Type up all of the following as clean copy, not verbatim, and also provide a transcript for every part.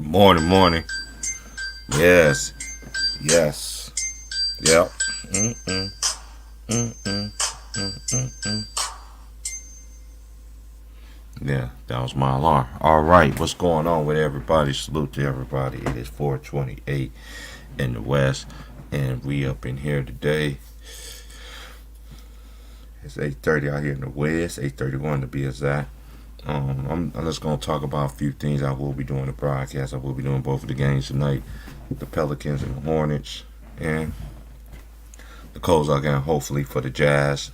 Morning, morning. Yes, yes, yep. Mm-mm, mm-mm, mm-mm. Yeah, that was my alarm. All right, what's going on with everybody? Salute to everybody. It is 4:28 in the West, and we up in here today. It's 8:30 out here in the West. 8:31 to be exact. I'm just gonna talk about a few things. I will be doing the broadcast. I will be doing both of the games tonight. The Pelicans and the Hornets, and the closeout game hopefully for the Jazz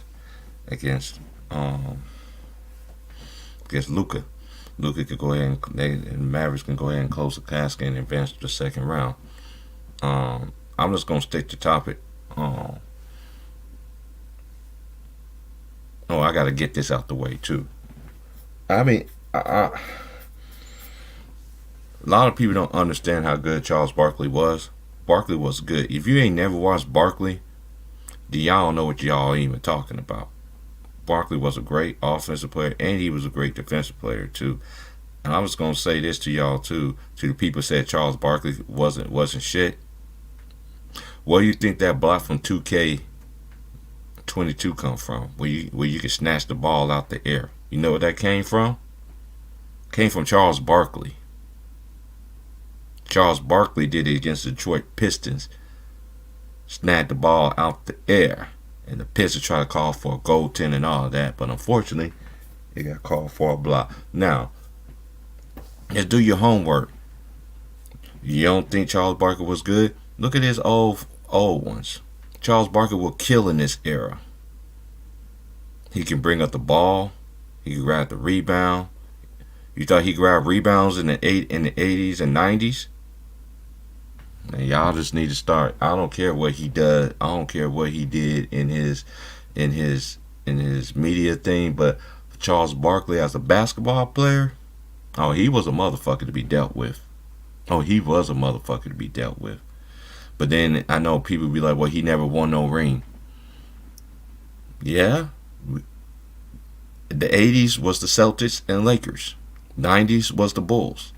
against um against Luca. Luca could go ahead and Mavericks can go ahead and close the casket and advance to the second round. I'm just gonna stick to topic. Um, I gotta get this out the way too. I mean, a lot of people don't understand how good Charles Barkley was. Barkley was good. If you ain't never watched Barkley, then y'all don't know what y'all even talking about. Barkley was a great offensive player, and he was a great defensive player too. And I was gonna say this to y'all too, to the people who said Charles Barkley wasn't shit. Where do you think that block from 2K22 come from? Where you can snatch the ball out the air? You know where that came from? Came from Charles Barkley. Charles Barkley did it against the Detroit Pistons. Snatched the ball out the air. And the Pistons tried to call for a goaltend and all of that. But unfortunately, it got called for a block. Now, let's do your homework. You don't think Charles Barkley was good? Look at his old ones. Charles Barkley will kill in this era. He can bring up the ball. He can grab the rebound. You thought he grabbed rebounds in the 80s and 90s? And y'all just need to start. I don't care what he does. I don't care what he did in his media thing. But Charles Barkley as a basketball player, oh, he was a motherfucker to be dealt with. Oh, he was a motherfucker to be dealt with. But then I know people be like, well, he never won no ring. Yeah. The 80s was the Celtics and Lakers. 90s was the Bulls.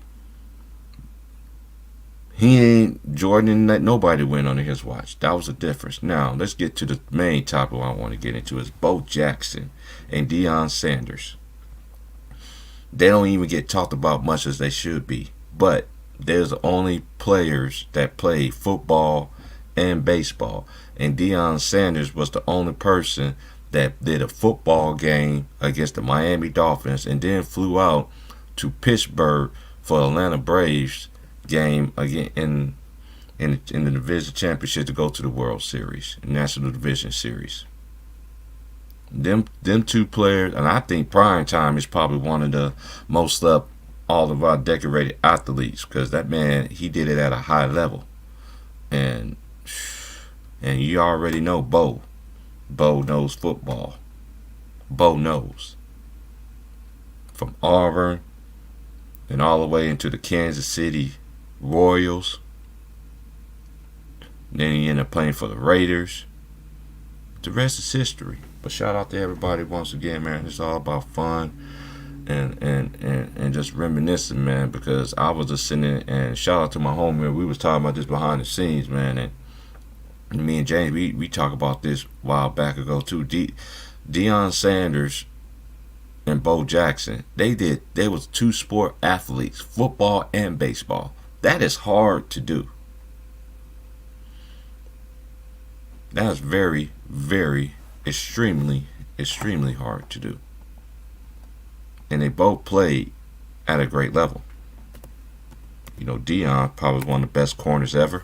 He ain't Jordan and let nobody win under his watch. That was the difference. Now, let's get to the main topic I want to get into is Bo Jackson and Deion Sanders. They don't even get talked about much as they should be. But there's only players that play football and baseball. And Deion Sanders was the only person that did a football game against the Miami Dolphins and then flew out to Pittsburgh for Atlanta Braves game again in the division championship to go to the World Series, National Division Series. Them two players, and I think Prime Time is probably one of the most all of our decorated athletes because that man, he did it at a high level, and you already know Bo knows football. Bo knows from Auburn and all the way into the Kansas City Royals. Then he ended up playing for the Raiders. The rest is history. But shout out to everybody once again, man. It's all about fun and just reminiscing, man. Because I was just sitting there, and shout out to my homie. We was talking about this behind the scenes, man. And me and James, we talked about this a while back ago too. Deion Sanders and Bo Jackson, they was two sport athletes, football and baseball. That is hard to do. That is very, very, extremely hard to do. And they both played at a great level. You know, Deion probably was one of the best corners ever.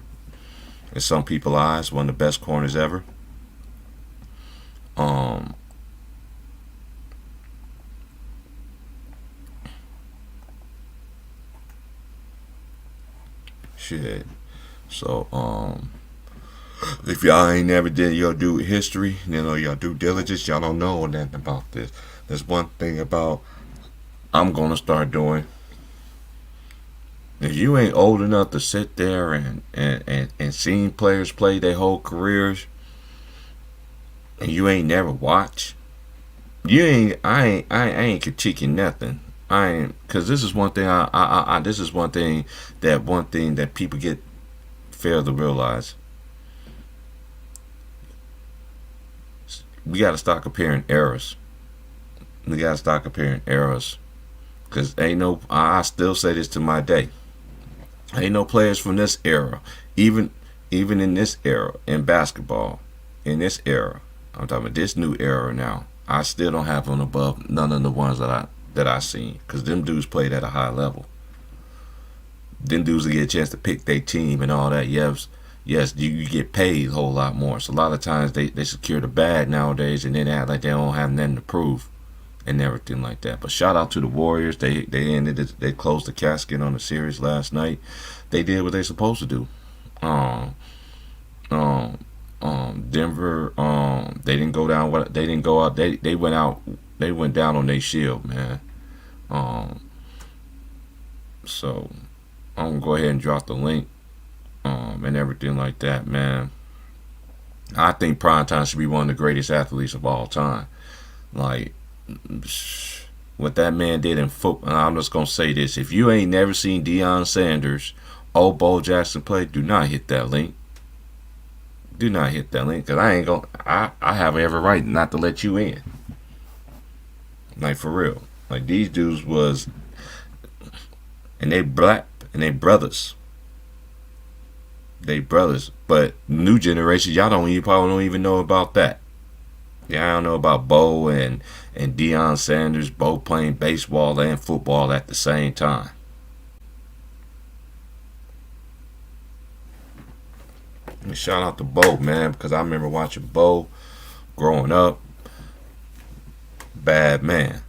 In some people's eyes, one of the best corners ever. Shit. So, if y'all ain't never did your due history, your due diligence, y'all don't know nothing about this. There's one thing about I'm gonna start doing. If you ain't old enough to sit there and seen players play their whole careers, and you ain't never watched, I ain't critiquing nothing. I ain't, because this is one thing this is one thing that people get fail to realize. We got to start comparing eras. We got to start comparing eras. Because ain't no, I still say this to my day. Ain't no players from this era, even in this era in basketball, in this era. I'm talking about this new era now. I still don't have them above none of the ones that I seen. Because them dudes played at a high level. Them dudes will get a chance to pick their team and all that. Yes, you get paid a whole lot more. So a lot of times they secure the bag nowadays and then act like they don't have nothing to prove and everything like that. But shout out to the Warriors. They closed the casket on the series last night. They did what they're supposed to do. Denver, they didn't go down. They didn't go out. They went out. They went down on their shield, man. So I'm gonna go ahead and drop the link, and everything like that, man. I think Primetime should be one of the greatest athletes of all time. Like, what that man did in football. And I'm just gonna say this: if you ain't never seen Deion Sanders or Bo Jackson play, do not hit that link. Do not hit that link, because I ain't gonna. I have every right not to let you in. Like, for real. Like, these dudes was, and they black and they brothers. They brothers, but new generation, y'all probably don't even know about that. Yeah, I don't know about Bo and Deion Sanders, Bo playing baseball and football at the same time. And shout out to Bo, man, because I remember watching Bo growing up. Bad man.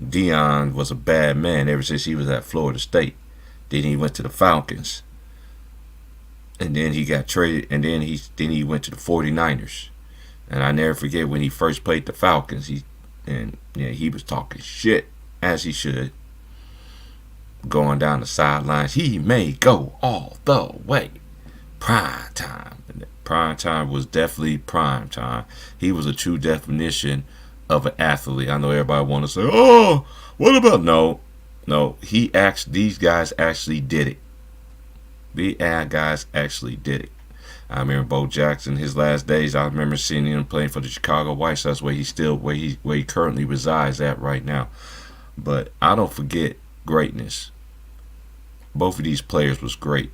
Deion was a bad man ever since he was at Florida State. Then he went to the Falcons. And then he got traded, and then he went to the 49ers. And I never forget when he first played the Falcons, he was talking shit, as he should. Going down the sidelines. He may go all the way. Prime time. Prime time was definitely prime time. He was a true definition of an athlete. I know everybody want to say, "Oh, what about?" No. These guys actually did it. The guys actually did it. I remember Bo Jackson, his last days. I remember seeing him playing for the Chicago White Sox, where he currently resides at right now. But I don't forget greatness. Both of these players was great,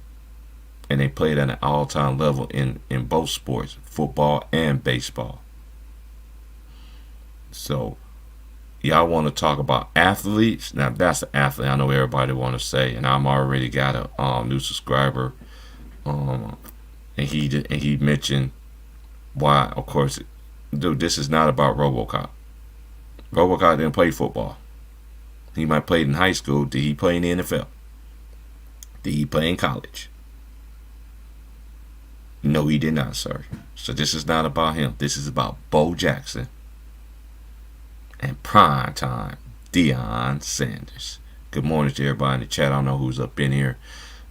and they played at an all-time level in both sports, football and baseball. So, y'all want to talk about athletes? Now, that's an athlete I know everybody want to say, and I'm already got a new subscriber, and he mentioned why. Of course, dude, this is not about RoboCop. RoboCop didn't play football. He might play in high school. Did he play in the NFL? Did he play in college? No, he did not, sir. So this is not about him. This is about Bo Jackson and prime time Deion Sanders. Good morning to everybody in the chat. I don't know who's up in here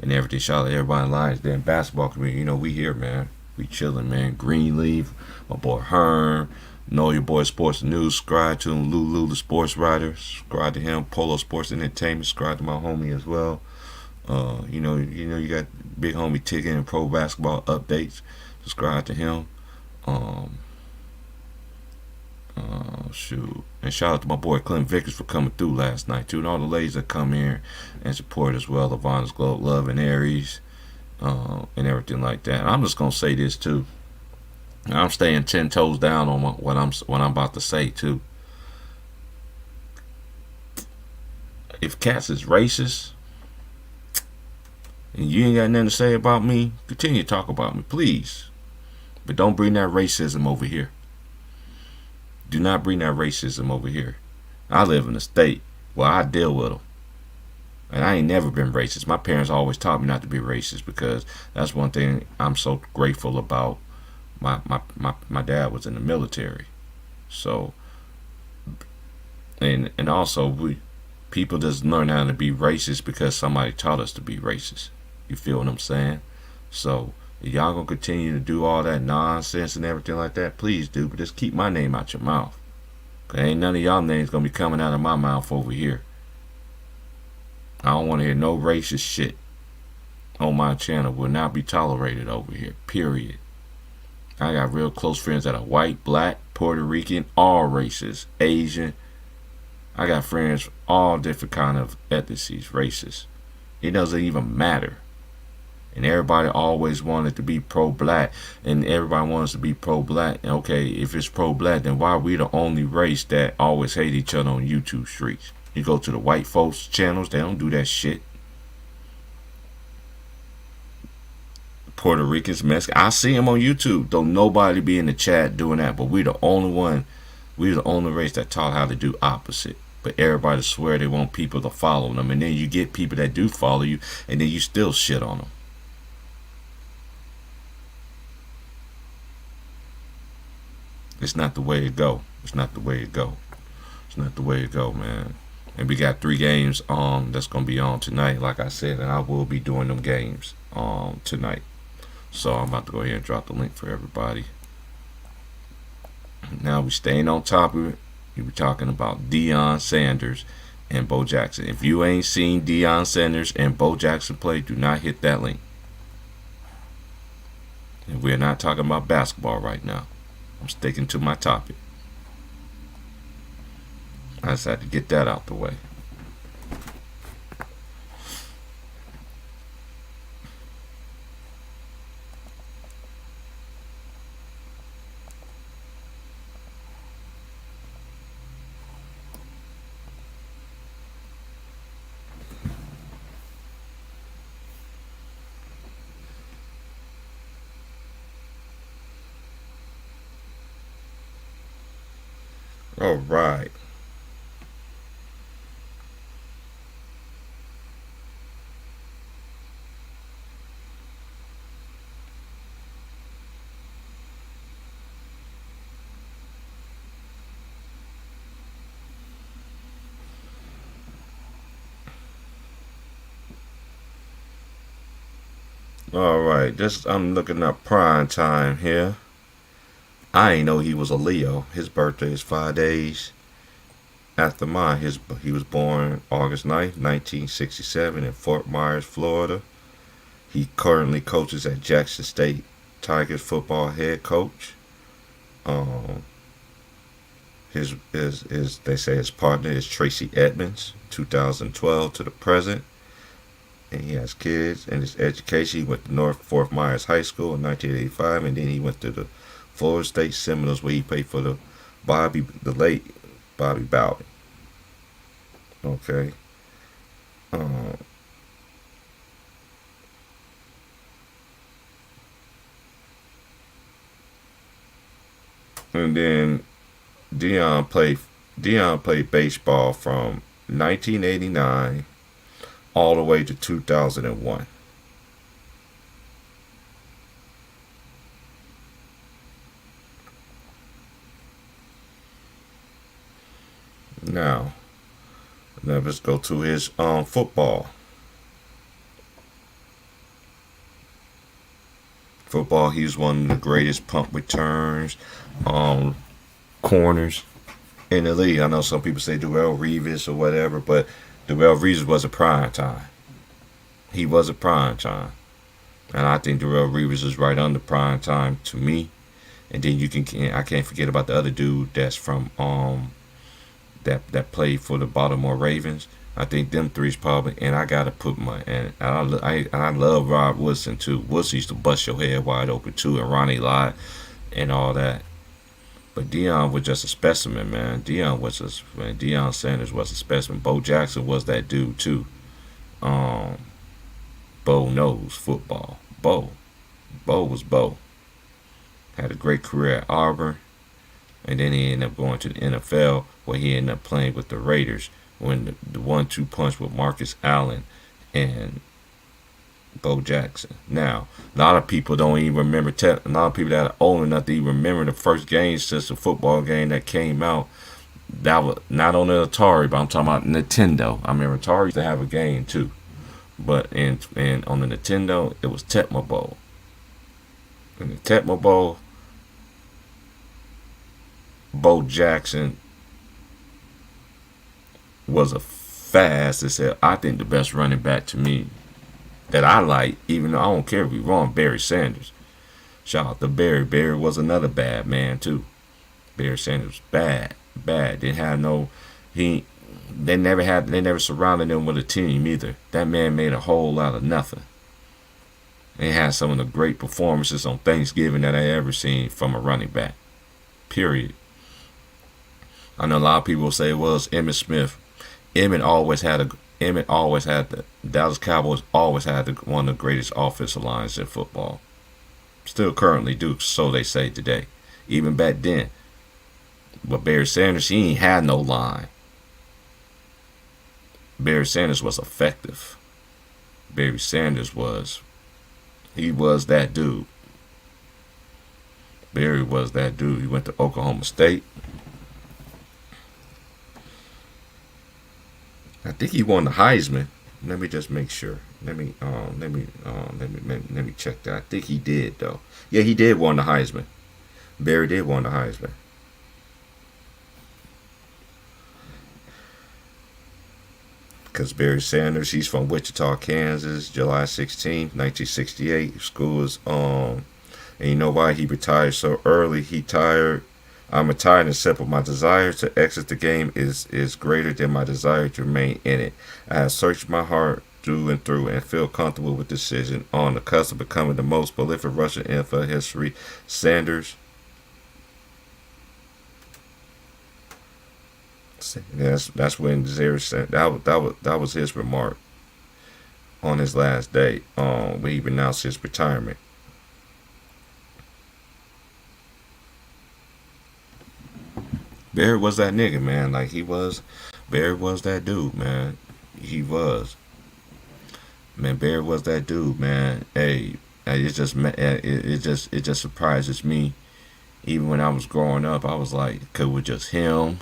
and everything. Shout out to everybody in lines there in basketball community. You know, we here, man. We chilling, man. Greenleaf, my boy Hearn. Know your boy Sports News. Subscribe to him. Lulu, the sports writer. Subscribe to him. Polo Sports Entertainment. Subscribe to my homie as well. You know, you got big homie Ticket and pro basketball updates. Subscribe to him. Shoot. And shout out to my boy Clint Vickers for coming through last night too, and all the ladies that come here and support as well. Lavonna's Globe, Love and Aries, and everything like that. And I'm just gonna say this too. I'm staying 10 toes down on what I'm about to say too. If cats is racist and you ain't got nothing to say about me, continue to talk about me, please. But don't bring that racism over here. Do not bring that racism over here. I live in a state where I deal with them. And I ain't never been racist. My parents always taught me not to be racist, because that's one thing I'm so grateful about. My dad was in the military. So, and also people just learn how to be racist because somebody taught us to be racist. You feel what I'm saying? So, if y'all gonna continue to do all that nonsense and everything like that, please do, but just keep my name out your mouth. Cause ain't none of y'all names gonna be coming out of my mouth over here. I don't want to hear no racist shit on my channel. Will not be tolerated over here. Period. I got real close friends that are white, black, Puerto Rican, all races, Asian. I got friends all different kind of ethnicities, races. It doesn't even matter. And everybody always wanted to be pro-black, and everybody wants to be pro-black. Okay, if it's pro-black, then why are we the only race that always hate each other on YouTube streets? You go to the white folks channels, they don't do that shit. Puerto Ricans, Mexicans, I see them on YouTube. Don't nobody be in the chat doing that, but we the only one, we the only race that taught how to do opposite. But everybody swear they want people to follow them, and then you get people that do follow you, and then you still shit on them. It's not the way it go. It's not the way it go. It's not the way it go, man. And we got 3 games that's gonna be on tonight, like I said, and I will be doing them games tonight. So I'm about to go ahead and drop the link for everybody. Now we staying on top of it. We talking about Deion Sanders and Bo Jackson. If you ain't seen Deion Sanders and Bo Jackson play, do not hit that link. And we're not talking about basketball right now. I'm sticking to my topic. I just had to get that out the way. All right. All right. Just I'm looking up prime time here. I ain't know he was a Leo. His birthday is 5 days after mine. He was born August 9th, 1967 in Fort Myers, Florida. He currently coaches at Jackson State Tigers football head coach. His they say his partner is Tracy Edmonds, 2012 to the present. And he has kids. And his education, he went to North Fort Myers High School in 1985, and then he went to the Florida State Seminoles, where he played for the late Bobby Bowden. Okay. And then Deion played baseball from 1989 all the way to 2001. Now, let's go to his football. Football, he's one of the greatest punt returns, corners in the league. I know some people say Darrelle Revis or whatever, but Darrelle Revis was a prime time. He was a prime time. And I think Darrelle Revis is right under prime time to me. And then I can't forget about the other dude that's from that played for the Baltimore Ravens. I think them three's probably, and I gotta put I love Rod Woodson too. Woodson used to bust your head wide open too, and Ronnie Lott and all that. But Deion was just a specimen, man. Deion Sanders was a specimen. Bo Jackson was that dude too. Bo knows football. Bo was Bo. Had a great career at Auburn, and then he ended up going to the NFL, where he ended up playing with the Raiders when the 1-2 punch with Marcus Allen and Bo Jackson. Now, a lot of people don't even remember. A lot of people that are old enough to even remember the first game since the football game that came out. That was not on the Atari, but I'm talking about Nintendo. I remember Atari used to have a game too, but and on the Nintendo it was Tecmo Bowl. In the Tecmo Bowl, Bo Jackson was a fast as hell. I think the best running back to me that I like, even though I don't care if we wrong, Barry Sanders. Shout out to Barry. Barry was another bad man too. Barry Sanders was bad, bad. Didn't have no he. They never surrounded him with a team either. That man made a whole lot of nothing. And he had some of the great performances on Thanksgiving that I ever seen from a running back. Period. I know a lot of people say it was Emmitt Smith. Emmitt always had the Dallas Cowboys always had one of the greatest offensive lines in football. Still currently do, so they say today. Even back then. But Barry Sanders, he ain't had no line. Barry Sanders was effective. Barry Sanders was that dude. Barry was that dude. He went to Oklahoma State. I think he won the Heisman. Let me just make sure. Let me check that. I think he did though. Yeah, he did won the Heisman. Barry did won the Heisman. Because Barry Sanders, he's from Wichita, Kansas, July 16th, 1968. School is and you know why he retired so early? I'm retired and simple. My desire to exit the game is greater than my desire to remain in it. I have searched my heart through and through and feel comfortable with decision. On the cusp of becoming the most prolific rusher in NFL history, Sanders. That's when that was his remark on his last day. When he announced his retirement. Barry was that nigga, man. Like Barry was that dude, man. He was. Man, Barry was that dude, man. Hey, it just surprises me. Even when I was growing up, I was like, cause it was just him,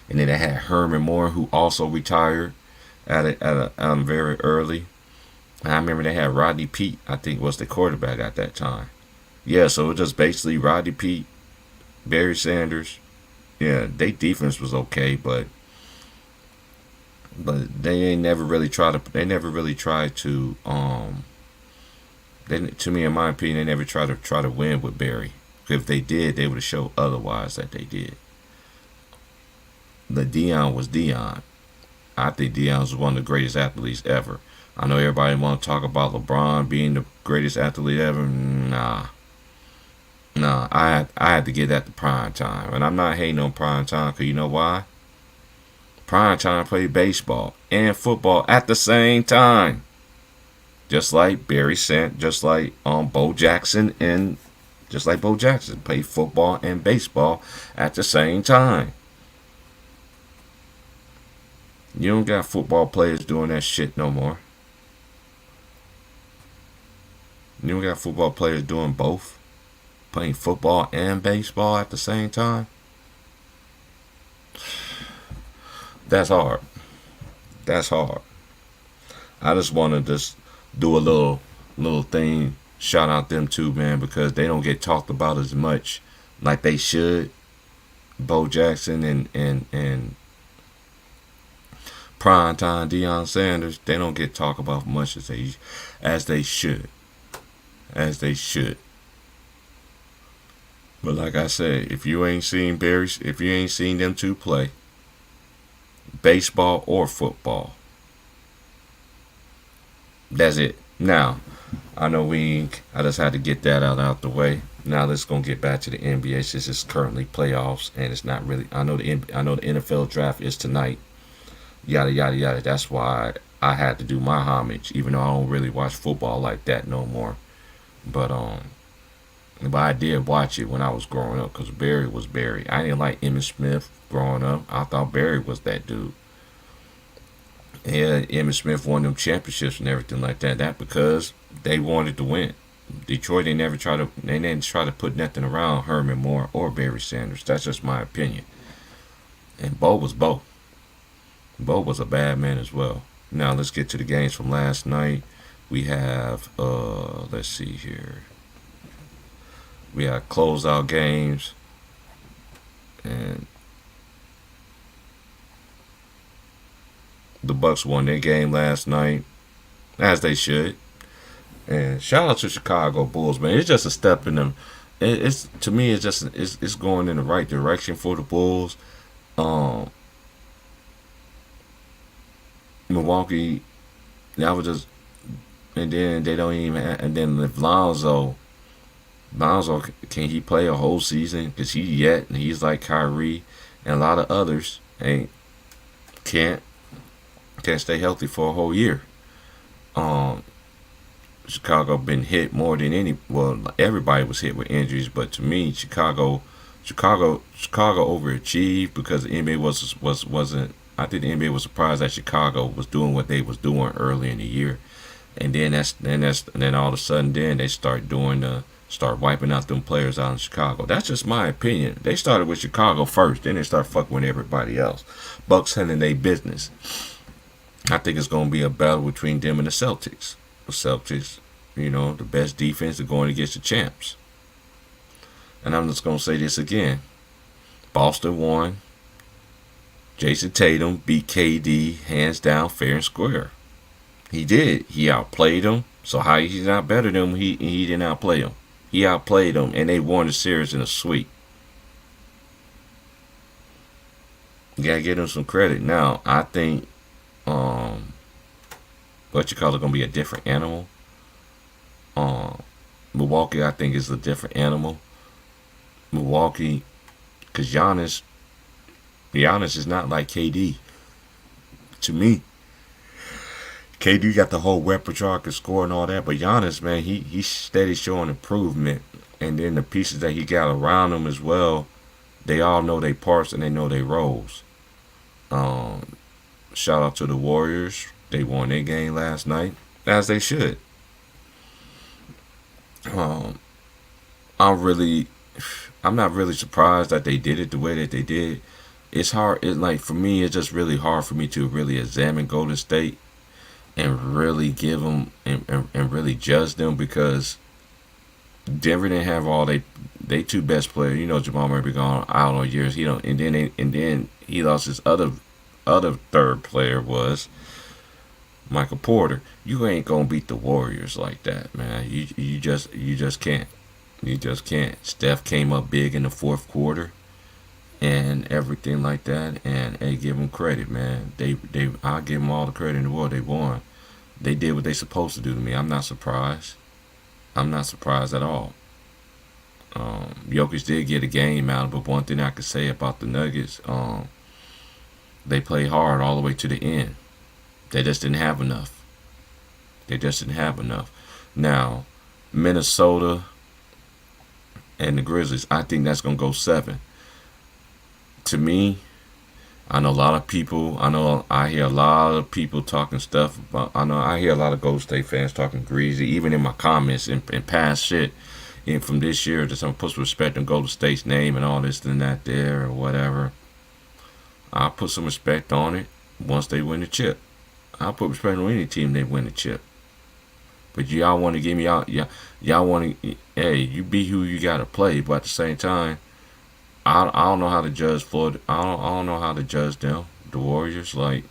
and then they had Herman Moore, who also retired at a very early. And I remember they had Rodney Peete, I think was the quarterback at that time. Yeah, so it was just basically Rodney Peete, Barry Sanders. Yeah, their defense was okay, but they never really tried to. They never really tried to. To me, in my opinion, they never tried to win with Barry. If they did, they would have showed otherwise that they did. The Deion was Deion. I think Deion was one of the greatest athletes ever. I know everybody want to talk about LeBron being the greatest athlete ever. Nah, I had to get that to prime time. And I'm not hating on prime time because you know why? Prime time played baseball and football at the same time. Just like Bo Jackson played football and baseball at the same time. You don't got football players doing that shit no more. You don't got football players doing both. Playing football and baseball at the same time. That's hard. That's hard. I just want to just do a little thing. Shout out them too, man, because they don't get talked about as much like they should. Bo Jackson and primetime Deion Sanders, they don't get talked about much as they should. As they should. But like I said, if you ain't seen them two play, baseball or football, that's it. Now, I just had to get that out the way. Now let's gonna get back to the NBA since it's currently playoffs and it's not really. I know the NFL draft is tonight. Yada yada yada. That's why I had to do my homage, even though I don't really watch football like that no more. But I did watch it when I was growing up because Barry was Barry. I didn't like Emmitt Smith growing up. I thought Barry was that dude. Yeah, Emmitt Smith won them championships and everything like that. That because they wanted to win. Detroit, they didn't try to put nothing around Herman Moore or Barry Sanders. That's just my opinion. And Bo was both. Bo was a bad man as well. Now let's get to the games from last night. We have let's see here. We had closeout games, and The Bucks won their game last night, as they should. And shout out to Chicago Bulls, man. It's just a step in them. It's to me, it's going in the right direction for the Bulls. Um, Milwaukee, that was just, and then they don't even. And then if Lonzo, can he play a whole season? Cause and he's like Kyrie and a lot of others ain't can't can't stay healthy for a whole year. Um, Chicago been hit more than any. Well, everybody was hit with injuries, but to me, Chicago overachieved because the NBA wasn't. I think the NBA was surprised that Chicago was doing what they was doing early in the year, and then all of a sudden then they start wiping out them players out in Chicago. That's just my opinion. They started with Chicago first, then they start fucking with everybody else. Bucks handling their business. I think it's gonna be a battle between them and the Celtics. The Celtics, the best defense are going against the champs. And I'm just gonna say this again. Boston won. Jason Tatum beat KD hands down, fair and square. He did. He outplayed him. So how he's not better than him? He didn't outplay him. He outplayed him, and they won the series in a sweep. You gotta give him some credit. Now I think, gonna be a different animal. Milwaukee, I think, is a different animal. Milwaukee, because Giannis is not like KD. To me, KD got the whole repertoire, can score and all that, but Giannis, man, he's steady showing improvement, and then the pieces that he got around him as well, they all know their parts and they know their roles. Shout out to the Warriors. They won their game last night, as they should. Um, I'm not really surprised that they did it the way that they did. It's hard. For me, it's just really hard for me to really examine Golden State and really give them and really judge them because Denver didn't have all they two best players. Jamal Murray gone out on years. And then he lost his other third player was Michael Porter. You ain't gonna beat the Warriors like that, man. You just can't. You just can't. Steph came up big in the fourth quarter and everything like that. And hey, give them credit, man. I give them all the credit in the world. They won. They did what they supposed to do to me. I'm not surprised. I'm not surprised at all. Jokic did get a game out of it, but one thing I could say about the Nuggets, they played hard all the way to the end. They just didn't have enough. Now, Minnesota and the Grizzlies, I think that's going to go 7. To me, I hear a lot of people talking stuff about, I hear a lot of Golden State fans talking greasy, even in my comments and past shit. And from this year, that I'm supposed to respect on Golden State's name and all this and that there or whatever. I'll put some respect on it once they win the chip. I'll put respect on any team they win the chip. But y'all want to give me out, y'all want to, hey, you be who you got to play. But at the same time, I don't know how to judge Florida. I don't know how to judge them. The Warriors, they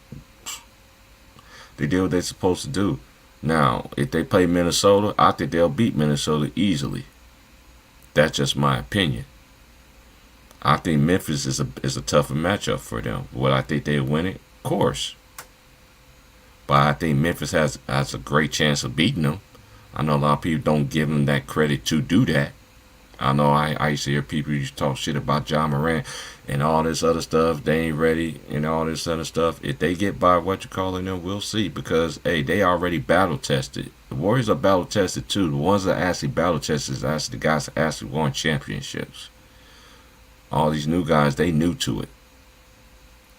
did what they're supposed to do. Now, if they play Minnesota, I think they'll beat Minnesota easily. That's just my opinion. I think Memphis is a tougher matchup for them. Would I think they'll win it? Of course. But I think Memphis has a great chance of beating them. I know a lot of people don't give them that credit to do that. I know I used to hear people used to talk shit about John Moran and all this other stuff. They ain't ready and all this other stuff. If they get by them, we'll see. Because, hey, they already battle tested. The Warriors are battle tested too. The ones that actually battle tested is actually the guys that actually won championships. All these new guys, they new to it.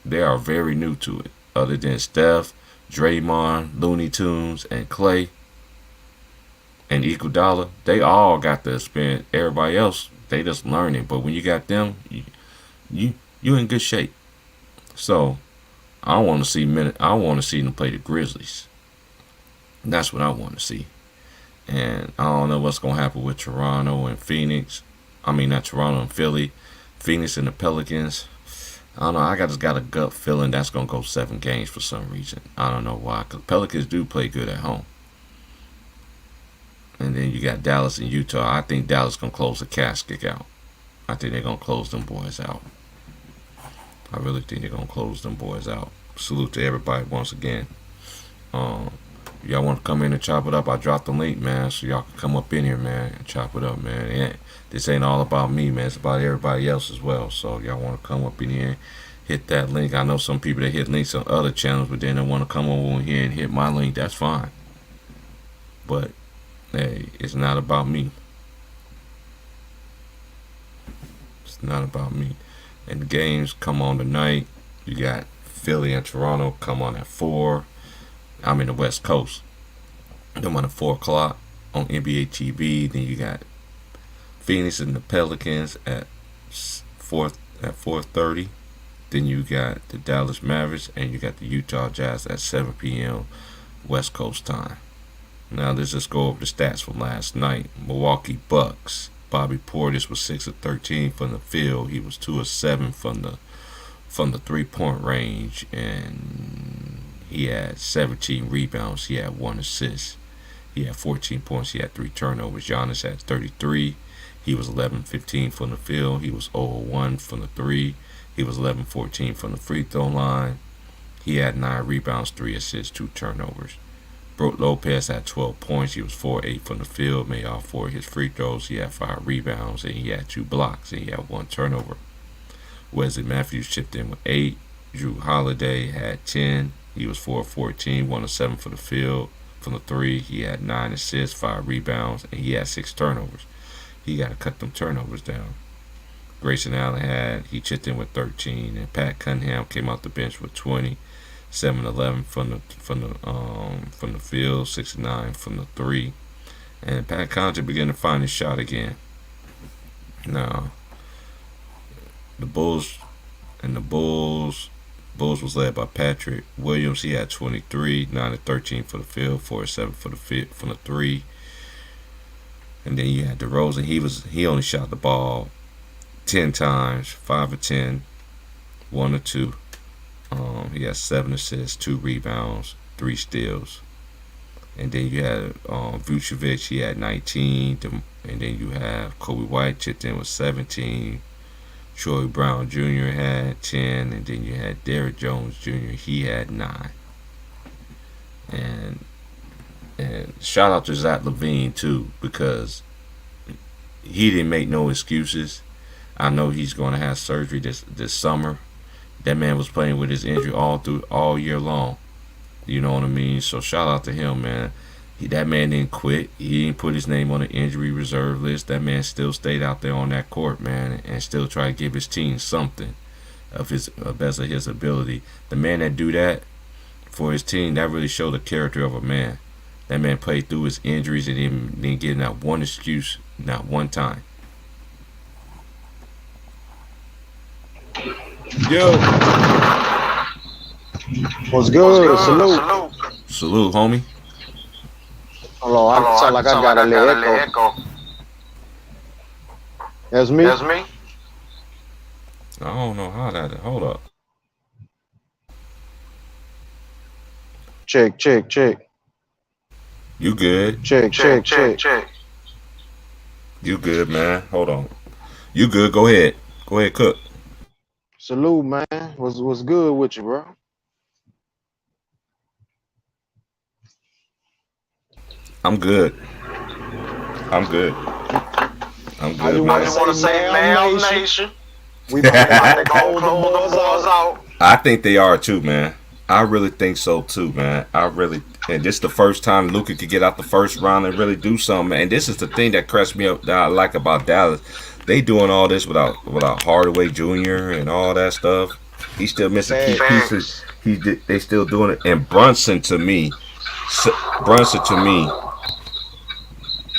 They are very new to it. Other than Steph, Draymond, Looney Tunes, and Clay, and Iguodala, they all got the experience. Everybody else, they just learning. But when you got them, you in good shape. So I want to see them play the Grizzlies. That's what I want to see. And I don't know what's gonna happen with Toronto and Phoenix. I mean, not Toronto and Philly, Phoenix and the Pelicans. I don't know. Just got a gut feeling that's gonna go 7 games for some reason. I don't know why. Cause Pelicans do play good at home, and then you got Dallas and Utah. I think Dallas gonna close the casket out. I think they're gonna close them boys out. I really think they're gonna close them boys out. Salute to everybody once again. Um, y'all want to come in and chop it up? I dropped the link, man, so y'all can come up in here, man, and chop it up, man. This ain't all about me, man. It's about everybody else as well. So y'all want to come up in here, hit that link. I know some people that hit links on other channels, but then they want to come over here and hit my link. That's fine. But hey, it's not about me. It's not about me. And the games come on tonight. You got Philly and Toronto come on at 4. I'm in the West Coast. Them on at 4 o'clock on NBA TV. Then you got Phoenix and the Pelicans at 4:30. Then you got the Dallas Mavericks and you got the Utah Jazz at 7 p.m. West Coast time. Now let's just go over the stats from last night. Milwaukee Bucks. Bobby Portis was 6 of 13 from the field. He was 2 of 7 from the 3-point range, and he had 17 rebounds. He had 1 assist. He had 14 points. He had 3 turnovers. Giannis had 33. He was 11-15 from the field. He was 0-1 from the 3. He was 11-14 from the free throw line. He had 9 rebounds, 3 assists, 2 turnovers. Brook Lopez had 12 points. He was 4-8 from the field, made all 4 of his free throws. He had 5 rebounds, and he had 2 blocks, and he had 1 turnover. Wesley Matthews chipped in with 8. Drew Holiday had 10. He was 4-14, 1 of 7 for the field. From the 3, he had 9 assists, 5 rebounds, and he had 6 turnovers. He got to cut them turnovers down. Grayson Allen he chipped in with 13, and Pat Cunningham came off the bench with 20. 7-11 from the field, 6-9 from the 3, and Pat Connaughton began to find his shot again. Now, the Bulls was led by Patrick Williams. He had 23, 9-13 for the field, 4-7 from the 3, and then you had DeRozan. He only shot the ball 10 times, 5 of 10, 1 of 2. He had 7 assists, 2 rebounds, 3 steals. And then you had Vucevic, he had 19. And then you have Kobe White chipped in with 17. Troy Brown Jr. had 10. And then you had Derrick Jones Jr., he had 9. And shout out to Zach LaVine, too, because he didn't make no excuses. I know he's going to have surgery this summer. That man was playing with his injury all year long. You know what I mean? So shout out to him, man. That man didn't quit. He didn't put his name on the injury reserve list. That man still stayed out there on that court, man, and still tried to give his team something of best of his ability. The man that do that for his team, that really showed the character of a man. That man played through his injuries and didn't get not one excuse, not one time. Yo. What's good? Salute. Salute, homie. Hello, I sound like I got a little echo. That's me? I don't know how that. Hold up. Check. You good? Check. You good, man. Hold on. You good. Go ahead, cook. Salute, man. What's good with you, bro? I'm good. I just want to say, man, nation. We about to close the boys out. I think they are too, man. I really think so too, man. And this is the first time Luka could get out the first round and really do something. And this is the thing that cracks me up that I like about Dallas. They doing all this without Hardaway Jr. and all that stuff. He's still missing key pieces. They still doing it. And Brunson to me,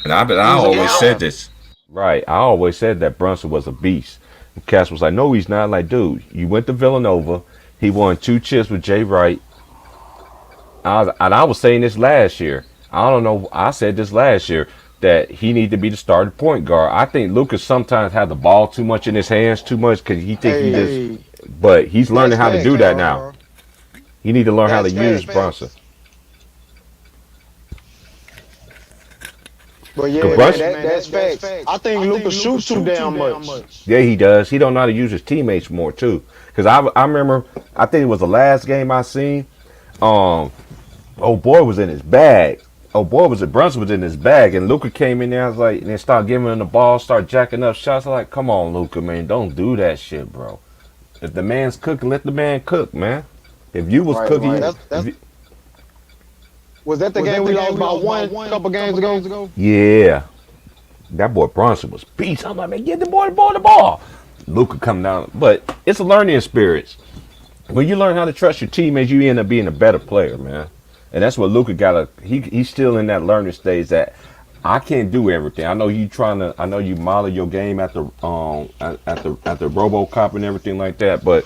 and I always said this. Right, I always said that Brunson was a beast. And Cass was like, no, he's not. Like, dude, you went to Villanova. He won 2 chips with Jay Wright. I was saying this last year. I don't know. I said this last year. that he need to be the starting point guard. I think Lucas sometimes has the ball too much in his hands, too much because he think he just. But he's learning how to do that now. He need to learn how to use Brunson. But yeah, that's facts. I think Lucas shoots too damn much. Yeah, he does. He don't know how to use his teammates more too. Because I remember, I think it was the last game I seen. Oh boy was in his bag. Brunson was in his bag, and Luka came in there. I was like, and then started giving him the ball, start jacking up shots. I'm like, come on, Luka, man, don't do that shit, bro. If the man's cooking, let the man cook, man. If you was cooking, was that the game we lost by one couple games ago? Yeah. That boy Bronson was beast. I'm like, man, get the boy the ball. Luka come down. But it's a learning experience. When you learn how to trust your teammates, you end up being a better player, man. And that's what Luka he's still in that learning stage that I can't do everything. I know you model your game at the RoboCop and everything like that, but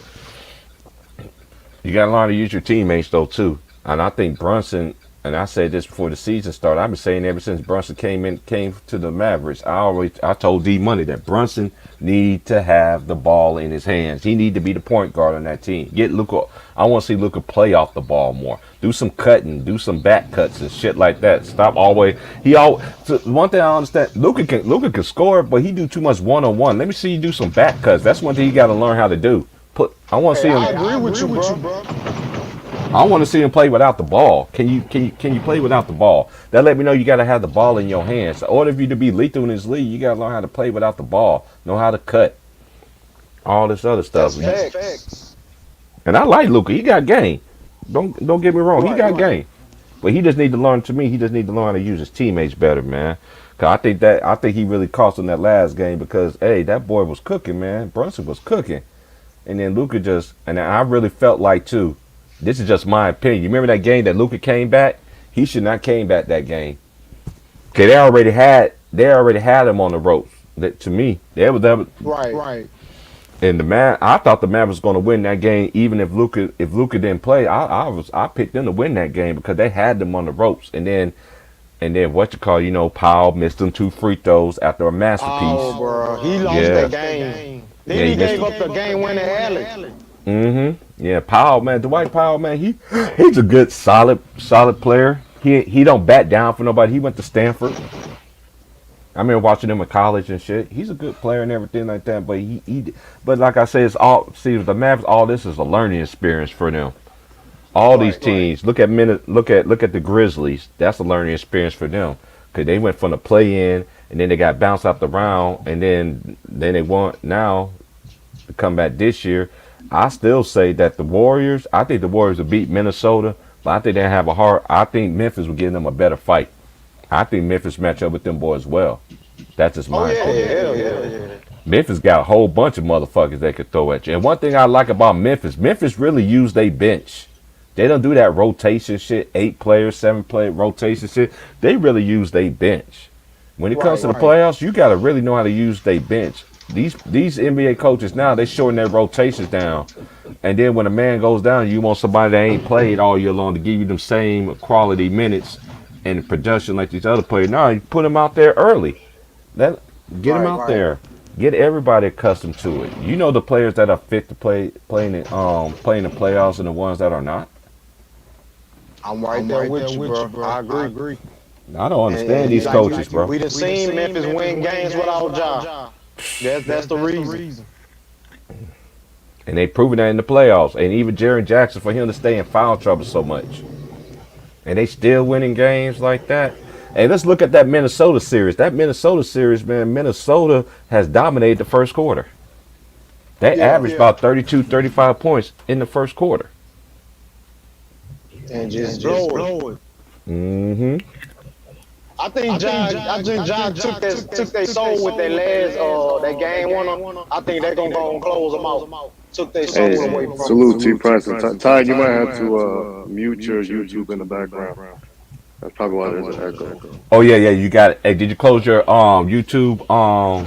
you gotta learn to use your teammates though too. And I think Brunson, and I said this before the season started, I've been saying ever since Brunson came to the Mavericks, I told D Money that Brunson need to have the ball in his hands. He need to be the point guard on that team. Get Luka. I want to see Luka play off the ball more. Do some cutting, do some back cuts and shit like that. Stop always. So one thing I understand, Luka can score, but he do too much one-on-one. Let me see you do some back cuts. That's one thing you got to learn how to do. I want to see him. I agree with you, bro. I want to see him play without the ball. Can you play without the ball? That let me know you got to have the ball in your hands. In order for you to be lethal in this league, you got to learn how to play without the ball. Know how to cut. All this other stuff. That's facts. And I like Luka. He got game. Don't get me wrong. He got game. But he just need to learn. To me, he just need to learn how to use his teammates better, man. Cause I think he really cost him that last game because that boy was cooking, man. Brunson was cooking, and then Luka and I really felt like too. This is just my opinion. You remember that game that Luka came back? He should not came back that game. Okay, they already had him on the ropes. To me, right. And I thought the man was going to win that game, even if Luka didn't play. I picked them to win that game because they had them on the ropes. And then Powell missed them 2 free throws after a masterpiece. Oh, bro, he lost that game. Then he gave up the game-winning alley. Yeah, Powell, man, Dwight Powell, man, he's a good, solid player. He don't bat down for nobody. He went to Stanford. I remember watching him in college and shit. He's a good player and everything like that. But but like I say, it's all. See, the Mavs. All this is a learning experience for them. All these teams. Look at the Grizzlies. That's a learning experience for them because they went from the play-in and then they got bounced out the round and then they won. Now to come back this year. I still say that the Warriors, I think the Warriors will beat Minnesota, but I think they have a hard. I think Memphis will give them a better fight. I think Memphis match up with them boys well. That's just my opinion. Yeah. Memphis got a whole bunch of motherfuckers they could throw at you. And one thing I like about Memphis really use their bench. They don't do that rotation shit, 8 players, 7 player rotation shit. They really use their bench. When it comes to the playoffs, you got to really know how to use their bench. These NBA coaches now, they shorten their rotations down. And then when a man goes down, you want somebody that ain't played all year long to give you them same quality minutes and production like these other players. No, you put them out there early. Get them out there. Get everybody accustomed to it. You know the players that are fit to play in the playoffs and the ones that are not. I'm right there with you, bro. I agree. I don't understand these coaches, bro. We done seen Memphis win games without Ja. That's the reason. And they proven that in the playoffs. And even Jaren Jackson, for him to stay in foul trouble so much. And they still winning games like that. Hey, let's look at that Minnesota series. That Minnesota series, man, Minnesota has dominated the first quarter. They averaged about 32, 35 points in the first quarter. And just blow it. Mm-hmm. I think John took their soul with their last that game winner. I think they're gonna go and close them out. Took their soul away from salute T Price. Ty, you might have to mute your YouTube in the background. That's probably why there's an echo. Oh yeah, you got it. Hey, did you close your YouTube?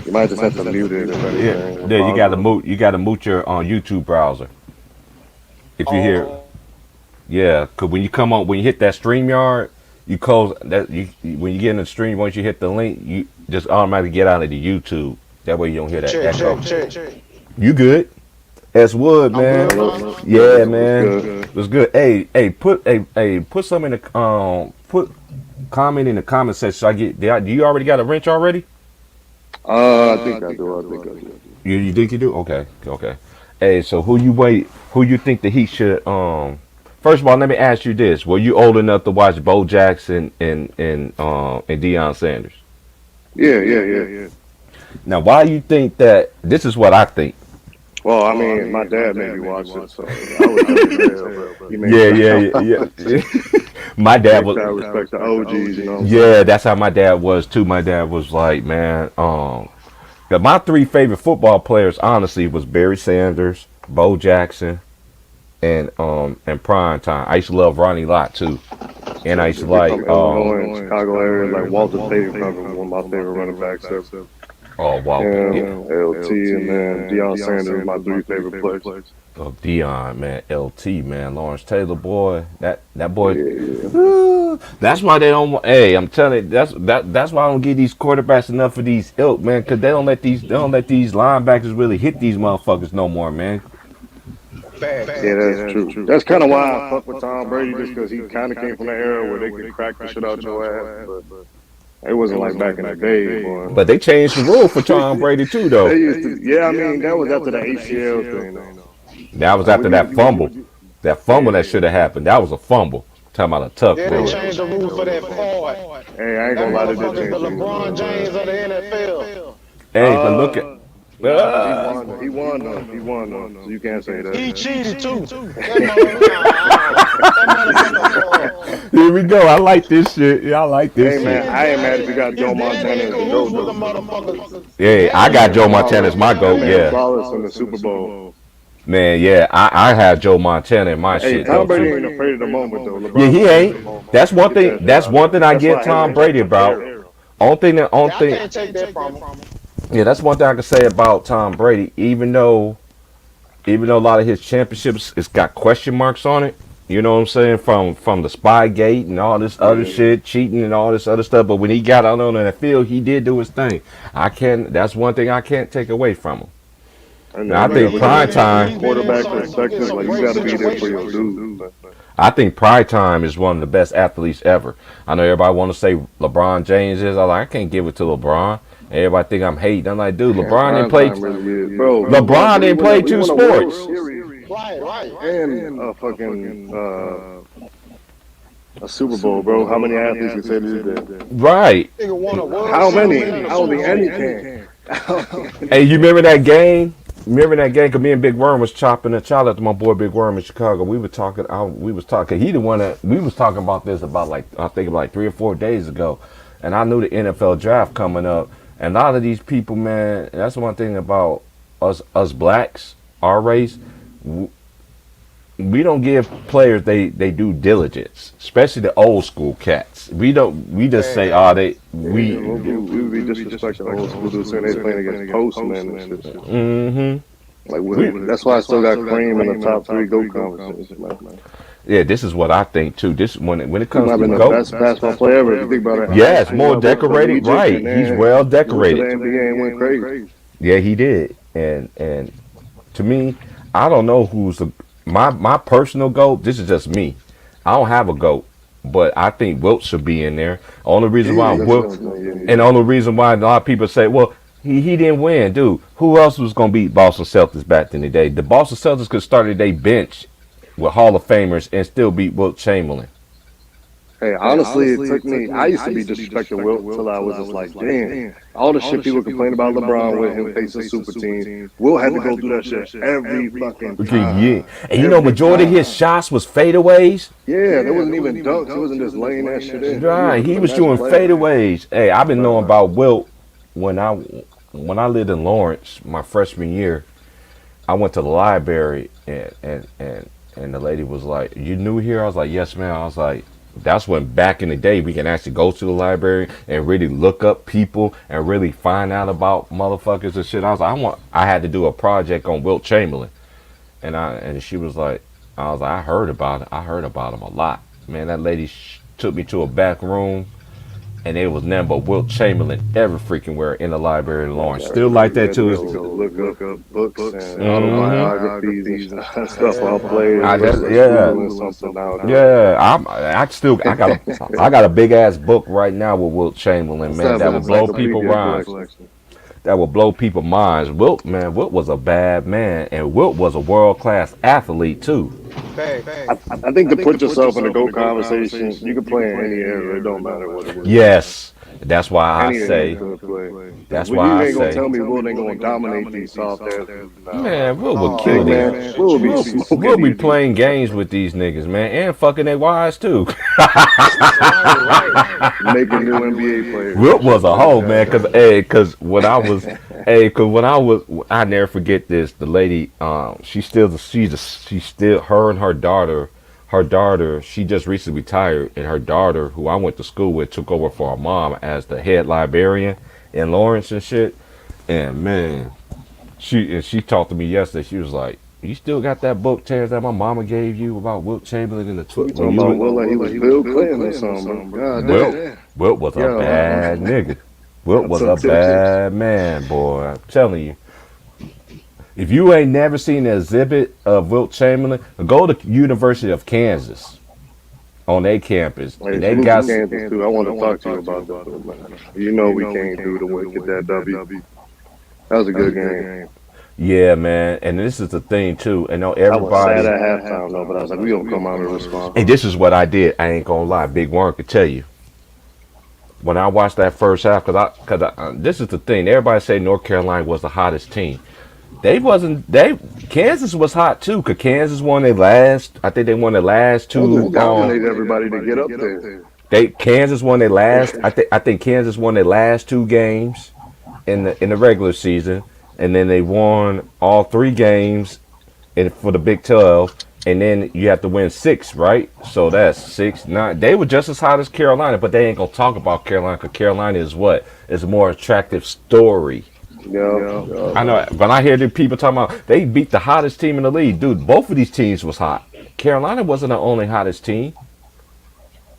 You might just have to mute it. Yeah, you got to mute your YouTube browser. If you hear, yeah, cause when you hit that StreamYard, You close that. When you get in the stream, once you hit the link, you just automatically get out of the YouTube. That way you don't hear that echo. Check. You good? S Wood, man. Yeah, man. It was good. Hey, put some in the put comment in the comment section. So do you already got a wrench already? I think I do. You think you do? Okay. Hey, so who you think the Heat should first of all, let me ask you this. Were you old enough to watch Bo Jackson and Deion Sanders? Yeah. Now, why you think that? This is what I think. Well, I mean, my dad made me watch it, so I was Yeah. My dad was. I respect the OGs, you know. Yeah, that's how my dad was too. My dad was like, man, my three favorite football players, honestly, was Barry Sanders, Bo Jackson, and Prime Time. I used to love Ronnie Lott too, and I used to like Chicago area, like Walter Payton, probably one of my favorite running backs ever. Oh wow, LT and then Deion Sanders, my three favorite players. Oh, Deion, man, LT, man, Lawrence Taylor, boy, that boy. That's why they don't. Hey, I'm telling you, that's why I don't give these quarterbacks enough of these ilk, man, because they don't let these linebackers really hit these motherfuckers no more, man. Yeah, that's true. That's kind of why I fuck with Tom Brady, just because he kind of came from the era where they could crack the shit out your ass, but it wasn't like back in the day, boy. But they changed the rule for Tom Brady too, though. They used to, yeah, I mean that was after the ACL thing, though. That was after that fumble. That fumble that should have happened. That was a fumble. Talking about a tough Yeah, rule. they changed the rule for that fraud. Hey, I ain't gonna lie to The LeBron James of the NFL. Hey, but look at. He won though. So you can't say that. He cheated too. Here we go. I like this shit. Yeah, I like this Hey shit. man, I ain't mad if you got Joe Montana as the GOAT. Yeah, I got Joe Montana as my GOAT. Yeah. Flawless in the Super Bowl. Man, yeah, I have Joe Montana in my Hey, shit. Tom Though, Brady too. ain't afraid of the moment though. LeBron Yeah, he ain't ain't. afraid of the moment. That's one thing. That's one thing I get Tom Brady about. Only thing. I can't take that from him. Yeah, that's one thing I can say about Tom Brady. Even though a lot of his championships, it's got question marks on it. You know what I'm saying? From the Spygate and all this other shit, cheating and all this other stuff. But when he got out on the field, he did do his thing. That's one thing I can't take away from him. Now, I think prime time. Quarterback perspective, like you got to be there for your dude. I think Prime Time is one of the best athletes ever. I know everybody want to say LeBron James is. I can't give it to LeBron. Everybody think I'm hating. I'm like, dude, LeBron didn't play. LeBron didn't play two sports. Right. And a Super Bowl, bro. How many athletes can say this? Right. How many? I don't think any can. Hey, you remember that game? Because me and Big Worm was chopping a child after my boy Big Worm in Chicago. We were talking. He the one that we was talking about this about I think like 3 or 4 days ago, and I knew the NFL draft coming up. And a lot of these people, man, that's one thing about us blacks, our race. We don't give players they due diligence, especially the old school cats. We just say, we be disrespecting old school dudes saying they playing against postmen and shit. Mm-hmm. Like that's why I still got Cream in the top 3 GOAT conversations, man. Yeah, this is what I think too. This when it comes to the GOAT, best basketball player ever. If you think about it. Yes, more decorated. Right, he's well decorated. The NBA went crazy. Yeah, he did. And to me, I don't know who's my personal GOAT. This is just me. I don't have a GOAT, but I think Wilt should be in there. Only reason why Wilt, and the only reason why a lot of people say, well, he didn't win, dude. Who else was gonna beat Boston Celtics back in the day? The Boston Celtics could start their bench with Hall of Famers and still beat Wilt Chamberlain. Hey, honestly, it took me. I used to be disrespecting Wilt until I was just like, damn. All the shit people complain about LeBron with him facing super team. Wilt had to go through that shit every fucking time. Yeah, and you know, majority of his shots was fadeaways. Yeah, there wasn't even dunks. He wasn't just laying that shit in. Right, he was doing fadeaways. Hey, I've been knowing about Wilt when I lived in Lawrence my freshman year. I went to the library and the lady was like, "You new here?" I was like, "Yes, ma'am." I was like, that's when back in the day we can actually go to the library and really look up people and really find out about motherfuckers and shit. I was like, I had to do a project on Wilt Chamberlain, and she was like, I was like, I heard about him a lot, man. That lady took me to a back room, and it was nothing but Wilt Chamberlain every freaking where in the library in Lawrence. Still like that too. Look up books and autobiographies and stuff about players. I got a big ass book right now with Wilt Chamberlain, man. That will blow people's minds. That will blow people's minds. Wilt was a bad man, and Wilt was a world class athlete too. I think to put yourself in a GOAT conversation, you can play in any era. It don't matter what it is. Yes, that's why I say. That's why I say. You ain't gonna tell me Wilt ain't gonna dominate these soft athletes. Man, Wilt would kill them. We'll be playing games with these niggas, man, and fucking their wives too. Making new NBA players. Wilt was a hoe, man, cause when I was, I never forget this. The lady, she's still her and her daughter, she just recently retired, and her daughter, who I went to school with, took over for her mom as the head librarian in Lawrence and shit. And man, she talked to me yesterday. She was like, "You still got that book, Terrence, that my mama gave you about Wilt Chamberlain in the Talking about Wilt like he was Bill Clinton or something. Wilt was a bad nigga. Wilt was a bad man, boy. I'm telling you. If you ain't never seen an exhibit of Wilt Chamberlain, go to University of Kansas on their campus. And they got Kansas too. I want to talk to you about that, man. You know we can't do the way get that W. That was a good game. Yeah, man. And this is the thing too. I know everybody. I was sad at halftime though, but I was like, we gonna come out and respond. And this is what I did. I ain't gonna lie. Big Warren could tell you. When I watched that first half, this is the thing. Everybody say North Carolina was the hottest team. Kansas was hot too, because Kansas won their last, I think they won their last two. Dominate everybody to get up there. Kansas won their last, I think Kansas won their last two games in the regular season, and then they won all three games for the Big 12, and then you have to win 6, right? So that's 6, 9. They were just as hot as Carolina, but they ain't gonna talk about Carolina, because Carolina is what? It's a more attractive story. Yeah. I know. When I hear the people talking about they beat the hottest team in the league, dude, both of these teams was hot. Carolina wasn't the only hottest team.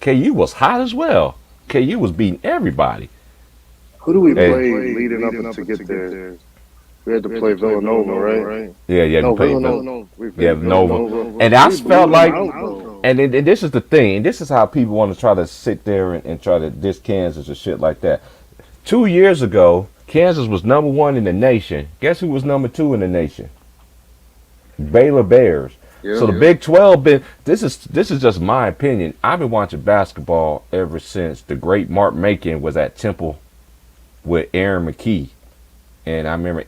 KU was hot as well. KU was beating everybody. Who do we play leading up to get there? We had to play Villanova, right? Yeah, Villanova. And I felt like, and this is the thing. This is how people want to try to sit there and try to diss Kansas and shit like that. 2 years ago, Kansas was number 1 in the nation. Guess who was number 2 in the nation? Baylor Bears. So the Big 12 this is just my opinion. I've been watching basketball ever since the great Mark Macon was at Temple with Aaron McKee. And I remember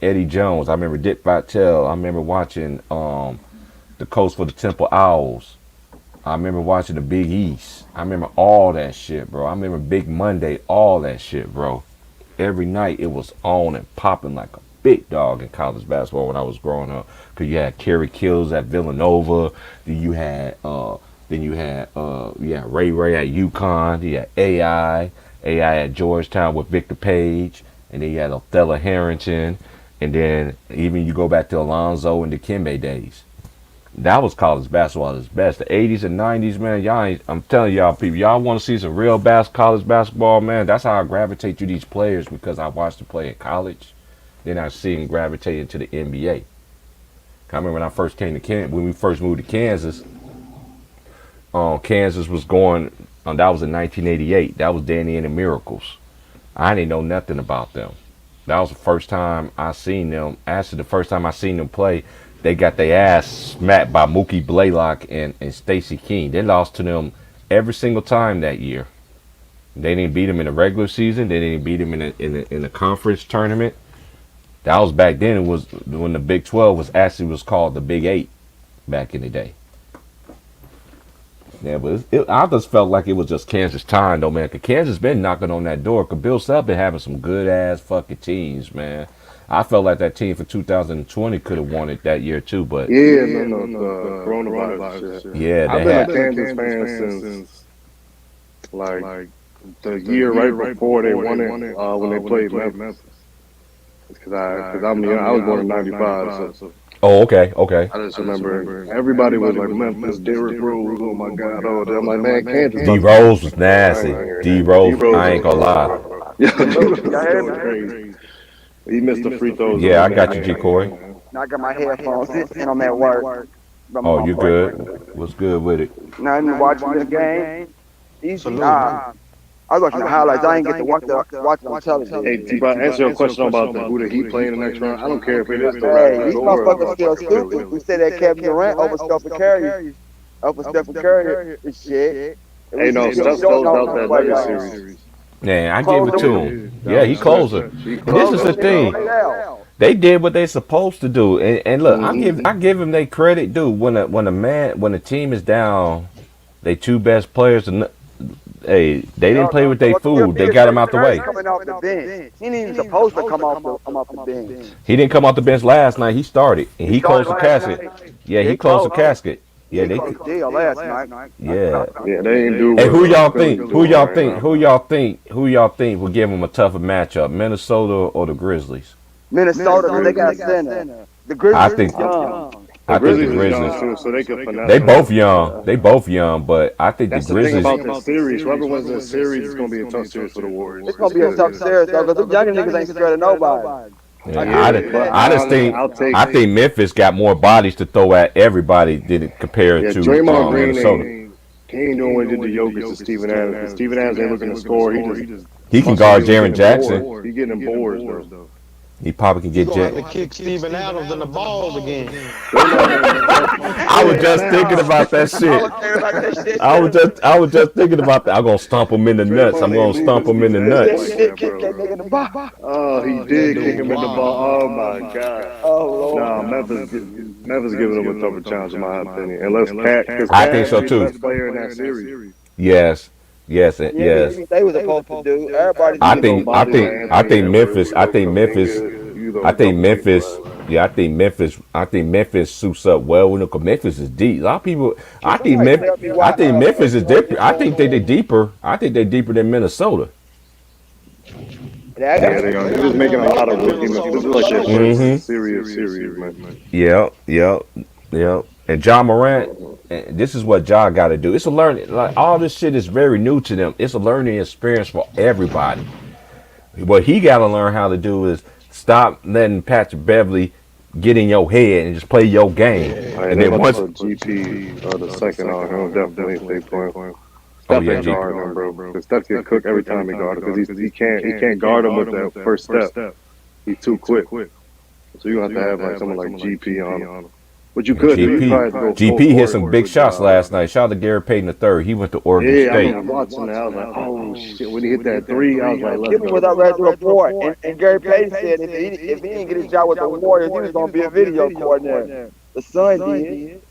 Eddie Jones. I remember Dick Vitale. I remember watching the coach for the Temple Owls. I remember watching the Big East. I remember all that shit, bro. I remember Big Monday, all that shit, bro. Every night it was on and popping like a big dog in college basketball when I was growing up. Cause you had Kerry Kills at Villanova, then you had Ray at UConn, you had AI at Georgetown with Victor Page, and then you had Othello Harrington, and then even you go back to Alonzo and the Dikembe days. That was college basketball at its best. The 80s and 90s, man, I'm telling y'all people, y'all want to see some real college basketball, man. That's how I gravitate to these players, because I watched them play in college. Then I see them gravitate into the NBA. I remember when I first came to when we first moved to Kansas, Kansas was going, that was in 1988. That was Danny and the Miracles. I didn't know nothing about them. That was the first time I seen them. Actually, the first time I seen them play, they got their ass smacked by Mookie Blaylock and Stacey King. They lost to them every single time that year. They didn't beat them in the regular season. They didn't beat them in the conference tournament. That was back then. It was when the Big 12 was called the Big 8 back in the day. Yeah, but I just felt like it was just Kansas time, though, man. Because Kansas been knocking on that door. Because Bill Self been having some good-ass fucking teams, man. I felt like that team for 2020 could have won it that year, too, but... Yeah, coronavirus shit. Yeah, I've been a Kansas fan since, like, the year right before they won it, when they played Memphis. Because I was born in 95, so Oh, okay, okay. I just remember everybody was like Memphis, Derrick Rose. Oh my God! Oh, I'm like, man, Kansas. D Rose was nasty. D Rose, I ain't gonna lie. Yeah, D Rose was crazy. He missed the free throws. Yeah, I got you, G Corey. Now I got my headphones in and I'm at work. Oh, you good? What's good with it? Now I'm watching the game. Easy. I was watching the highlights. I ain't get to watch it on television. Hey, T-Bot, answer your question about who the Heat play in the next round. I don't care if it is the Hey, these motherfuckers still stupid. We said that Kevin Durant over Stephen Curry. Over Stephen Curry and shit. Hey, no, Steph closed out that Lakers series. Man, I give it to him. Yeah, he closed it. This is the thing. They did what they supposed to do, and look, I give him their credit, dude. When a team is down, they two best players, and hey, they didn't play with their food. They got him out the way. Coming off the bench. He ain't even supposed to come off the bench. He didn't come off the bench last night. He started, and he closed the casket. Yeah, he closed the casket. Yeah, they closed the deal last night. Yeah, they ain't do. Hey, who y'all think will give him a tougher matchup, Minnesota or the Grizzlies? Minnesota, they got center. The Grizzlies, I think the Grizzlies. Too, so they could finesse. They both young. They both young, but I think that's the Grizzlies. That's the thing about the series. Whoever wins the series is going to be a tough series for the Warriors. It's going to be a tough series, though, because the young niggas ain't scared of nobody. Yeah, I think Memphis got more bodies to throw at everybody than it compared to Draymond Green Minnesota. He ain't doing what he did to Jokic to Steven Adams. Steven Adams ain't looking to score. He can guard Jaren Jackson. He getting boards though. He probably can get Jack. To kick Steven Adams in the balls again. I was just thinking about that shit. I was just thinking about that. I'm gonna stomp him in the nuts. I'm gonna stomp him in the nuts. Oh, he did kick him in the ball. Oh my God. Oh Lord. Nah, Memphis giving him a tougher challenge in my opinion. Unless Cat, I think so too. Best player in that series. Yes. Yes. They was supposed to do. Everybody. I think Memphis. Yeah, I think Memphis suits up well with them because Memphis is deep. A lot of people. I think Memphis is deeper. I think they're deeper. I think they're deeper than Minnesota. Yeah, they're just making a lot of rookie mistakes. Serious, man. Yeah. And John Morant, this is what John got to do. It's a learning. Like all this shit is very new to them. It's a learning experience for everybody. What he got to learn how to do is stop letting Patrick Beverly get in your head and just play your game. And then once GP the second on him, definitely they point. Steph ain't guard him, bro. Because Steph get cooked every time he guard him because he can't guard him with that first step. He's too quick. So you have to have like someone like GP on him. But you could. GP hit some big shots last night. Shout out to Gary Payton III. He went to Oregon State. I was watching that. I was like, oh shit! When he hit that three, I was like, let's go. Was I read the report, and Gary Payton said if he didn't get his job with the Warriors, he was going to be a video coordinator. The son did.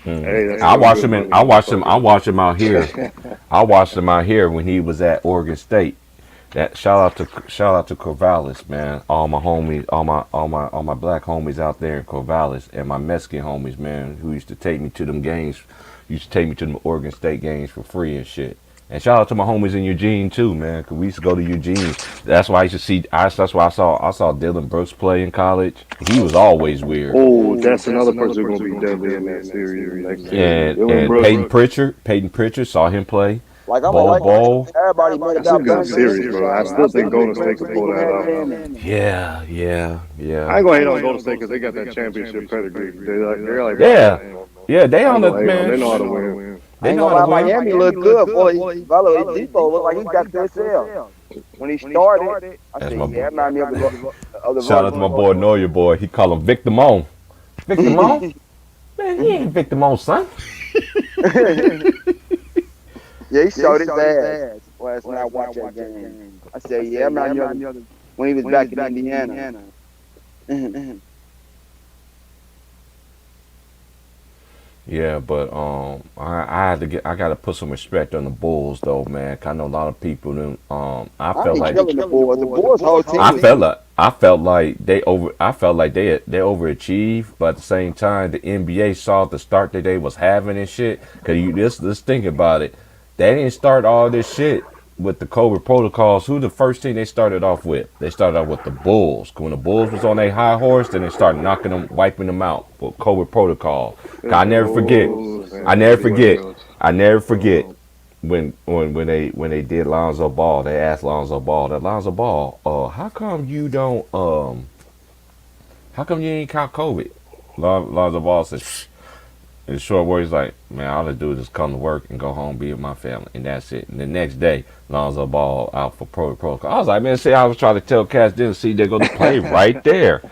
Hey, I watched him out here. I watched him out here when he was at Oregon State. That shout out to Corvallis, man. All my homies, all my black homies out there in Corvallis, and my Mexican homies, man, who used to take me to them games, used to take me to them Oregon State games for free and shit. And shout out to my homies in Eugene too, man, because we used to go to Eugene. That's why I used to see. That's why I saw Dylan Brooks play in college. He was always weird. Oh, that's another person who's gonna be deadly in that series. And Peyton Pritchard saw him play. Like I'm Ball. Everybody made That's a good series, bro. I still think Golden State can pull that out. Yeah. I ain't gonna hate on Golden State because they got that championship pedigree. They're like they on the man. They know how to win. They know how to win. Miami look good, boy. Depot looked like he got to himself. When he started, I said, Miami of the shout out to my boy Neuer boy. He call him Victor Mon. Victor Mon? Man, he ain't Victor Mon, son. Yeah, he showed his ass last night I watched that game. I said, I'm not young when he was back in Indiana. Yeah, but I got to put some respect on the Bulls though, man. I know a lot of people. I felt like the Bulls whole team. I felt like they overachieved, but at the same time, the NBA saw the start that they was having and shit. Cause let's think about it. They didn't start all this shit with the COVID protocols, who the first team they started off with? They started off with the Bulls. When the Bulls was on their high horse, then they started knocking them, wiping them out with COVID protocol. I never forget. I never forget when they did Lonzo Ball. They asked Lonzo Ball, how come you don't how come you ain't caught COVID? Lonzo Ball says, in short words, like, man, all I do is just come to work and go home, be with my family, and that's it. And the next day, Lonzo Ball out for protocol. I was like, man, see, I was trying to tell cats, didn't see they're going to play right there.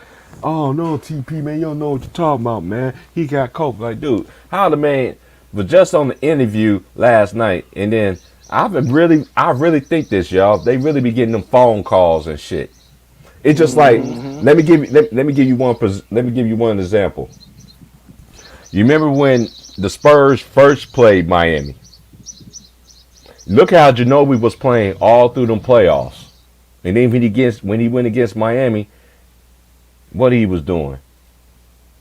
Oh, no, TP, man, you don't know what you're talking about, man. He got COVID. Like, dude, how the man was just on the interview last night, and then I really think this, y'all. They really be getting them phone calls and shit. It's just like, let me give you one example. You remember when the Spurs first played Miami? Look how Ginobili was playing all through them playoffs. And then when he went against Miami, what he was doing?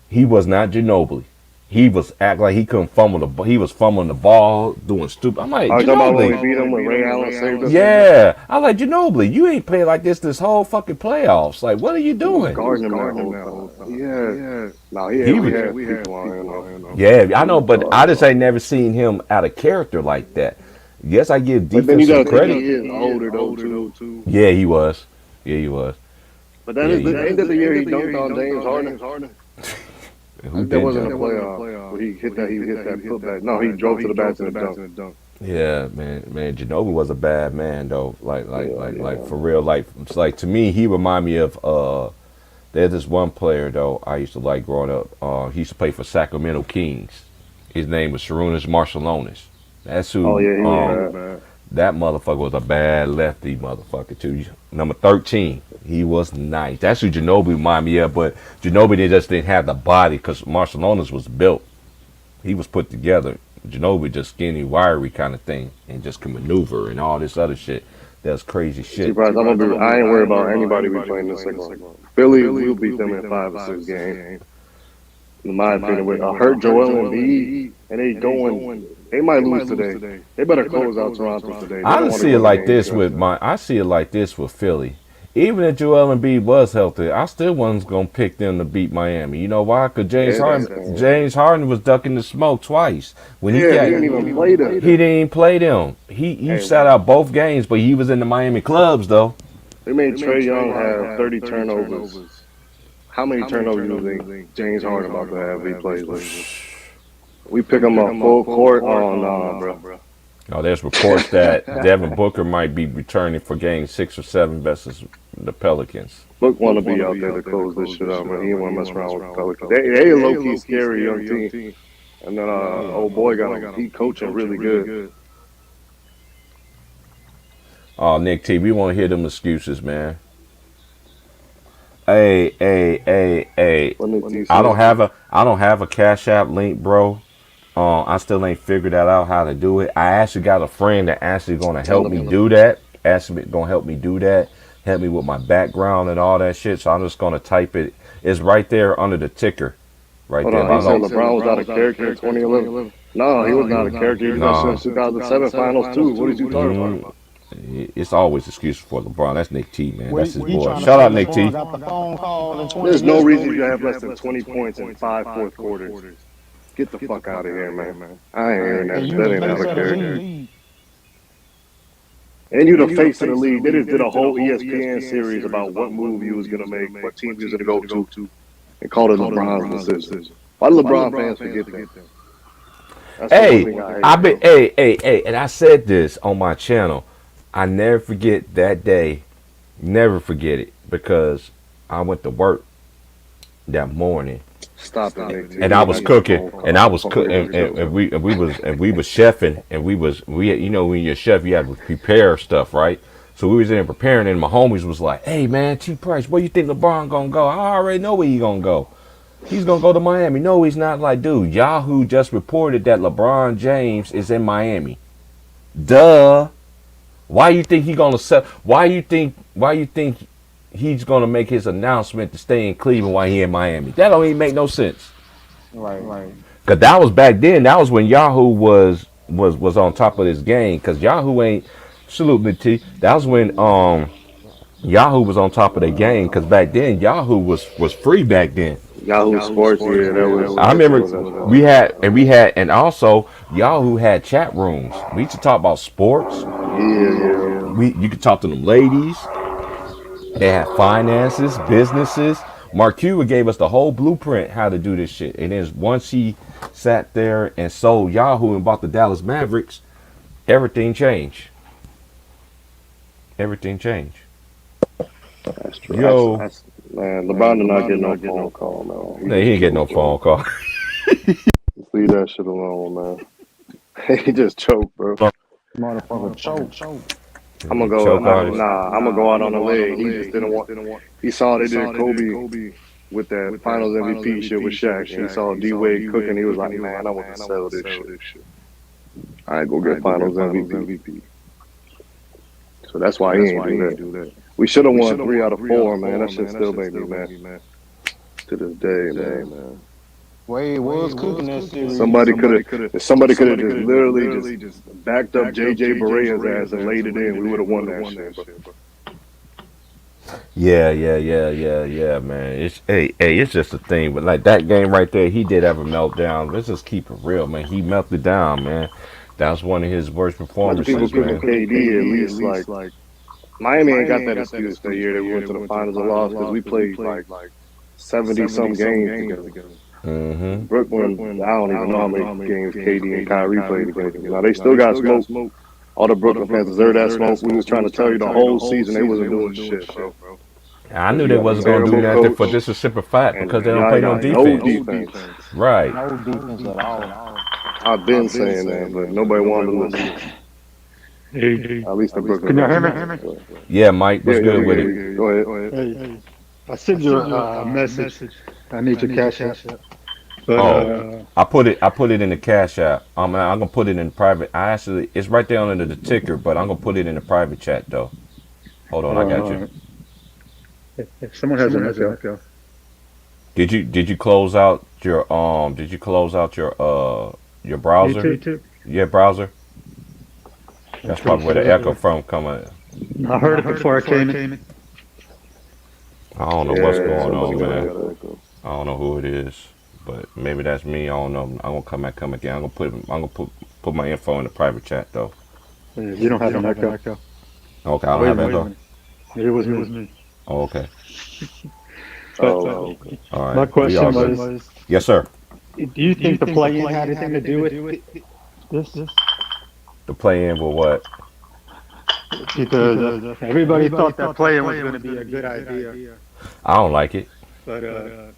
He was not Ginobili. He was acting like he couldn't fumble the ball. He was fumbling the ball, doing stupid. I'm like, Ginobili. Beat him when Ray Allen saved us. Yeah. I'm like, Ginobili, you ain't played like this whole fucking playoffs. Like, what are you doing? Guarding him that whole time. Yeah. No, we had people on him. Yeah, I know, but I just ain't never seen him out of character like that. Yes, I give defense some credit. He is older too. Yeah, he was. But that ain't that the year he dunked on James Harden? That wasn't a playoff. Where he hit that putback. No, he drove to the basket and dunked. Yeah, man, Ginobili was a bad man though. Like for real. Like it's like to me, he remind me of there's this one player though I used to like growing up. He used to play for Sacramento Kings. His name was Sarunas Marciulionis. That's who. Oh yeah, that motherfucker was a bad lefty motherfucker too. Number 13. He was nice. That's who Ginobili remind me of, but Ginobili just didn't have the body because Marciulionis was built. He was put together. Ginobili just skinny, wiry kind of thing, and just can maneuver and all this other shit. That's crazy shit. I ain't worried about anybody we playing this second. Philly, we'll beat them in 5 or 6 games. In my opinion, with hurt Joel Embiid, and they might lose today. They better close out Toronto today. I see it like this with Philly. Even if Joel Embiid was healthy, I still wasn't gonna pick them to beat Miami. You know why? Because James Harden was ducking the smoke twice. He didn't even play them. He didn't play them. He sat out both games, but he was in the Miami clubs though. They made Trae Young have 30 turnovers. How many turnovers do you think James Harden about to have if he plays? We pick him up full court. Oh no, bro. Oh, there's reports that Devin Booker might be returning for game 6 or 7 versus the Pelicans. Book want to be out there to close this shit out, man. He didn't want to mess around with the Pelicans. They a low-key scary young team. And then old boy he coaching really good. Oh, Nick T, we want to hear them excuses, man. Hey. I don't have a Cash App link, bro. I still ain't figured that out how to do it. I actually got a friend that actually gonna help me do that. Help me with my background and all that shit. So I'm just gonna type it. It's right there under the ticker. Right there. You said LeBron was out of character in 2011. No, he was not a character. He was since 2007 Finals too. What did you talking about? It's always excuses for LeBron. That's Nick T, man. That's his boy. Shout out Nick T. There's no reason you have less than 20 points in 5 fourth quarters. Get the fuck out of here, man. I ain't hearing that. That ain't out of character. And you the face of the league. They just did a whole ESPN series about what move you was going to make, what team you was going to go to, and called it LeBron's decision. Why do LeBron fans forget that? Hey, and I said this on my channel. I never forget that day. Never forget it because I went to work that morning. Stop it, and I was cooking, and I was cooking, and we was chefing, and we you know when you're a chef you have to prepare stuff, right? So we was in there preparing, and my homies was like, "Hey man, T Price, where you think LeBron gonna go? I already know where he gonna go. He's gonna go to Miami." No, he's not. Like, dude, Yahoo just reported that LeBron James is in Miami. Duh. Why you think he gonna sell? Why you think he's gonna make his announcement to stay in Cleveland while he in Miami? That don't even make no sense. Right. Cause that was back then. That was when Yahoo was on top of this game. Cause Yahoo ain't Salute me, T. That was when Yahoo was on top of the game because back then Yahoo was free back then. Yahoo Sports, yeah, that was. I remember and also Yahoo had chat rooms. We used to talk about sports. Yeah. You could talk to them ladies. They had finances, businesses. Mark Cuban gave us the whole blueprint how to do this shit. And then once he sat there and sold Yahoo and bought the Dallas Mavericks, everything changed. Everything changed. That's true. Yo, man, LeBron did not get no phone call, man. he ain't get no phone call. Leave that shit alone, man. He just choked, bro. Motherfucker choke. I'm gonna go. I'm gonna go out on a leg. He just didn't want. He saw they did Kobe with that Finals MVP shit with Shaq, and he saw D Wade cooking. He was like, man, I want to sell this shit. I ain't go get Finals MVP. So that's why he ain't do that. We should have won 3 out of 4, man. That shit still made me mad to this day, man. Wade was cooking that series. Somebody could have just literally just backed up JJ Barea's ass and laid it in. We would have won that shit. Yeah, man. It's just a thing. But like that game right there, he did have a meltdown. Let's just keep it real, man. He melted down, man. That was one of his worst performances, people man. KD at least like Miami ain't got that excuse that year. They went to the finals and lost because we played like 70-some games together. Mm-hmm. Brooklyn, I don't even know how many games KD and Kyrie played together. Now they still got smoke. All the Brooklyn fans deserve that smoke. We was trying to tell you the whole season they wasn't doing shit, bro. I knew they wasn't going to do nothing for just a simple fact because they don't play no defense. Right. No defense at all. I've been saying that, but nobody wanted to listen. At least the Brooklyn. Can you hear me? Yeah, Mike, what's good with it? Go ahead. Hey, I sent you a message. I need your cash app. But, I put it in the Cash App. I'm gonna put it in private. It's right there under the ticker, but I'm gonna put it in the private chat though. Hold on, I got you. If someone has an echo. Did you close out your your browser? YouTube? Yeah, browser. That's probably where the echo from coming. I heard it before I came in. I don't know what's going on, man. I don't know who it is, but maybe that's me. I don't know. I'm gonna come again. I'm gonna put my info in the private chat though. You don't have an echo. Okay, I don't have echo. It was me. Oh, okay. All right. My question was, yes, sir. do you think the play-in had anything to do with this? The play-in with what? Because everybody thought that play-in was going to be a good idea. I don't like it. But I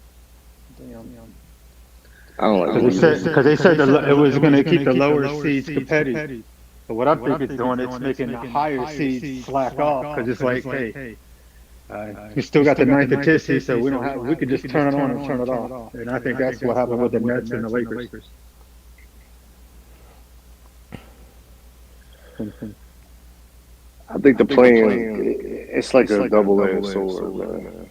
don't like it. Because they said it was going to keep the lower seeds competitive. But what I think it's doing, it's making the higher seeds slack off. Because it's like, hey, we still got the ninth and 10th seed, so we could just turn it on and turn it off. And I think that's what happened with the Nets and the Lakers. I think the playing, it's like a double-edged sword, man.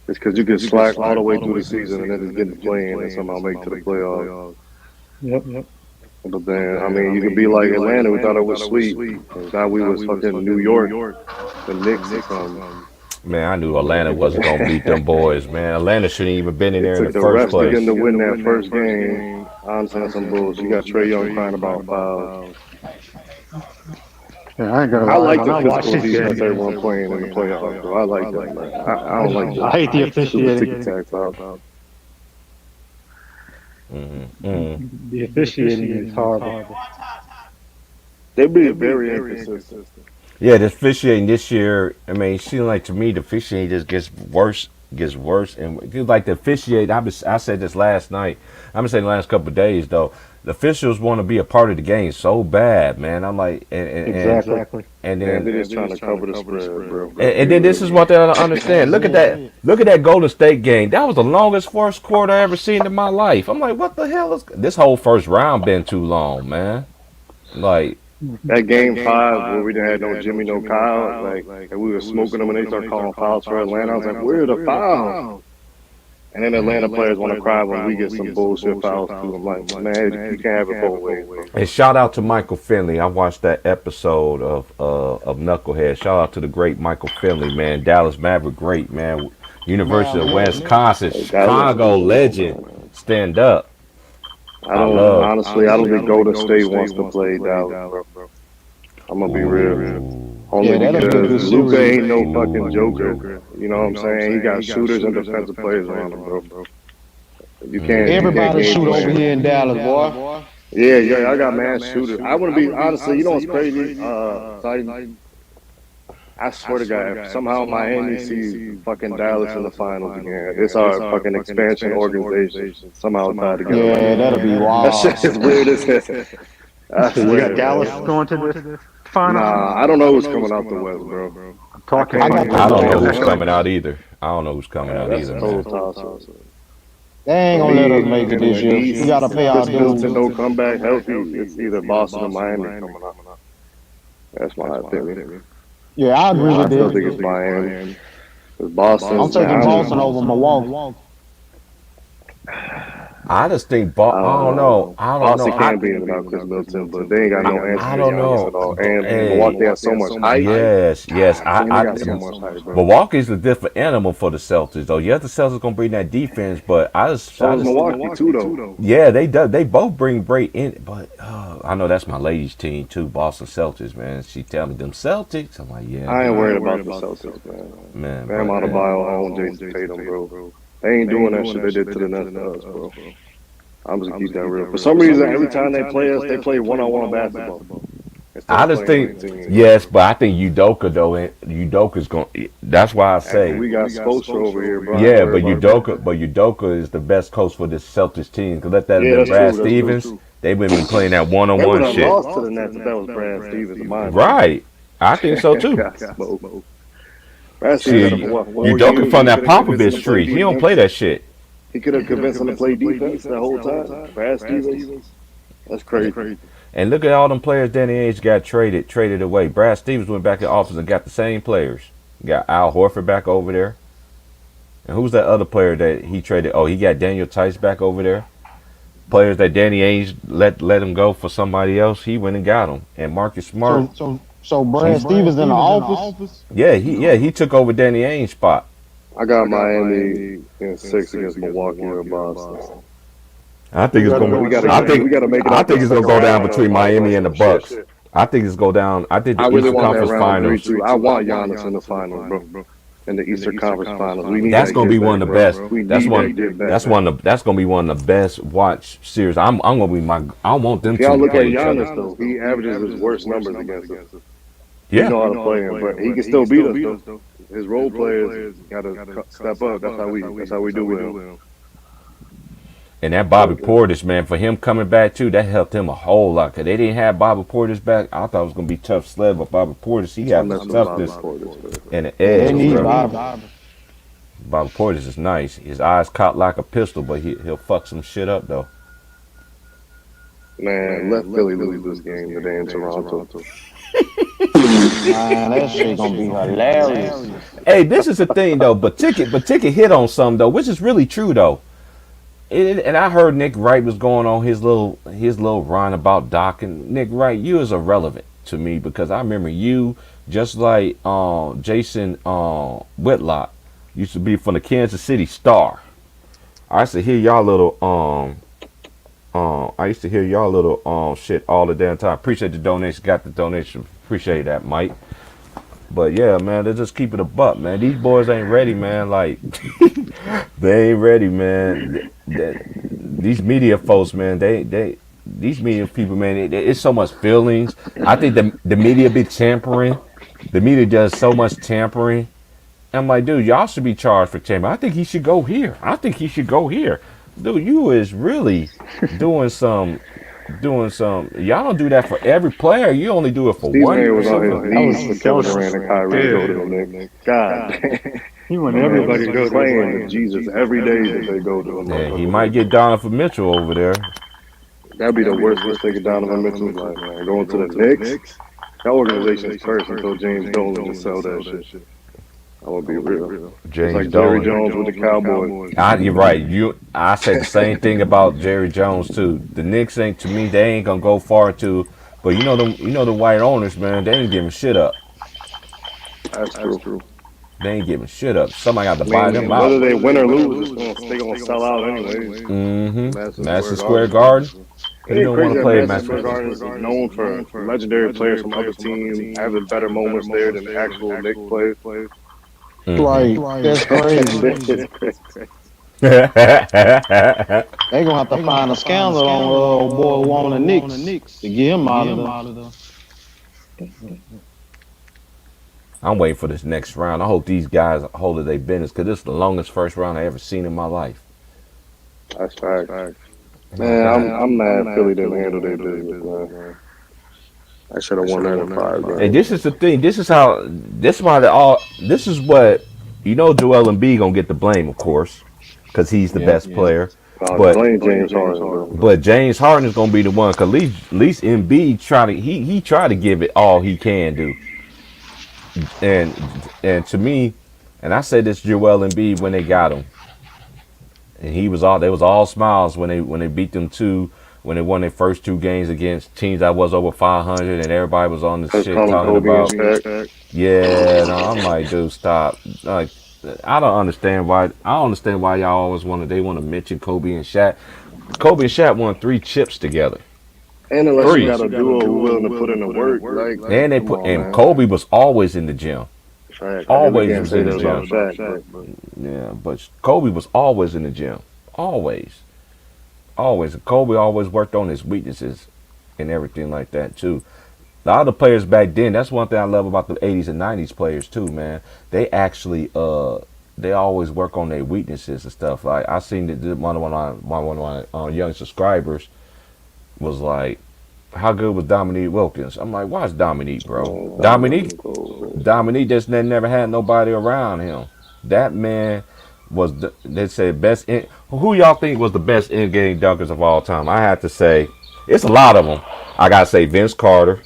It's because you can slack all the way through the season and then just get the play-in and somehow make to the playoffs. Yep. But then, I mean, you could be like Atlanta. We thought it was sweet. Now we was fucking New York, the Knicks or something. Man, I knew Atlanta wasn't gonna beat them boys. Man, Atlanta shouldn't even been in there in the first place. To win that first game, I'm saying some bullshit. You got Trae Young crying about fouls. Yeah, I ain't gonna lie. I like the physical defense everyone playing in the playoffs, though. I like that, man. I don't like that. I hate the officiating. The officiating is horrible. They be very inconsistent. Yeah, the officiating this year, I mean, it seems like to me the officiating just gets worse, and like the officiating. I said this last night. I've been saying the last couple of days though. The officials want to be a part of the game so bad, man. I'm like, exactly. And then they're just trying to cover the spread, bro. And then this is what they don't understand. Look at that. Look at that Golden State game. That was the longest first quarter I ever seen in my life. I'm like, what the hell is this whole first round been too long, man? Like that game 5 where we didn't have no Jimmy, no Kyle, like we were smoking them and they started calling fouls for Atlanta. I was like, where are the fouls? And then Atlanta players want to cry when we get some bullshit fouls too. I'm like, man, you can't have it both ways, bro. And shout out to Michael Finley. I watched that episode of Knucklehead. Shout out to the great Michael Finley, man. Dallas Maverick, great man. University of Wisconsin, Chicago legend. Stand up. I don't think Golden State wants to play Dallas, bro. I'm gonna be real. Only because Luka ain't no fucking joker. You know what I'm saying? He got shooters and defensive players around him, bro. You can't. Everybody shoot over here in Dallas, boy. Yeah, I got mad shooters. I want to be honestly. You know what's crazy? I swear to God, if somehow Miami sees fucking Dallas in the finals again, it's our fucking expansion organization somehow tied together. Yeah, that'll be wild. That shit is weird as hell. So you got Dallas going to the final? Nah, I don't know who's coming out the West, bro. I'm talking. I don't know who's coming out either. I don't know who's coming out either. Total They ain't gonna let us make it this year. We gotta pay our dues. If don't come back healthy, it's either Boston or Miami coming out. That's my opinion. Yeah, I agree I with still that. think it's Miami. It's Boston. I'm taking Boston over Milwaukee. I just think I don't know. Boston can't be without Chris Middleton, but they ain't got no answer. I don't know. At all. And Milwaukee has so much hype. Yes. I got so much hype, bro. Milwaukee's a different animal for the Celtics, though. Yeah, the Celtics gonna bring that defense, but I just Milwaukee too, though. Yeah, they do. They both bring great in, but I know that's my ladies' team too, Boston Celtics, man. She tell me them Celtics. I'm like, yeah. I ain't worried about the Celtics, man. Bam Adebayo own Jason Tatum, bro. They ain't doing that shit they did to the Nets to us, bro. I'm just gonna keep that real. For some reason, every time they play us, they play one-on-one basketball. I just think, yes, but I think Udoka though. Udoka's going. That's why I say we got Spoelstra over here, bro. Yeah, but Udoka is the best coach for this Celtics team. Cause let that be Brad Stevens. They've been playing that one-on-one shit. Lost to the Nets if that was Brad Stevens. Right, I think so too. Udoka from that Popovich tree. He don't play that shit. He could have convinced him to play defense the whole time. Brad Stevens. That's crazy. And look at all them players Danny Ainge got traded away. Brad Stevens went back to office and got the same players. Got Al Horford back over there. And who's that other player that he traded? Oh, he got Daniel Tice back over there. Players that Danny Ainge let him go for somebody else. He went and got them. And Marcus Smart. So Brad Stevens in the office? Yeah, he took over Danny Ainge's spot. I got Miami in 6 against Milwaukee or Boston. I think it's gonna go down between Miami and the Bucks. I think it's go down. I think the Eastern Conference Finals. I want Giannis in the finals, bro. In the Eastern Conference Finals, that's gonna be one of the best. That's gonna be one of the best watch series. I want them to. Y'all look at Giannis though. He averages his worst numbers against us. Yeah, he know how to play him, but he can still beat us though. His role players gotta step up. That's how we do with him. And that Bobby Portis, man, for him coming back too, that helped him a whole lot. Cause they didn't have Bobby Portis back. I thought it was gonna be tough sled, but Bobby Portis, he got the toughness and the edge. Bobby Portis is nice. His eyes caught like a pistol, but he'll fuck some shit up though. Man, let Philly lose this game today in Toronto. Man, that shit gonna be hilarious. Hey, this is the thing though, but Ticket hit on something though, which is really true though. And I heard Nick Wright was going on his little run about Doc, and Nick Wright, you is irrelevant to me because I remember you just like Jason Whitlock used to be from the Kansas City Star. I used to hear y'all little shit all the damn time. Appreciate the donation. Got the donation. Appreciate that, Mike. But yeah, man, they just keep it a buck, man. These boys ain't ready, man. Like they ain't ready, man. These media folks, man, these media people, man, it's so much feelings. I think the media be tampering. The media does so much tampering. I'm like, dude, y'all should be charged for tampering. I think he should go here. Dude, you is really doing some. Y'all don't do that for every player. You only do it for one. God. He want everybody to go to Jesus every day that they go to him. Yeah, he might get Donovan Mitchell over there. That'd be the worst mistake of Donovan Mitchell's life, man. Going to the Knicks. That organization is cursed until James Dolan just sell that shit. I'm gonna be real. James It's like Jerry Dolan. Jones with the Cowboys. You're right. I said the same thing about Jerry Jones too. The Knicks ain't to me. They ain't gonna go far too. But you know them. You know the white owners, man. They ain't giving shit up. That's true. They ain't giving shit up. Somebody got to I buy them mean, out. whether they win or lose, they gonna sell out anyways. Madison Square Garden. It You ain't don't want crazy to that play Madison Madison Square Square Garden is known for legendary players from other teams having better moments there than the actual Knicks players. Right. That's crazy. Garden. They gonna have to find a scandal on old boy who own the Knicks to get him out of there. I'm waiting for this next round. I hope these guys hold their business because this is the longest first round I ever seen in my life. That's facts. Man, I'm mad Philly didn't handle their business, man. I should have won that in 5 games. Hey, this is the thing. This is why this is what, Joel Embiid gonna get the blame, of course, because he's the best player. Blame James Harden, bro. But James Harden is gonna be the one, because at least Embiid he tried to give it all he can do. And to me, and I said this Joel Embiid when they got him, and they was all smiles when they beat them when they won their first 2 games against teams that was over 500, and everybody was on the shit talking about. Yeah, no, I'm like, dude, stop. Like, I don't understand why y'all always want to mention Kobe and Shaq. Kobe and Shaq won 3 chips together. And unless you got a duo who willing to put in the work, and Kobe was always in the gym. Always was in the gym. Yeah, but Kobe was always in the gym. Always. And Kobe always worked on his weaknesses and everything like that too. The other players back then, that's one thing I love about the 80s and 90s players too, man. They actually they always work on their weaknesses and stuff. Like I seen that one of my young subscribers was like, how good was Dominique Wilkins? I'm like, watch Dominique, bro. Dominique just never had nobody around him. That man was, they said, who y'all think was the best in-game dunkers of all time? I have to say, it's a lot of them. I got to say Vince Carter.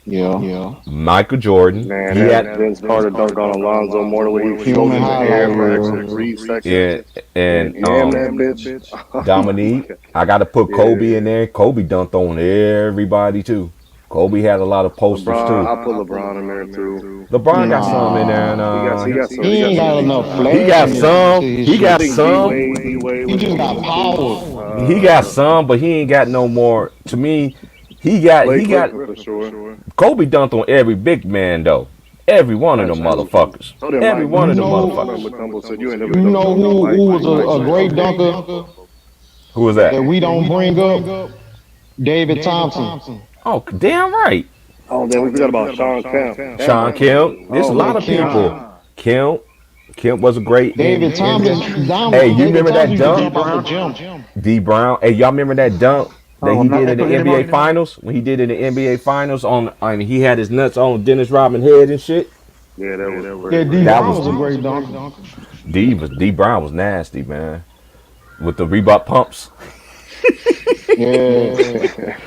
Yeah. Michael Jordan. Man, Vince Carter dunked on Alonzo more than what he floated in the air for extra 3 seconds. And that bitch. Dominique. I got to put Kobe in there. Kobe dunked on everybody too. Kobe had a lot of posters too. I put LeBron in there too. LeBron got some in there. And, he got some. He ain't got enough flash. He got some. He got some. He just got power. He got some, but he ain't got no more. To me, he got. For sure. Kobe dunked on every big man though. Every one of them motherfuckers. Every one of them motherfuckers. You know who was a great dunker? Who was that? That we don't bring up? David Thompson. Oh, damn right. Oh, then we forgot about Sean Kemp. Sean Kemp. There's a lot of people. Kemp was a great. David Thompson. Hey, you remember that dunk? D Brown. Hey, y'all remember that dunk that he did in the NBA Finals? When he did in the NBA Finals he had his nuts on Dennis Rodman head and shit. Yeah, that was. Yeah, D Brown was a great dunker. D Brown was nasty, man. With the Reebok pumps. Yeah.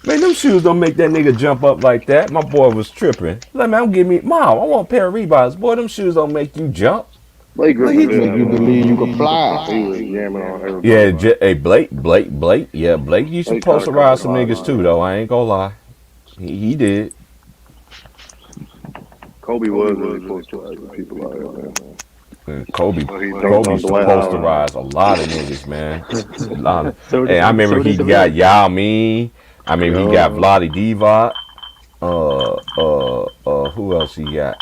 Man, them shoes don't make that nigga jump up like that. My boy was tripping. Like, man, Mom, I want a pair of Reeboks. Boy, them shoes don't make you jump. Blake Griffin, you believe you can fly. He was jamming on everybody. Yeah, hey, Blake. Yeah, Blake used to posterize some niggas too, though. I ain't gonna lie. He did. Kobe was really posterizing people out here, man. Kobe used to posterize a lot of niggas, man. Hey, I remember he got Yao Ming. I mean, he got Vlade Divac. Who else he got?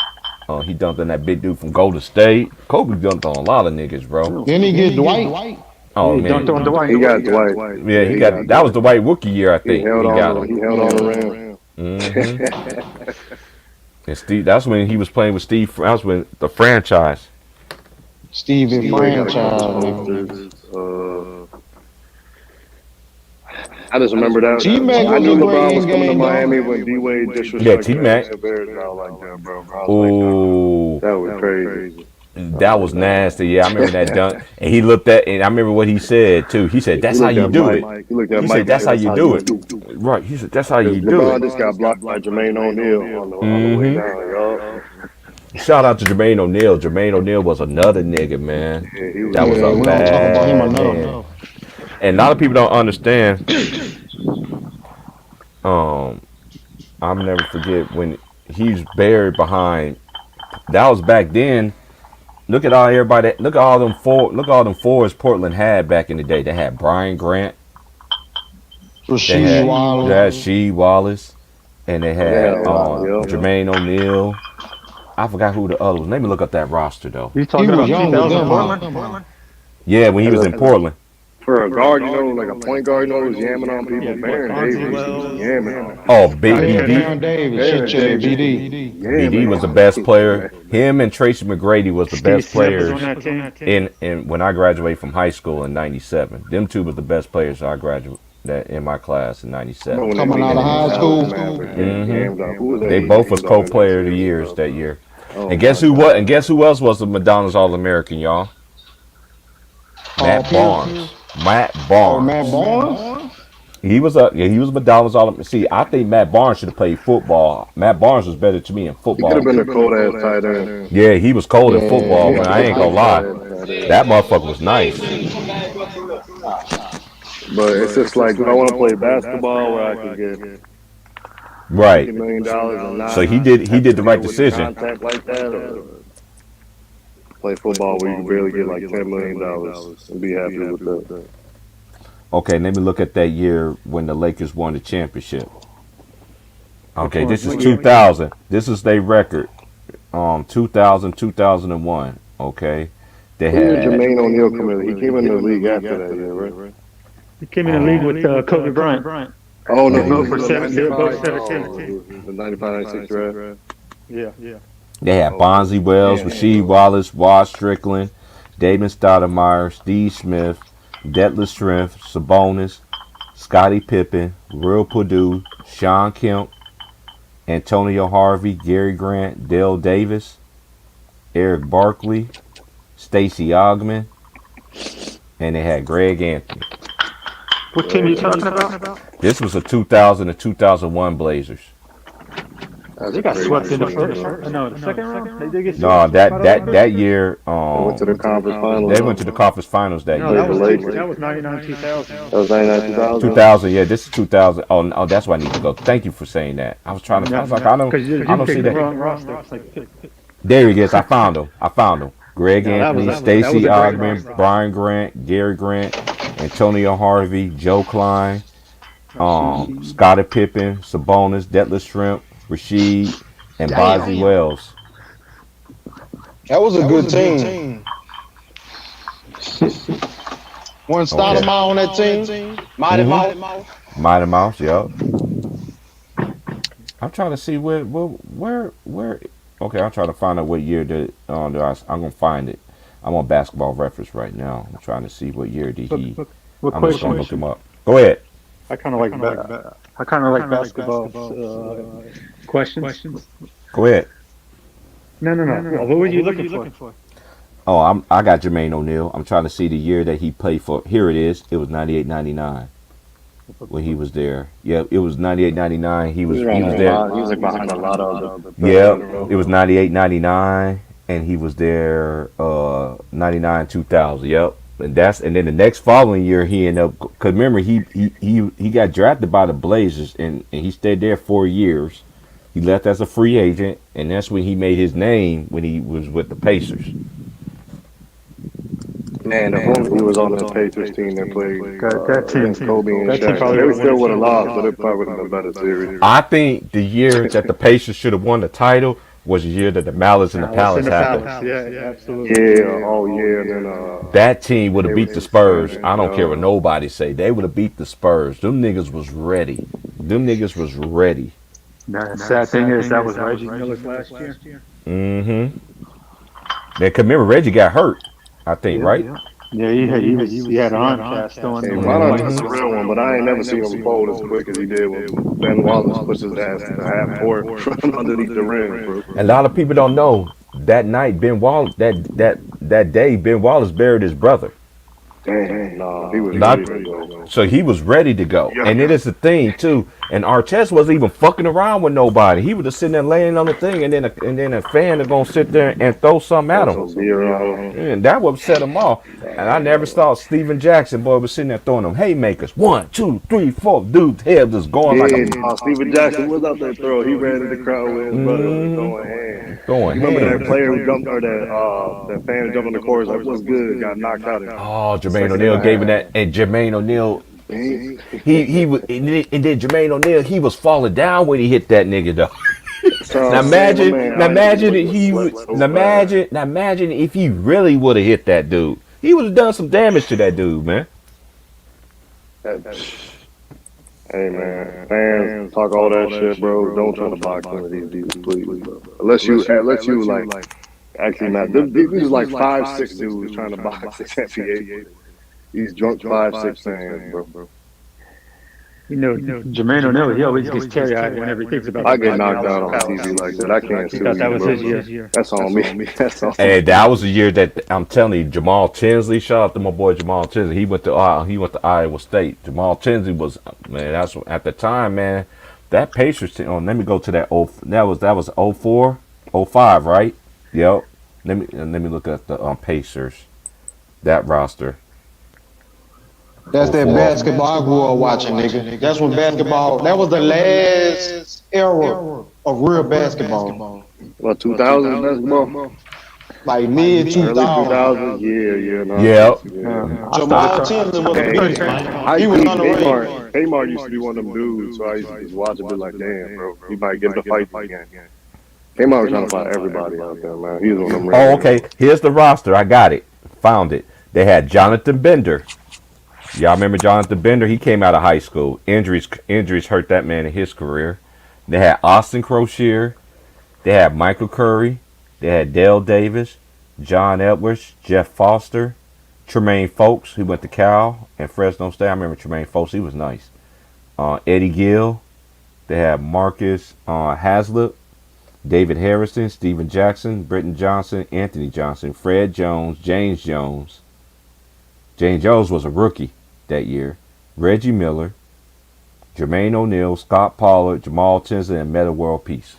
He dunked on that big dude from Golden State. Kobe dunked on a lot of niggas, bro. Didn't he get Dwight? Oh, man. Dunked on Dwight. He got Dwight. Yeah, he got that was the Dwight rookie year, I think. He held on the rim. Mm-hmm. And Steve, that's when he was playing with Steve. That was when the franchise. Stevie franchise. I just remember that. T-Mac I knew LeBron was coming to game, Miami when D-Wade disrespected. Yeah, T-Mac. Ooh, that was crazy. That was nasty. Yeah, I remember that dunk. And he looked at, and I remember what he said too. He said, "That's how you do it." He said, "That's how you do it." Right. He said, "That's how you do it." LeBron just got blocked by Jermaine O'Neal on the way down, y'all. Shout out to Jermaine O'Neal. Jermaine O'Neal was another nigga, man. Yeah, he was. That was Yeah, a we don't talk about him bad enough. man. And a lot of people don't understand. I'll never forget when he's buried behind. That was back then. Look at all everybody. Look at all them four. Look at all them fours Portland had back in the day. They had Brian Grant. They Rasheed Wallace. They had Shee Wallace, and they had Jermaine O'Neal. I forgot who the other was. Let me look up that roster though. You talking He about was young with 2000 them, Portland? Yeah, when he was in Portland. For a guard, like a point guard, he was yamming on people. Baron Davis was yamming on. Oh, Big Baron BD. Davis. Shit, yeah, BD. BD was the best player. Him and Tracy McGrady was the best players on that team. in when I graduated from high school in '97. Them two was the best players I graduated in my class in '97. Coming out of high school. They both was co-player of the years that year. And guess who what? And guess who else was the Madonna's All-American, y'all? Matt Barnes. Matt Barnes. Matt Barnes? He was Madonna's All-American. See, I think Matt Barnes should have played football. Matt Barnes was better to me in He football. could have been a cold ass tight end. Yeah, he was cold in football, man. I ain't gonna lie. That motherfucker was nice. But it's just like, I want to play basketball where I can get Right. $50 million and not. So he did the right decision. Contact like that, or play football where you can barely get like $10 million and be happy with that. Okay, let me look at that year when the Lakers won the championship. Okay, this is 2000. This is their record. 2000, 2001. Okay, they When did had Jermaine O'Neal come in? He came in the league after that year, right? He came in the league with Kobe Bryant. Oh no, They both were 17. The 95-96 draft. Yeah. they had Bonzi Wells, Rasheed Wallace, Ward Strickland, Damon Stoudemire, Steve Smith, Detlef Schrempf, Sabonis, Scottie Pippen, Will Perdue, Sean Kemp, Antonio Harvey, Gary Grant, Dale Davis, Eric Barkley, Stacey Ogman, and they had Greg Anthony. What team are you talking about? This was a 2000 and 2001 Blazers. They got swept in the first round. No, the second round. They did get No, swept. that year, Went to the conference finals. they went to the conference finals that No, year. that was 99-2000. That was 99-2000. 2000, yeah, this is 2000. Oh, that's why I need to go. Thank you for saying that. I was trying to. I was like, I don't see picked the wrong that. roster. It's like, There he is. I found him. Greg No, that Anthony, was a Stacey great Ogman, roster. Brian Grant, Gary Grant, Antonio Harvey, Joe Klein, Scottie Pippen, Sabonis, Detlef Schrempf, Rasheed, and Bonzi Wells. That was a good team. One Stoudemire on that team. Mighty Mouse. Mighty Mouse, yup. I'm trying to see where. Okay, I'm trying to find out what year I'm gonna find it. I'm on Basketball Reference right now. I'm trying to see what year did he. what I'm just gonna look question? him up. Go ahead. I kind of like basketball questions. Go ahead. No. What were you looking for? Oh, I got Jermaine O'Neal. I'm trying to see the year that he played for. Here it is. It was 98-99 when he was there. Yeah, it was 98-99. He was there. He was like behind a lot of the. Yeah, it was 98-99, and he was there 99-2000. Yep, and then the next following year he ended up. Cause remember he got drafted by the Blazers and he stayed there 4 years. He left as a free agent, and that's when he made his name when he was with the Pacers. Man, if he was on the Pacers team that played That team, against Kobe and that team Shaq, probably they would've still won would have the lost, but it probably would have been a better series. I think the year that the Pacers should have won the title was the year that the Malice and the Palace happened. Yeah, absolutely. And then That team would have beat the Spurs. I don't care what nobody say. They would have beat the Spurs. Them niggas was ready. The sad thing is that was Reggie Miller's last year. Mm-hmm. Then remember Reggie got hurt, I think, right? Yeah, he had an arm cast on. Hey, that's a real one, but I ain't never seen him fold as quick as he did when Ben Wallace pushed his ass to half court from underneath the rim. Bro. And a lot of people don't know that night Ben Wallace, that day Ben Wallace buried his brother. Damn, no, he was Not, ready to go. so he was ready to go. Yeah. And it is the thing too. And Artest wasn't even fucking around with nobody. He was just sitting there laying on the thing, and then a fan is gonna sit there and throw something at him. And that would set him off. And I never saw Steven Jackson, boy, was sitting there throwing them haymakers. 1, 2, 3, 4. Dude's head just going like a Steven Jackson was out there throwing. He ran in the crowd with his brother was throwing hands. You remember that player who jumped, or that fan who jumped on the course like, what's good, got knocked out. Oh, Jermaine O'Neal gave him that, and Jermaine O'Neal, he was, and then Jermaine O'Neal, he was falling down when he hit that nigga though. Now imagine if he really would have hit that dude. He would have done some damage to that dude, man. Hey man, fans talk all that shit, bro. Don't try to box one of these dudes, please, bro. Unless you like actually not. These was like 5'6" dudes trying to box this NBA. These drunk 5'6" fans, bro. You know, Jermaine O'Neal, he always gets teary-eyed whenever he thinks about. I get knocked out on TV like that. I can't see. He thought that was his year. That's on me. That's on me. Hey, that was the year that I'm telling you, Jamal Tinsley. Shout out to my boy Jamal Tinsley. He went to Iowa State. Jamal Tinsley was, man. That's at the time, man. That Pacers team. Oh, let me go to that. That was 04, 05, right? Yep. Let me look at the Pacers. That roster. That's that basketball I grew up watching, nigga. That's when basketball. That was the last era of real basketball. What, 2000 basketball? Like mid 2000. Yeah. Jamal Tinsley was he was underrated. Kmart used to be one of them dudes, so I used to just watch and be like, damn, bro, he might get in the fight again. Kmart was trying to fight everybody out there, man. He was one of them. Oh, okay. Here's the roster. I got it. Found it. They had Jonathan Bender. Y'all remember Jonathan Bender? He came out of high school. Injuries hurt that man in his career. They had Austin Crocier. They had Michael Curry. They had Dale Davis, John Edwards, Jeff Foster, Tremaine Folks, who went to Cal and Fresno State. I remember Tremaine Folks. He was nice. Eddie Gill. They had Marcus Haslip, David Harrison, Steven Jackson, Britton Johnson, Anthony Johnson, Fred Jones, James Jones. James Jones was a rookie that year. Reggie Miller, Jermaine O'Neal, Scott Pollard, Jamal Tinsley, and Metta World Peace.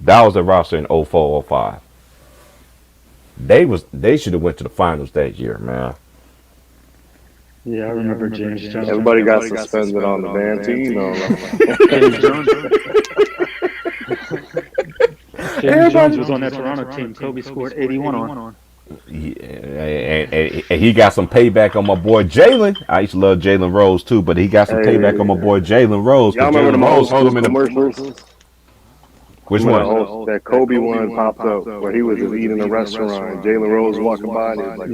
That was the roster in 04-05. They should have went to the finals that year, man. Yeah, I remember James Jones. Everybody got suspended on the damn team. James Jones was on that Toronto team. Kobe scored 81 on. And he got some payback on my boy Jalen. I used to love Jalen Rose too, but he got some payback on my boy Jalen Rose. Y'all remember the Rose hold him in the commercials? Which one? That Kobe one popped up where he was just eating a restaurant. Jalen Rose walking by and he was like,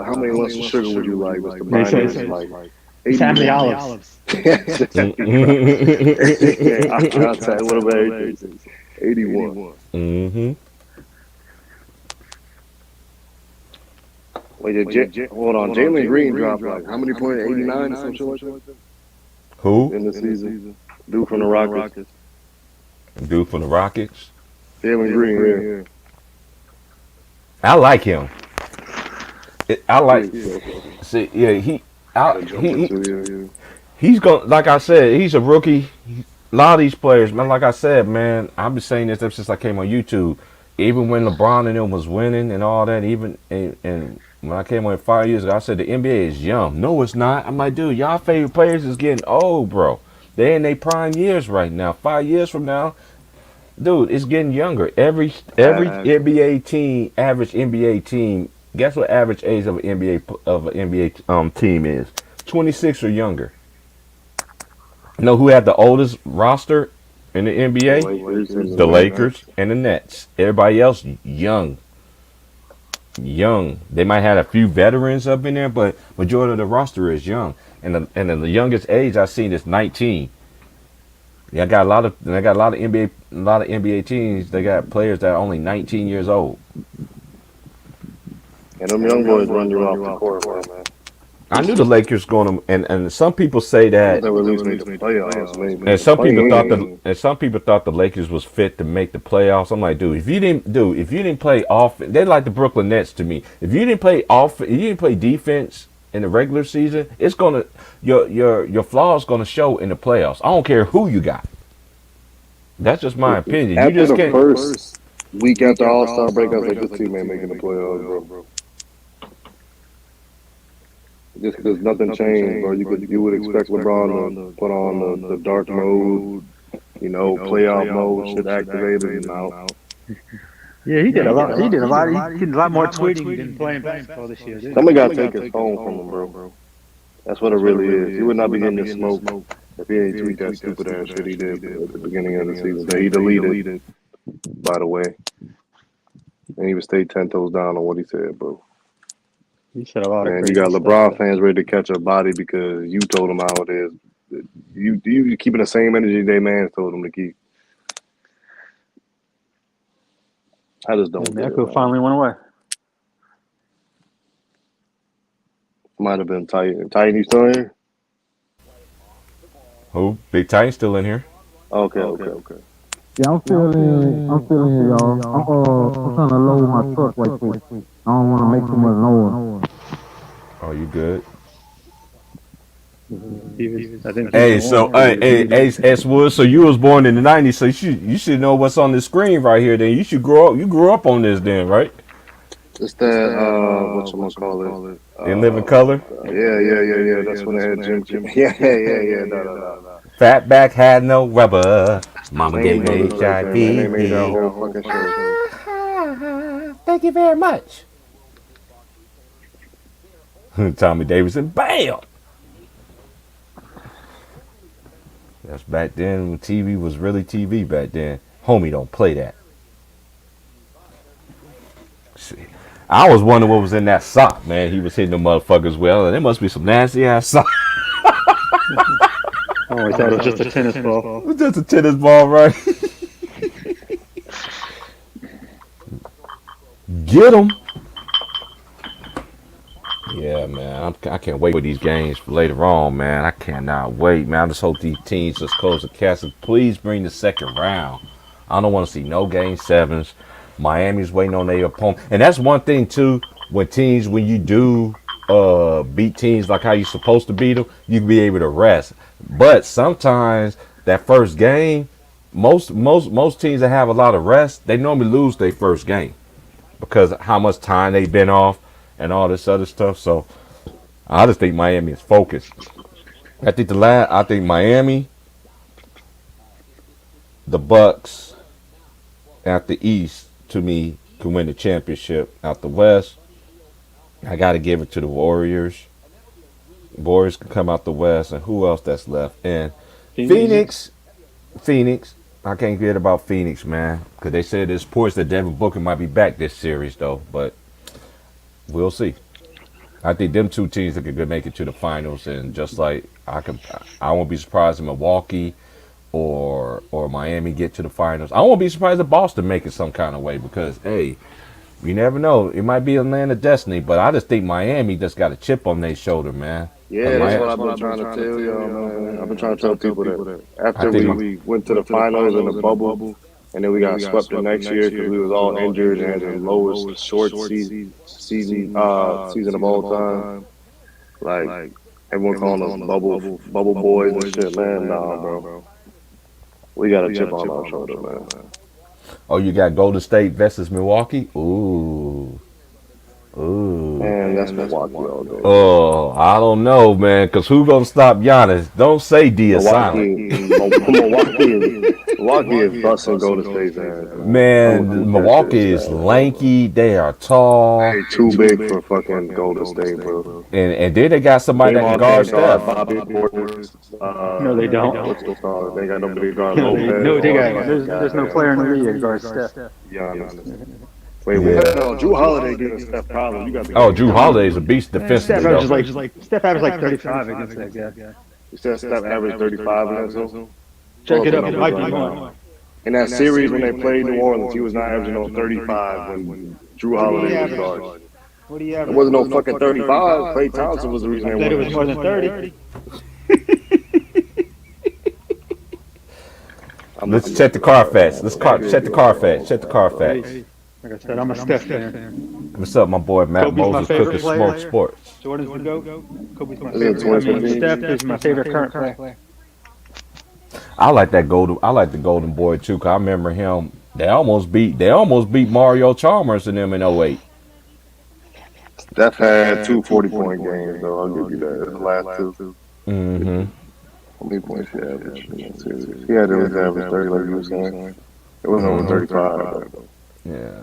how many lumps of sugar would you like, Mr. Bynum? Like, Family olives. I'll tell you what about everything. 81. Mm-hmm. Wait, hold on. Jalen Green dropped like how many points? 89 or something like that? Who? In the season. Dude from the Rockets. Dude from the Rockets? Jalen Green, I like him. See, yeah, he's going, like I said, he's a rookie. A lot of these players, man, like I said, man, I've been saying this ever since I came on YouTube. Even when LeBron and them was winning and all that, and when I came on 5 years ago, I said the NBA is young. No, it's not. I'm like, dude, y'all favorite players is getting old, bro. They're in their prime years right now. 5 years from now, dude, it's getting younger. Every NBA team, average NBA team, guess what average age of an NBA team is? 26 or younger. You know who had the oldest roster in the NBA? The Lakers and the Nets. Everybody else, young. They might have a few veterans up in there, but majority of the roster is young. And the youngest age I've seen is 19. Yeah, I got a lot of NBA teams. They got players that are only 19 years old. And them young boys run you off the court, man. I knew the Lakers going to, and some people say that, They would at least make the playoffs, maybe. and some people thought the Lakers was fit to make the playoffs. I'm like, if you didn't play offense, they're like the Brooklyn Nets to me. If you didn't play offense, you didn't play defense in the regular season, it's gonna your flaws gonna show in the playoffs. I don't care who you got. That's just my opinion. After You just the can't. first week after All-Star break, I was like, this team ain't making the playoffs, bro. Just because nothing changed, bro. You would expect LeBron to put on the dark mode, playoff mode, shit activated, Yeah, he did a lot. He did a lot more tweeting than playing basketball this year. Somebody got to take his phone from him, bro. That's what it really is. He would not be getting the smoke if he ain't tweet that stupid ass shit he did at the beginning of the season that he deleted, by the way. And he would stay 10 toes down on what he said, bro. He said a lot of And crazy you got stuff. LeBron fans ready to catch a body because you told him how it is. You keeping the same energy they man told him to keep. I just don't get it, Echo man. finally went away. Might have been Titan. Titan, you still here? Who? Big Titan still in here? Okay. Yeah, I'm still here, y'all. I'm trying to load my truck right quick. I don't want to make too much noise. Oh, you good? I think Hey, so hey, S Wood. So you was born in the '90s, so you should know what's on the screen right here. Then you should grow up. You grew up on this, then, right? It's that whatchamacallit? In Living Color. Yeah. That's when they had Jim. Yeah. No. Fatback had no rubber. Mama gave me HIV. They made that whole fucking show. Thank you very much. Tommy Davidson, bam. That's back then when TV was really TV back then. Homie, don't play that. See, I was wondering what was in that sock, man. He was hitting the motherfuckers well. There must be some nasty ass sock. I always thought it was just a tennis ball. It was just a tennis ball, right? Get him. Yeah, man. I can't wait for these games for later on, man. I cannot wait, man. I just hope these teams just close the castle. Please bring the second round. I don't want to see no game sevens. Miami's waiting on their opponent. And that's one thing, too, when you do beat teams like how you're supposed to beat them, you can be able to rest. But sometimes that first game, most teams that have a lot of rest, they normally lose their first game because of how much time they've been off and all this other stuff. So I just think Miami is focused. I think Miami, the Bucks, out the East, to me, can win the championship. Out the West, I got to give it to the Warriors. Warriors can come out the West, and who else that's left? And Phoenix. I can't forget about Phoenix, man, because they said there's reports that Devin Booker might be back this series, though. But we'll see. I think them two teams that could make it to the finals, and just like I won't be surprised if Milwaukee or Miami get to the finals. I won't be surprised if Boston make it some kind of way because, hey, you never know. It might be a land of destiny, but I just think Miami just got a chip on their shoulder, man. Yeah, that's what I've been trying to tell y'all, man. I've been trying to tell people that after we went to the finals in the bubble, and then we got swept the next year because we was all injured and had the lowest short season of all time. Like everyone calling us bubble boys and shit, man. Nah, bro. We got a chip on our shoulder, man. Oh, you got Golden State versus Milwaukee? Ooh. Man, that's Milwaukee all day. Oh, I don't know, man, because who gonna stop Giannis? Don't say D is silent. Milwaukee is busting Golden State's ass. Man, Milwaukee is lanky. They are tall. They too big for fucking Golden State, bro. And then they got somebody that can guard Steph. No, they don't. What's the star? They got nobody guard No, Lopez. there's no player in the league that guards Steph. Wait, no, Drew Holiday giving Steph problems. You got to Drew Holiday's a beast defensively. Steph averaged like 35 against that guy. You said Steph averaged 35 against him? Check it up. It might be more. In that series when they played New Orleans, he was not averaging on 35 when Drew Holiday was guarding. What do you It average? wasn't no fucking 35. Klay Thompson was the reason I they bet it won. was more than 30. Let's check the Carfax. Check the Carfax. Check the Carfax. Hey, like I said, I'm a Steph fan. What's up, my boy Matt Kobe's my Moses, favorite Cooking player. Smoke Sports? Jordan's the GOAT. Kobe's my Yeah, favorite. I mean, 2015. Steph is my favorite current player. I like that golden. I like the Golden Boy too. 'Cause I remember him. They almost beat Mario Chalmers and them in 08. Steph had 2 40-point games, though. I'll give you that. The last two. Mm-hmm. How many points he averaged? He had to average 30, like you were saying. It wasn't over 35. Yeah.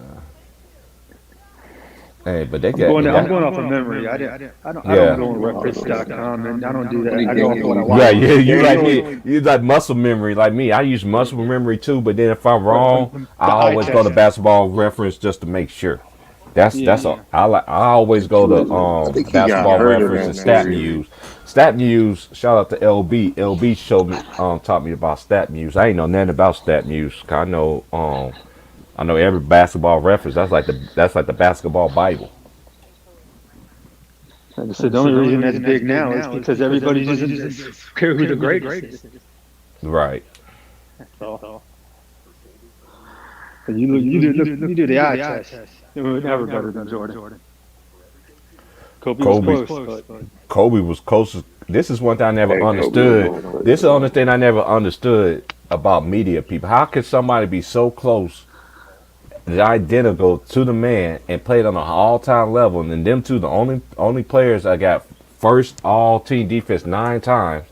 Hey, but they I'm got. going off of memory. I don't go on reference.com, and I don't do that. I go off what I watch. Right, yeah, you like me. You like muscle memory, like me. I use muscle memory too, but then if I'm wrong, I always go to Basketball Reference just to make sure. That's all. I always go to Basketball Reference and Stat News. Stat News. Shout out to LB. LB showed me, taught me about Stat News. I ain't know nothing about Stat News. 'Cause I know every Basketball Reference. That's like the basketball Bible. Like I said, the only reason that's big now is because everybody just care who the greatest is. Right. So you do the eye test. It was never better than Jordan. Kobe was close. Kobe was close. This is one thing I never understood. This is the only thing I never understood about media people. How could somebody be so close, identical to the man, and played on an all-time level, and then them two the only players I got first all-team defense 9 times,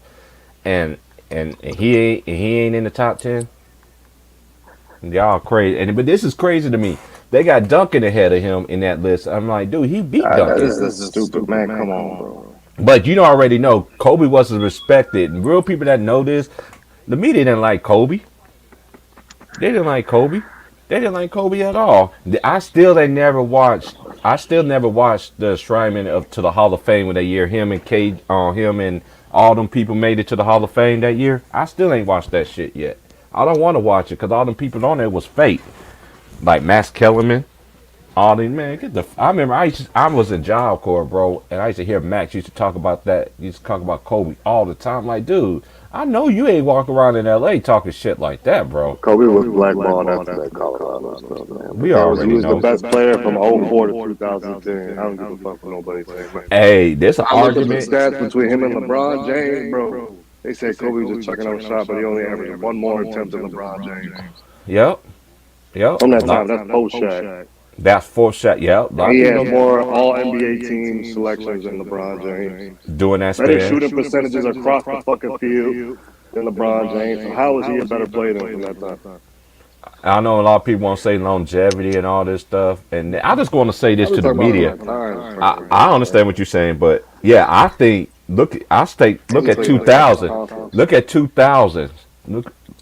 and he ain't in the top 10. Y'all crazy. But this is crazy to me. They got Duncan ahead of him in that list. I'm like, dude, he beat Duncan. This is stupid, man. Come on, bro. But you already know Kobe wasn't respected. And real people that know this, the media didn't like Kobe. They didn't like Kobe. They didn't like Kobe at all. I still never watched the enshrinement to the Hall of Fame when that year him and all them people made it to the Hall of Fame that year. I still ain't watched that shit yet. I don't want to watch it because all them people on there was fake. Like Max Kellerman, all these man. I remember I was in Job Corps, bro, and I used to hear Max used to talk about that. He used to talk about Kobe all the time. Like, dude, I know you ain't walking around in L.A. talking shit like that, bro. Kobe was blackballed after that Colorado stuff, man. We already He was know. the best player from 04 to 2010. I don't give a fuck what nobody saying. Hey, there's an I looked at the argument. stats between him and LeBron James, bro. They say Kobe was just chucking out a shot, but he only averaged 1 more attempt than LeBron James. Yep. From that time, that's post-Shaq. That's 4 shot. Yep. He had more All-NBA team selections than LeBron James. Doing that Better span. shooting percentages across the fucking field than LeBron James. So how is he a better player than from that time? I know a lot of people want to say longevity and all this stuff, and I just want to say this to the media. I understand what you're saying, but yeah, I think look at 2000. Look at 2000.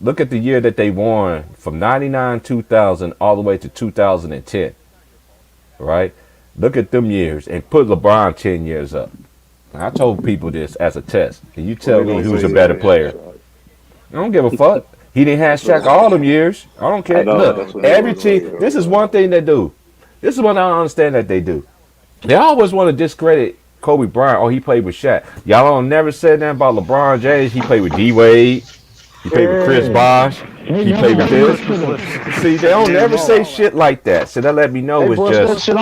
Look at the year that they won from 99, 2000 all the way to 2010. Right? Look at them years and put LeBron 10 years up. I told people this as a test. And you tell me who's a better player. I don't give a fuck. He didn't have Shaq all them years. I don't care. Look, every team. This is one thing they do. This is what I don't understand that they do. They always want to discredit Kobe Bryant. Oh, he played with Shaq. Y'all don't never say that about LeBron James. He played with D Wade. He played with Chris Bosh. He played with this. See, they don't never say shit like that. So that let me know it's just. Like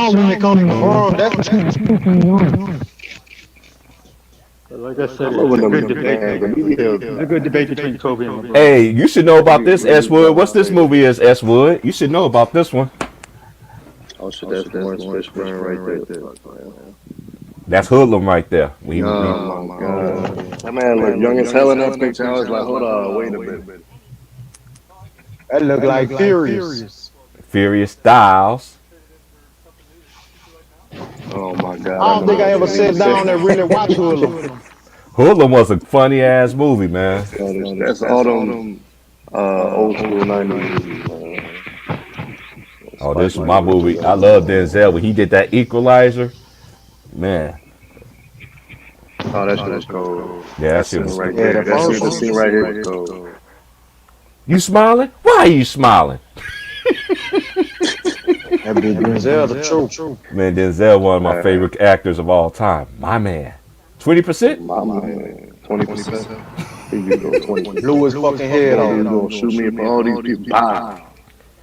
I said, it's a good debate. It's a good debate between Kobe and LeBron. Hey, you should know about this, S. Wood. What's this movie is, S. Wood? You should know about this one. Oh, shit, that's Lawrence Fishburne right there. That's Hoodlum right there. Oh, my God. That man look young as hell in that picture. I was like, hold on, wait a minute. That look like Furious. Furious Styles. Oh, my God. I don't think I ever sat down and really watched Hoodlum. Hoodlum was a funny ass movie, man. That's all them old school 90s movies, man. Oh, this was my movie. I love Denzel when he did that Equalizer. Man. Oh, that shit was cold. Yeah, that shit was right there. That scene right here was cold. You smiling? Why are you smiling? That big Denzel the truth. Man, Denzel, one of my favorite actors of all time. My man. 20%? My man. 20%. Here you go, 20%. Blew his fucking head You off. gonna shoot me for all these people? Wow.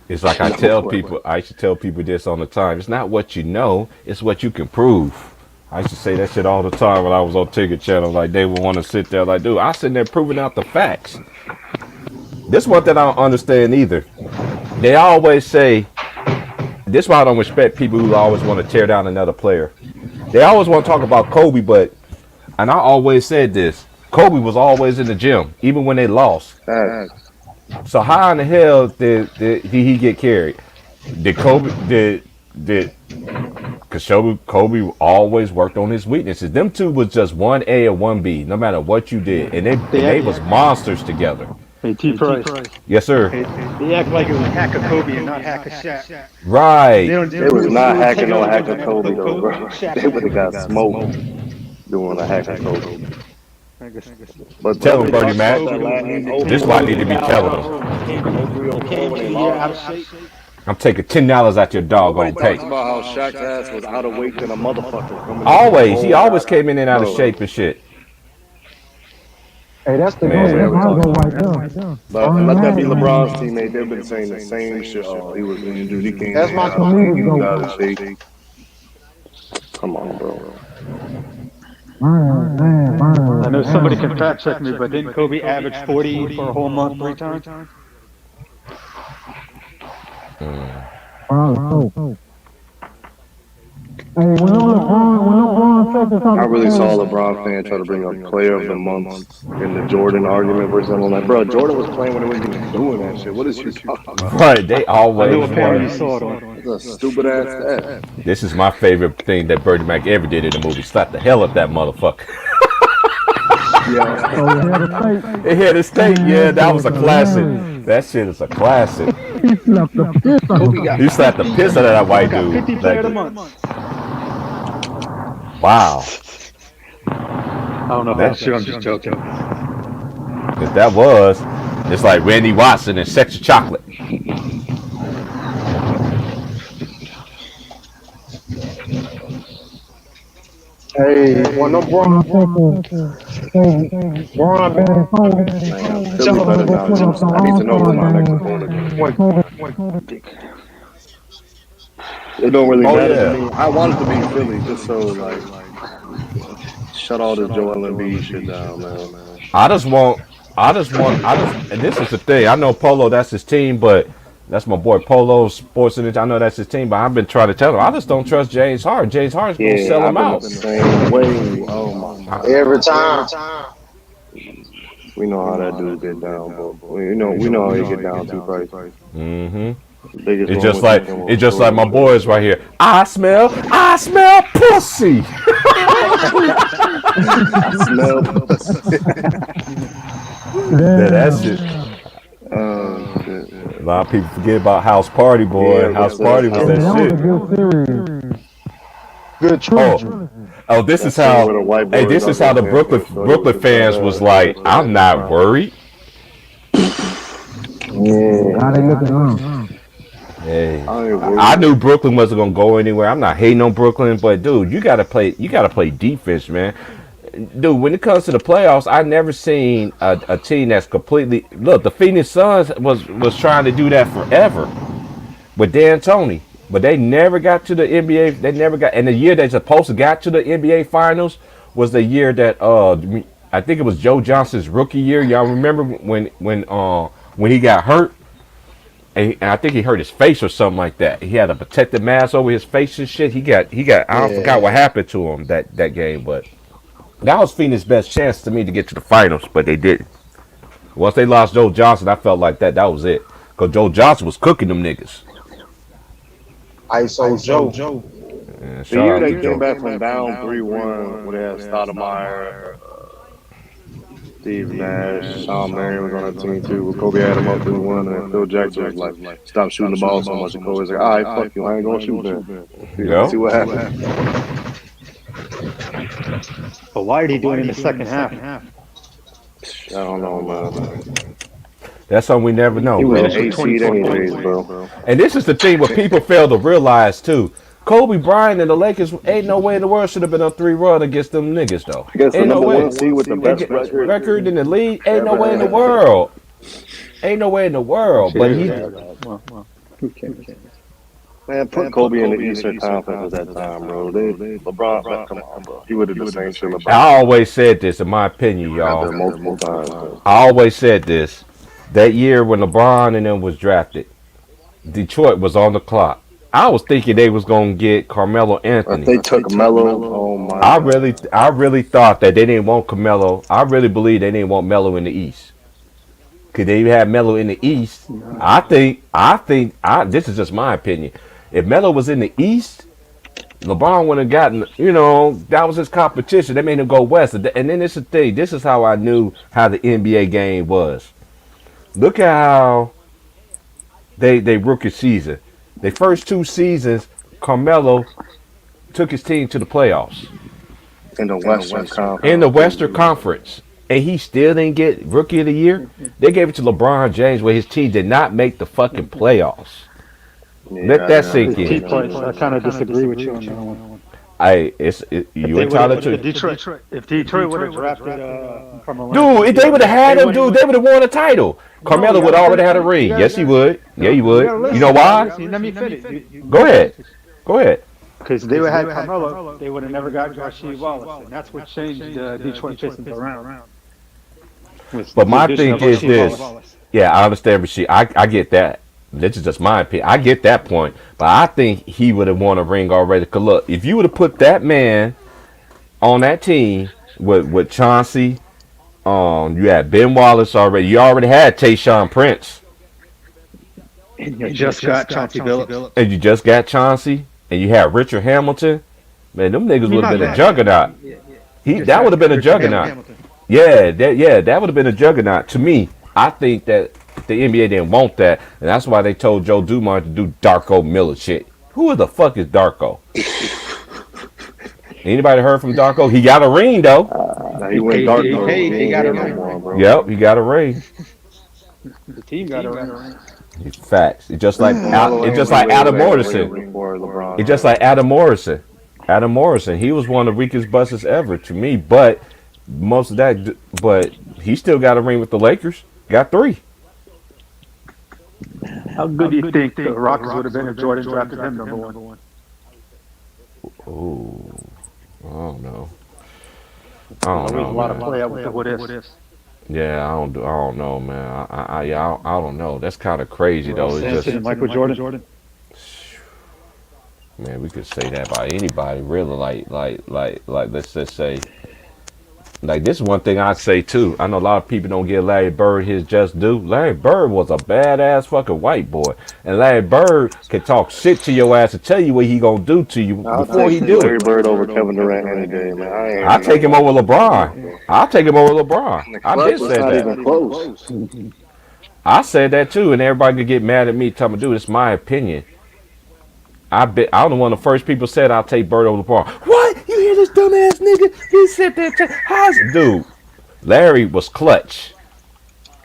It's like I tell people, I used to tell people this all the time. It's not what you know, it's what you can prove. I used to say that shit all the time when I was on Ticket Channel. Like, they would want to sit there like, dude, I sitting there proving out the facts. This one that I don't understand either. They always say, this is why I don't respect people who always want to tear down another player. They always want to talk about Kobe, but, and I always said this, Kobe was always in the gym, even when they lost. So how in the hell did he get carried? Did Kobe, because Kobe always worked on his weaknesses. Them two was just 1A or 1B, no matter what you did. And they was monsters together. Hey, T. Price. Yes, sir. They act like it was hack of Kobe and not hack of Shaq. Right. They was not hacking no hack of Kobe, though, bro. They would have got smoked doing a hack of Kobe. But tell him, Bernie Mac. This is why I need to be telling him. I'm taking $10 out your doggone pay. Talks about how Shaq's ass was out of weight than a motherfucker. Always. He always came in and out of shape and shit. Hey, that's the guy right there. But let that be LeBron's teammate. They've been saying the same shit. Oh, he was injured. He can't. That's my he was out of shape. Come on, bro. I know somebody can fact check me, but didn't Kobe average 40 for a whole month 3 times? Hey, when LeBron I really saw a LeBron fan try to bring up player of the month in the Jordan argument versus I'm like, bro, Jordan was playing when he wasn't even doing that shit. What is you talking about? Right, they always. I knew a pair you saw it on. That's a stupid ass stat. This is my favorite thing that Bernie Mac ever did in the movie. Slap the hell up that motherfucker. Yeah. It had a state. Yeah, that was a classic. That shit is a classic. He slapped the piss out of him. You slapped the piss out of that white dude. 50 player of the month. Wow. I don't know if that's true. I'm just joking. If that was, it's like Randy Watson and Sex Chocolate. Hey, when LeBron Tell me better now. I need to know who my next opponent is. It don't really matter to me. I want it to be Philly just so like shut all this Joel Embiid shit down, man. And this is the thing. I know Polo, that's his team, but that's my boy Polo Sports and I know that's his team, but I've been trying to tell him I just don't trust James Harden. James Harden's gonna sell him out. The same way. Oh my God. every time. We know how that dude get down, but we know how he get down too, Price. Mm-hmm. It's just like my boys right here. I smell pussy. I smell pussy. Yeah, that's it. Shit. A lot of people forget about House Party, boy. Yeah, House Party was that shit. Good truth. Oh, this is how. Hey, this is how the Brooklyn fans was like. I'm not worried. Yeah. How they looking on? Hey, I knew Brooklyn wasn't gonna go anywhere. I'm not hating on Brooklyn, but dude, you gotta play defense, man. Dude, when it comes to the playoffs, I never seen a team that's completely look. The Phoenix Suns was trying to do that forever with D'Antoni, but they never got to the NBA. They never got, and the year they supposed to got to the NBA Finals was the year that I think it was Joe Johnson's rookie year. Y'all remember when he got hurt? And I think he hurt his face or something like that. He had a protective mask over his face and shit. He got. I forgot what happened to him that game, but that was Phoenix's best chance to me to get to the finals, but they didn't. Once they lost Joe Johnson, I felt like that was it. Because Joe Johnson was cooking them niggas. ISO Joe. Yeah, The year they came back from down 3-1, where they had Stoudemire, Steve Nash, Sean Marion was on that team too. Kobe had him up 3-1, and Phil Jackson was like, stop shooting the ball so much. And Kobe was like, all right, fuck you, I ain't gonna shoot then. See what happened. But why are they doing it in the second half? I don't know, man. That's something we never know, He was bro. an 8 seed anyways, bro. And this is the thing what people fail to realize too. Kobe Bryant and the Lakers ain't no way in the world should have been on 3-run against them niggas though. I guess the Ain't no number way. one seed with the best record In the league, ain't no way in the world. Ain't no way in the world. But he, Who cares? Man, put Kobe in the Eastern Conference at that time, bro. LeBron, come on, bro. He would have done the same shit. LeBron. I always said this, in my opinion, y'all. Multiple times, bro. I always said this. That year when LeBron and them was drafted, Detroit was on the clock. I was thinking they was gonna get Carmelo Anthony. If they took Melo, oh my! I really thought that they didn't want Carmelo. I really believe they didn't want Melo in the East. Cause they had Melo in the East. I think. This is just my opinion. If Melo was in the East, LeBron would have gotten. That was his competition. They made him go west. And then this is the thing. This is how I knew how the NBA game was. Look at how they rookie season. The first 2 seasons, Carmelo took his team to the playoffs. In the Western Conference. In the Western Conference. And he still didn't get Rookie of the Year. They gave it to LeBron James where his team did not make the fucking playoffs. Let that sink in. I kind of disagree with you on that one. You entitled to. If Detroit would have drafted Carmelo, dude, if they would have had him, dude, they would have won a title. Carmelo would already had a ring. Yes, he would. Yeah, he would. You know why? Let me finish. Go ahead. Because they would have had Carmelo, they would have never got Rasheed Wallace, and that's what changed the Detroit Pistons around. But my thing is this. Yeah, I understand Rasheed. I get that. This is just my opinion. I get that point. But I think he would have won a ring already. Because look, if you would have put that man on that team with Chauncey, you had Ben Wallace already. You already had Tayshaun Prince. And you just got Chauncey Billups. And you just got Chauncey. And you had Richard Hamilton. Man, them niggas would have been a juggernaut. That would have been a juggernaut. Yeah, that would have been a juggernaut. To me, I think that the NBA didn't want that, and that's why they told Joe Dumars to do Darko Miller shit. Who the fuck is Darko? Anybody heard from Darko? He got a ring though. He went Darko. He got a ring. Yep, he got a ring. The team got a ring. Facts. It's just like Adam Morrison. It's just like Adam Morrison. Adam Morrison. He was one of the weakest busters ever to me, but he still got a ring with the Lakers. Got 3. How good do you think the Rockets would have been if Jordan drafted him number 1? Oh, I don't know. There's a lot of play out with the what ifs. Yeah, I don't know, man. I don't know. That's kind of crazy though. It's just Michael Jordan. Man, we could say that about anybody, really. Like, let's just say, like, this is one thing I'd say too. I know a lot of people don't give Larry Bird his just due. Larry Bird was a badass fucking white boy, and Larry Bird can talk shit to your ass and tell you what he gonna do to you before he do it. Larry Bird over Kevin Durant any day, man. I take him over LeBron. I'll take him over LBron. I did say that. Even close. I said that too, and everybody could get mad at me, telling me, dude, it's my opinion. I'm one of the first people said I'll take Bird over LeBron. What? You hear this dumbass nigga? He said that. Dude, Larry was clutch.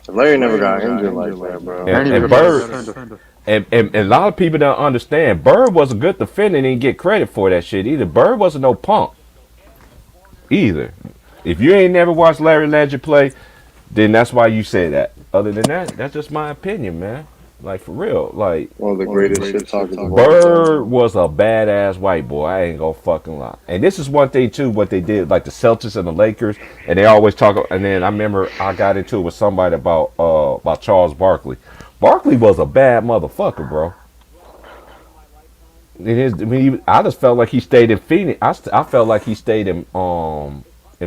Larry never got injured like that, bro. And Bird, and a lot of people don't understand. Bird was a good defender and didn't get credit for that shit either. Bird wasn't no punk either. If you ain't never watched Larry Legend play, then that's why you say that. Other than that, that's just my opinion, man. Like, for real, like, one of the greatest shit talkers. Bird was a badass white boy. I ain't gonna fucking lie. And this is one thing too, what they did, like the Celtics and the Lakers, and they always talk. And then I remember I got into it with somebody about Charles Barkley. Barkley was a bad motherfucker, bro. I just felt like he stayed in Phoenix. I felt like he stayed in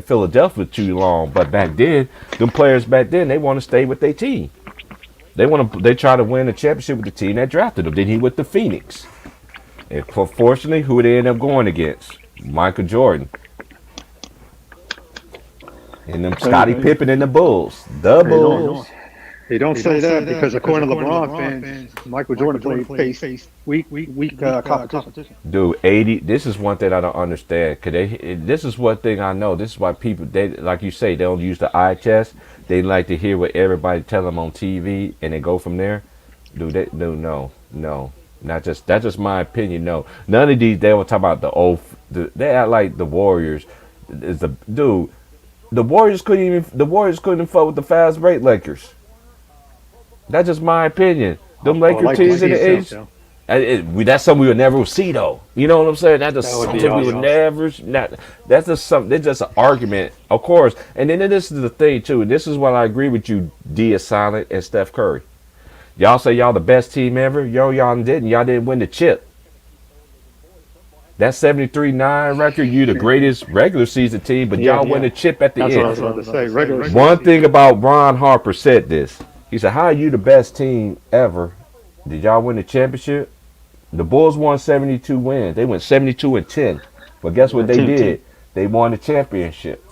Philadelphia too long. But back then, them players back then, they want to stay with their team. They try to win a championship with the team that drafted him. Then he went to Phoenix. And fortunately, who they end up going against? Michael Jordan. And them Scottie Pippen and the Bulls. The Bulls. They don't say that because according to LeBron fans, Michael Jordan faced weak competition. Dude, 80. This is one thing I don't understand. This is one thing I know. This is why people, they like you say, they don't use the eye test. They like to hear what everybody tell them on TV, and they go from there. Dude, no, not just that's just my opinion. No, none of these. They were talking about they act like the Warriors is the dude. The Warriors couldn't fuck with the fast break Lakers. That's just my opinion. Them Lakers teams in the age. That's something we would never see though. You know what I'm saying? That's just something we would never. That's just something. It's just an argument, of course. And then this is the thing too. And this is what I agree with you, D. Silent and Steph Curry. Y'all say y'all the best team ever. Y'all didn't. Y'all didn't win the chip. That 73-9 record, you the greatest regular season team, but y'all win the chip at the end. That's what I was about to say. Regular season. One thing about Ron Harper said this. He said, "How are you the best team ever? Did y'all win the championship?" The Bulls won 72 wins. They went 72-10. But guess what they did? They won the championship.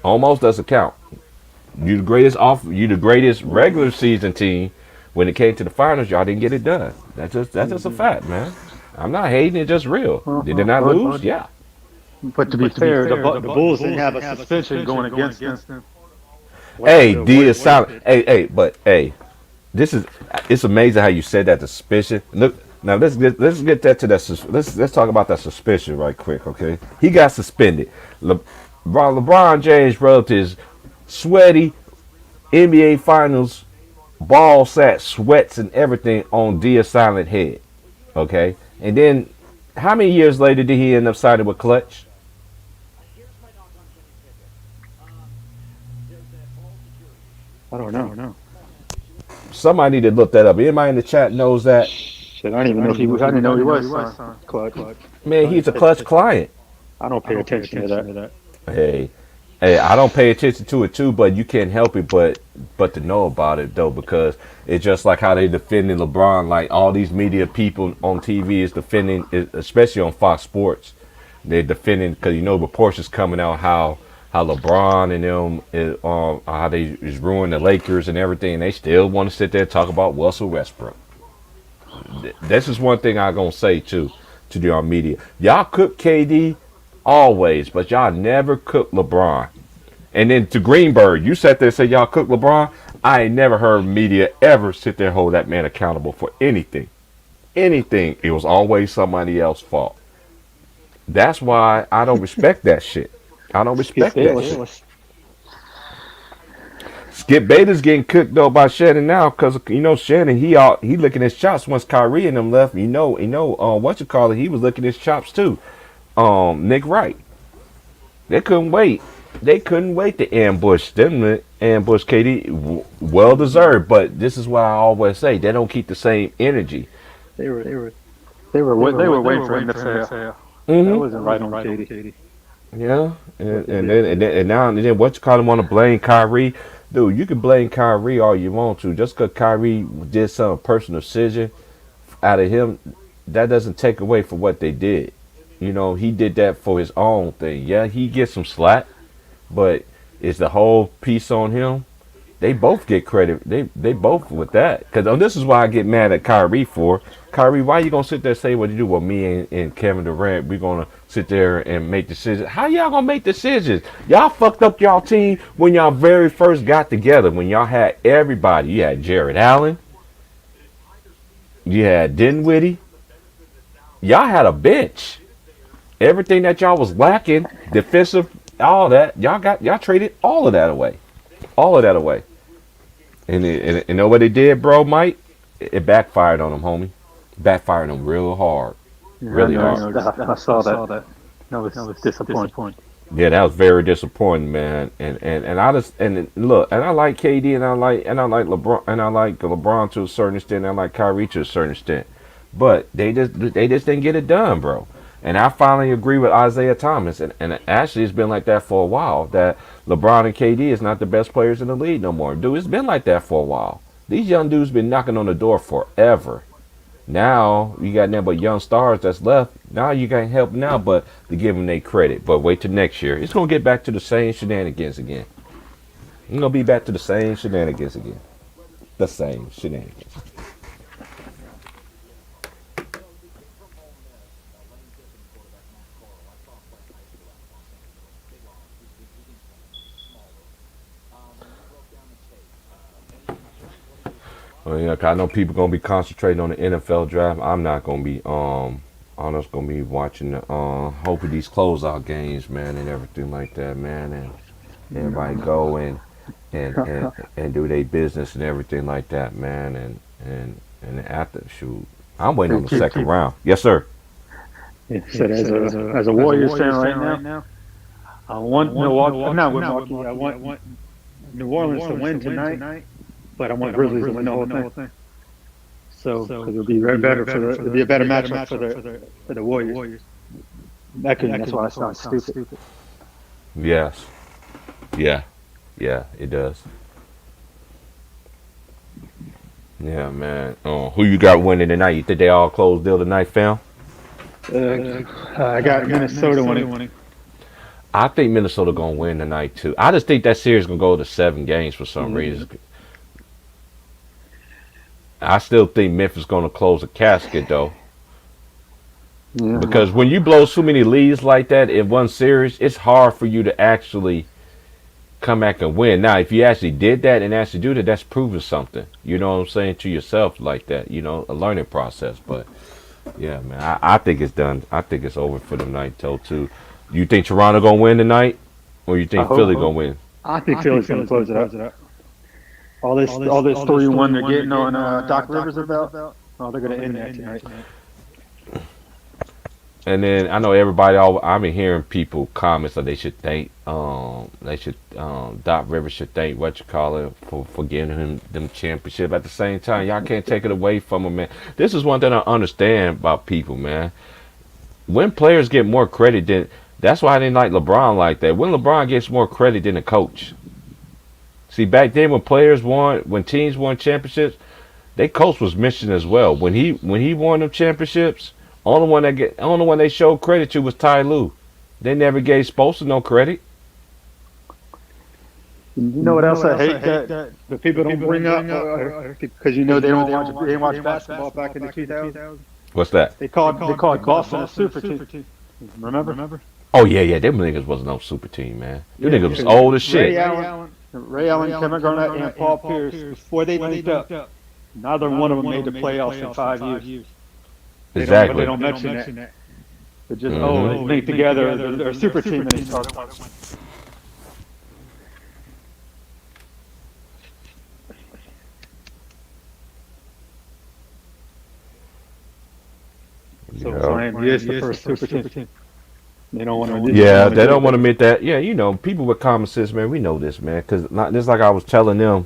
Almost doesn't count. You the greatest regular season team. When it came to the finals, y'all didn't get it done. That's just a fact, man. I'm not hating, it's just real. Did they not lose? Yeah. But to be fair, the Bulls didn't have a suspension going against them. Hey, D is silent. Hey, it's amazing how you said that, the suspicion. Look, now let's get that to that. Let's talk about that suspicion right quick, okay? He got suspended. LeBron James relatives, sweaty NBA Finals, ball sack, sweats and everything on Dia Silent head, okay? And then, how many years later did he end up signing with Clutch? I don't know. Somebody need to look that up. Anybody in the chat knows that? Shit, I didn't even know he was. I didn't know he was Clutch. Man, he's a Clutch client. I don't pay attention to that. Hey, I don't pay attention to it too, but you can't help it but to know about it though, because it's just like how they defending LeBron. Like all these media people on TV is defending, especially on Fox Sports. They're defending because reports is coming out how LeBron and them how they is ruining the Lakers and everything. And they still want to sit there and talk about Russell Westbrook. This is one thing I'm gonna say too to the media. Y'all cook KD always, but y'all never cook LeBron. And then to Greenberg, you sat there and said y'all cook LeBron. I ain't never heard media ever sit there and hold that man accountable for anything. Anything. It was always somebody else's fault. That's why I don't respect that shit. I don't respect that shit. Skip Bayless getting cooked though by Shannon now, because Shannon he licking his chops once Kyrie and them left. He was licking his chops too. Nick Wright. They couldn't wait. They couldn't wait to ambush them. Ambush KD. Well deserved, but this is what I always say. They don't keep the same energy. They were waiting for him to fail. That wasn't right on KD. Yeah, and then what you call him want to blame Kyrie? Dude, you can blame Kyrie all you want to. Just because Kyrie did some personal decision out of him, that doesn't take away from what they did. He did that for his own thing. Yeah, he gets some slack, but is the whole piece on him? They both get credit. They both with that. Because this is why I get mad at Kyrie for. Kyrie, why you going to sit there and say what you do? Well, me and Kevin Durant, we're going to sit there and make decisions. How y'all going to make decisions? Y'all fucked up y'all team when y'all very first got together. When y'all had everybody. You had Jared Allen. You had Dinwiddie. Y'all had a bench. Everything that y'all was lacking, defensive, all that, y'all traded all of that away. All of that away. And you know what they did, bro, Mike? It backfired on them, homie. Backfired on them real hard. Really hard. I saw that. That was disappointing. Yeah, that was very disappointing, man. And I like KD and I like LeBron and I like LeBron to a certain extent, and I like Kyrie to a certain extent. But they just didn't get it done, bro. And I finally agree with Isaiah Thomas. And actually, it's been like that for a while, that LeBron and KD is not the best players in the league no more. Dude, it's been like that for a while. These young dudes been knocking on the door forever. Now, you got nothing but young stars that's left. Now you can't help now but to give them their credit. But wait till next year. It's going to get back to the same shenanigans again. We're gonna be back to the same shenanigans again. The same shenanigans. Well, yeah, 'cause I know people gonna be concentrating on the NFL draft. I'm not gonna be. I'm just gonna be watching the. Hoping these closeout games, man, and everything like that, man, and everybody go and do their business and everything like that, man, and after shoot, I'm waiting on the second round. Yes, sir. Yeah, so as a Warriors fan right now, I want Milwaukee. I'm not with Milwaukee. I want New Orleans to win tonight, but I want Grizzlies to win the whole thing. So because it'll be better it'll be a better matchup for the Warriors. That's why I sound stupid. Yes. Yeah, it does. Yeah, man. Who you got winning tonight? You think they all close deal tonight, fam? I got Minnesota winning. I think Minnesota gonna win tonight too. I just think that series gonna go to 7 games for some reason. I still think Memphis gonna close the casket though. Yeah. Because when you blow so many leads like that in one series, it's hard for you to actually come back and win. Now, if you actually did that and actually do that, that's proving something. You know what I'm saying, to yourself like that. You know, a learning process. But yeah, man, I think it's done. I think it's over for the night too. You think Toronto gonna win tonight, or you think Philly gonna win? I think Philly's gonna close it up. All this 3-1 they're getting on Doc Rivers about. Oh, they're gonna end that tonight. And then I know everybody. I've been hearing people comments that they should thank. Doc Rivers should thank for giving him them championship. At the same time, y'all can't take it away from him, man. This is one thing I understand about people, man. When players get more credit than, that's why I didn't like LeBron like that. When LeBron gets more credit than a coach. See, back then when teams won championships, their coach was mentioned as well. When he won them championships. Only one they showed credit to was Ty Lue. They never gave Spoelstra no credit. You know what else I hate that the people don't bring up because they didn't watch basketball back in the 2000s. What's that? They called Boston a super team. Remember? Oh yeah, them niggas wasn't no super team, man. Them niggas was old as shit. Ray Allen, Kevin Garnett, and Paul Pierce, before they linked up, neither one of them made the playoffs in 5 years. Exactly. They don't mention that. But just they linked together. They're a super team, and they started winning. So Miami is the first super team. They don't want to. Yeah, they don't want to admit that. Yeah, people with common sense, man. We know this, man. Because just like I was telling them.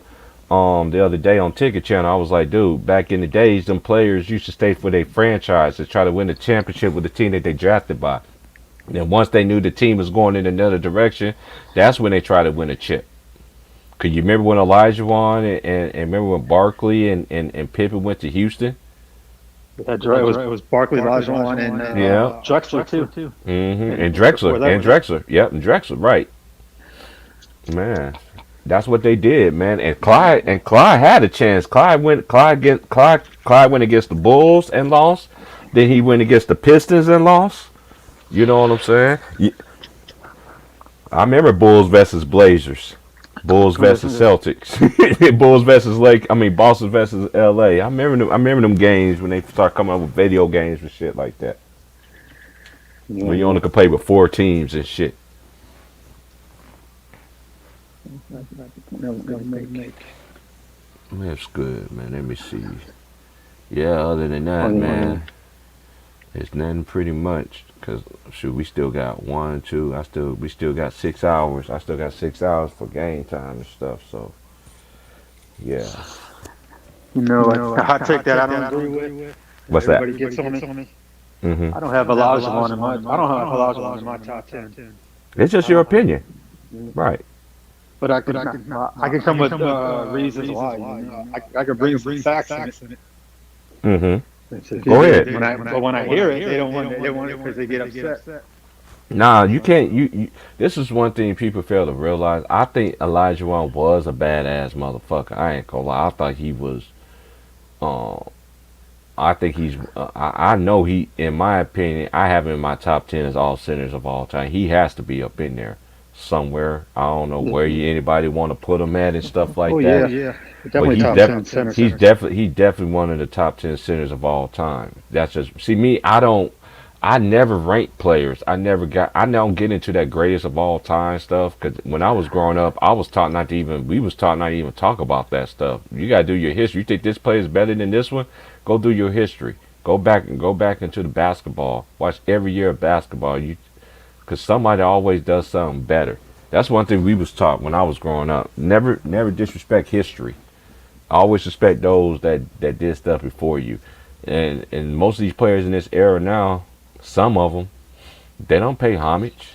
The other day on Ticket Channel, I was like, dude, back in the days, them players used to stay for their franchise to try to win the championship with the team that they drafted by. And then once they knew the team was going in another direction, that's when they tried to win a chip. Cause you remember when Elijah won, and remember when Barkley and Pippen went to Houston? That's right. It was Barkley, Elijah won, and Drexler too. Mm-hmm. And Drexler. Yep, and Drexler. Right. Man. That's what they did, man. And Clyde had a chance. Clyde went against the Bulls and lost. Then he went against the Pistons and lost. You know what I'm saying? I remember Bulls versus Blazers. Bulls versus Celtics. Bulls versus Boston versus LA. I remember them games when they start coming up with video games and shit like that. Yeah. When you only could play with 4 teams and shit. That's good, man. Let me see. Yeah, other than that, man, it's nothing pretty much. Cause we still got 1, 2. We still got 6 hours. I still got 6 hours for game time and stuff. So, yeah. A hot take that I don't agree with. What's that? Everybody gets on me. Mm-hmm. I don't have Olajuwon in my top 10. It's just your opinion, right? But I can come with reasons why. I can bring some facts in it. Mm-hmm. Go ahead. When I hear it, they don't want it because they get upset. Nah, you can't. This is one thing people fail to realize. I think Elijah Wan was a badass motherfucker. I ain't gonna lie. I thought he was. Um, I think he's. I know he. In my opinion, I have him in my top 10 as all centers of all time. He has to be up in there somewhere. I don't know where anybody want to put him at and stuff like Oh that. yeah, But definitely he's top 10 center. he's definitely one of the top 10 centers of all time. That's just see me. I never rank players. I don't get into that greatest of all time stuff because when I was growing up, I was taught not to even. We was taught not to even talk about that stuff. You gotta do your history. You think this player is better than this one? Go do your history. Go back into the basketball. Watch every year of basketball. Because somebody always does something better. That's one thing we was taught when I was growing up. Never disrespect history. Always respect those that did stuff before you. And most of these players in this era now, some of them, they don't pay homage.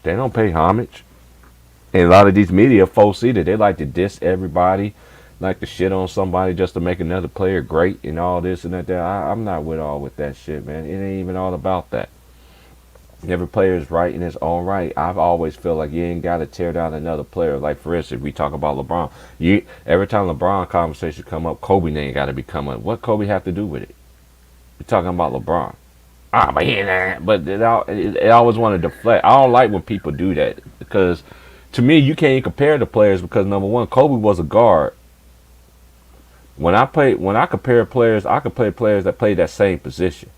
They don't pay homage. And a lot of these media folks either they like to diss everybody, like to shit on somebody just to make another player great and all this and that. I'm not with that shit, man. It ain't even all about that. Every player is right in his own right. I've always felt like you ain't got to tear down another player. Like for instance, we talk about LeBron. Every time LeBron conversation come up, Kobe name got to be coming up. What Kobe have to do with it? We're talking about LeBron. But it always want to deflect. I don't like when people do that because to me you can't compare the players because number one, Kobe was a guard. When I compare players, I compare players that play that same position.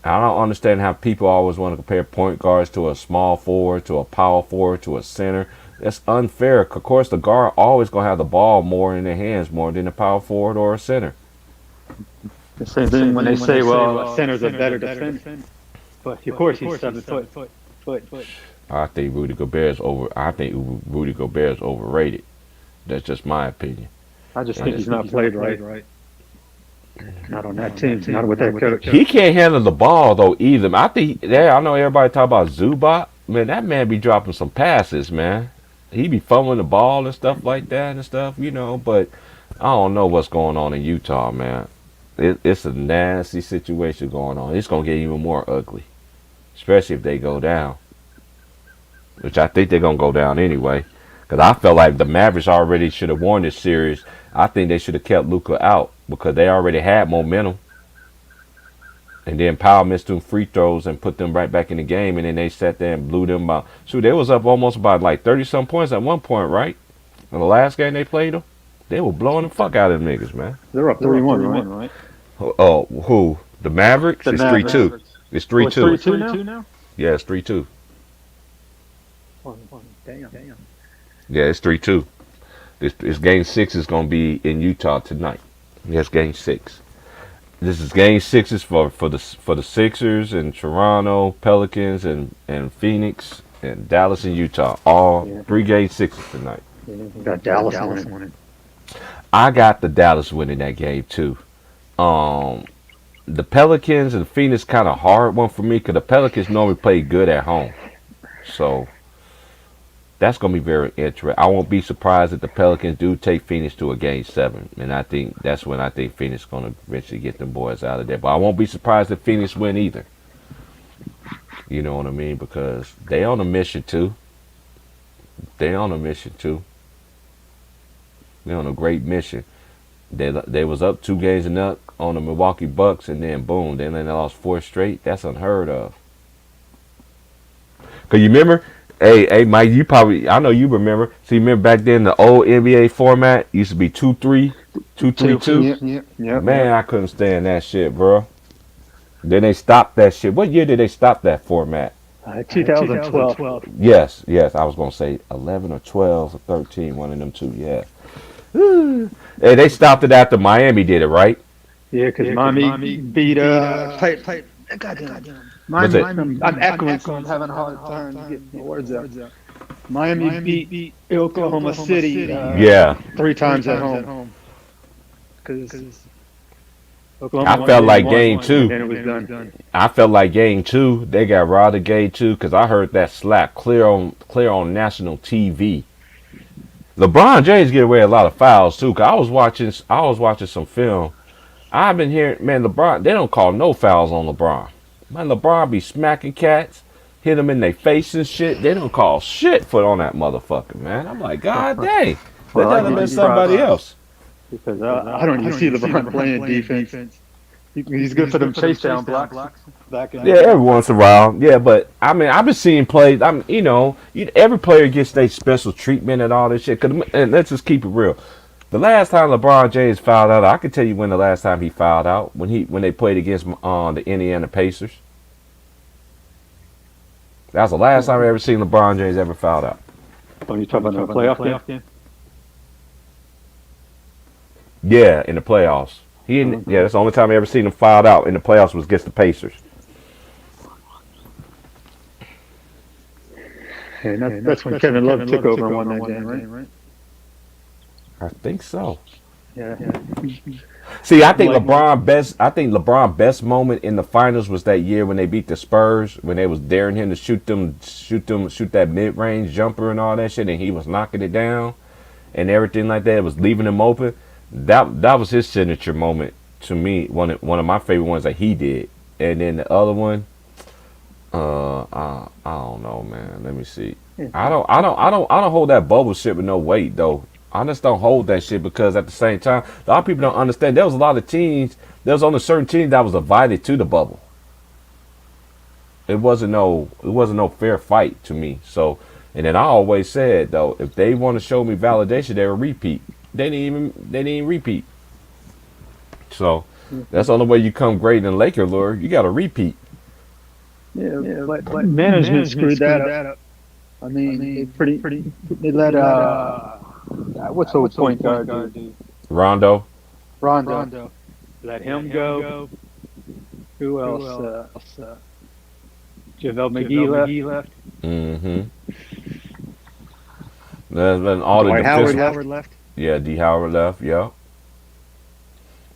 I don't understand how people always want to compare point guards to a small forward, to a power forward, to a center. That's unfair. Of course, the guard always gonna have the ball more in their hands more than a power forward or a center. The same thing when they say, well, center's a better defender. But of course he's 7 foot. I think Rudy Gobert is overrated. That's just my opinion. I just think he's not played right. Not on that team. Not with that coach. He can't handle the ball though either. I know everybody talk about Zubac. Man, that man be dropping some passes, man. He be fumbling the ball and stuff like that and stuff, but I don't know what's going on in Utah, man. It's a nasty situation going on. It's gonna get even more ugly. Especially if they go down. Which I think they're gonna go down anyway. Because I felt like the Mavericks already should have won this series. I think they should have kept Luka out because they already had momentum. And then Powell missed them free throws and put them right back in the game. And then they sat there and blew them out. So they was up almost about like 30-some points at one point, right? In the last game they played them, they were blowing the fuck out of them niggas, man. They're up 3-1, right? Oh, who? The Mavericks? It's 3-2. It's 3-2. It's 3-2 now? Yeah, it's 3-2. Damn. Yeah, it's 3-2. This game 6 is going to be in Utah tonight. Yes, game 6. This is game 6 for the Sixers and Toronto, Pelicans and Phoenix and Dallas and Utah. All 3 game 6s tonight. Got Dallas winning. I got the Dallas winning that game too. The Pelicans and Phoenix kind of hard one for me because the Pelicans normally play good at home. So that's going to be very interesting. I won't be surprised if the Pelicans do take Phoenix to a game 7. And I think that's when I think Phoenix is going to eventually get them boys out of there. But I won't be surprised if Phoenix win either. You know what I mean? Because they on a mission too. They're on a great mission. They was up 2 games and up on the Milwaukee Bucks, and then boom, they lost 4 straight. That's unheard of. Cause you remember, hey Mike, I know you remember. See, remember back then the old NBA format used to be 2-3, 2-3-2. Yeah. Man, I couldn't stand that shit, bro. Then they stopped that shit. What year did they stop that format? 2012. Yes. I was gonna say 11 or 12 or 13, one of them two. Yeah. Hey, they stopped it after Miami did it, right? Yeah, because Miami beat goddamn. Miami, I'm echoing, so I'm having a hard time getting the words out. Miami beat Oklahoma City 3 times at home. Because I felt like game 2. And it was done. I felt like game 2. They got robbed of game 2 because I heard that slap clear on national TV. LeBron James get away a lot of fouls too. Cause I was watching some film. I've been hearing, man, LeBron. They don't call no fouls on LeBron. Man, LeBron be smacking cats. hit them in their face and shit. They don't call shit for on that motherfucker, man. I'm like, God dang. Well, That done been somebody else. Because I don't even see LeBron playing defense. He's good for them chase down blocks. Back in Yeah, every once in a while. Yeah, but I mean, I've been seeing plays. Every player gets their special treatment and all this shit. And let's just keep it real. The last time LeBron James fouled out, I can tell you when the last time he fouled out when they played against the Indiana Pacers. That was the last time I ever seen LeBron James ever fouled out. Oh, you talking about the playoff game? Yeah, in the playoffs. Yeah, that's the only time I ever seen him fouled out in the playoffs was against the Pacers. Hey, that's when Kevin Love took over and won that game, right? I think so. Yeah. See, I think LeBron best moment in the finals was that year when they beat the Spurs, when they was daring him to shoot that mid-range jumper and all that shit, and he was knocking it down and everything like that. It was leaving him open. That was his signature moment to me. One of my favorite ones that he did. And then the other one, I don't know, man. Let me see. I don't hold that bubble shit with no weight though. I just don't hold that shit because at the same time, a lot of people don't understand. There was a lot of teams. There was only certain teams that was invited to the bubble. It wasn't no fair fight to me. So, and then I always said though, if they want to show me validation, they will repeat. They didn't even repeat. So that's the only way you come great in Laker lure. You got to repeat. Yeah, but management screwed that up. I mean, they let what's the point guard do? Rondo. Let him go. Who else? JaVale McGee left. Mm-hmm. Then all the Howard left. Yeah, D. Howard left. Yep.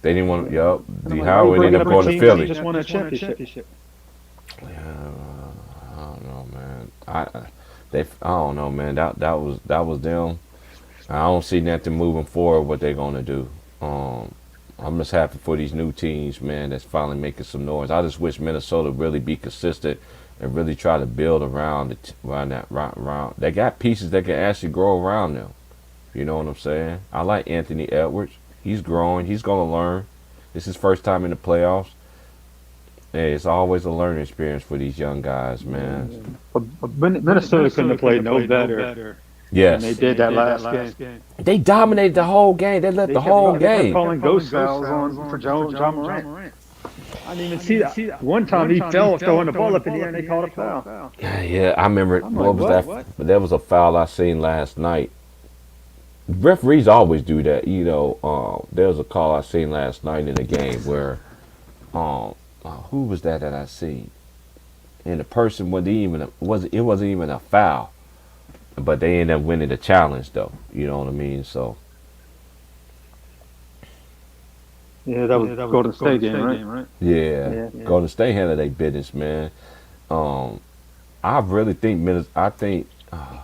They didn't want. Yep. D. Howard ended up going to Philly. Just won a championship. Yeah, I don't know, man. I don't know, man. That was them. I don't see nothing moving forward. What they're gonna do. I'm just happy for these new teams, man. That's finally making some noise. I just wish Minnesota really be consistent and really try to build around around. They got pieces that can actually grow around them. You know what I'm saying? I like Anthony Edwards. He's growing. He's going to learn. This is his first time in the playoffs. Hey, it's always a learning experience for these young guys, man. Minnesota couldn't have played no better. Yes. And they did that last game. They dominated the whole game. They led the whole game. They kept calling ghost fouls on for John Morant. I didn't even see that. One time he fell throwing the ball up in the air and they called a foul. Yeah, I remember it. What was that? But there was a foul I seen last night. Referees always do that, you know. There was a call I seen last night in the game where, who was that I seen? And the person wasn't even a foul, but they ended up winning the challenge though. You know what I mean? So. Yeah, that was Golden State game, right? Yeah. Golden State handled their business, man. I really think I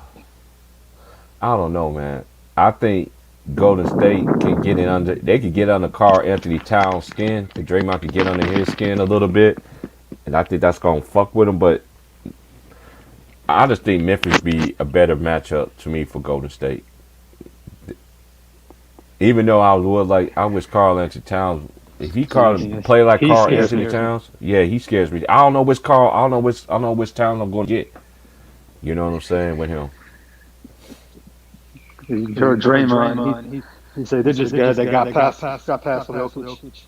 don't know, man. I think Golden State can get in under. They could get under Karl Anthony Towns' skin. The Draymond could get under his skin a little bit, and I think that's gonna fuck with him. But I just think Memphis be a better matchup to me for Golden State. Even though I wish Karl Anthony Towns. If he play like Karl Anthony Towns, yeah, he scares me. I don't know which Towns I'm gonna get. You know what I'm saying with him. You heard Draymond. He said they're just guys that got past Jokic.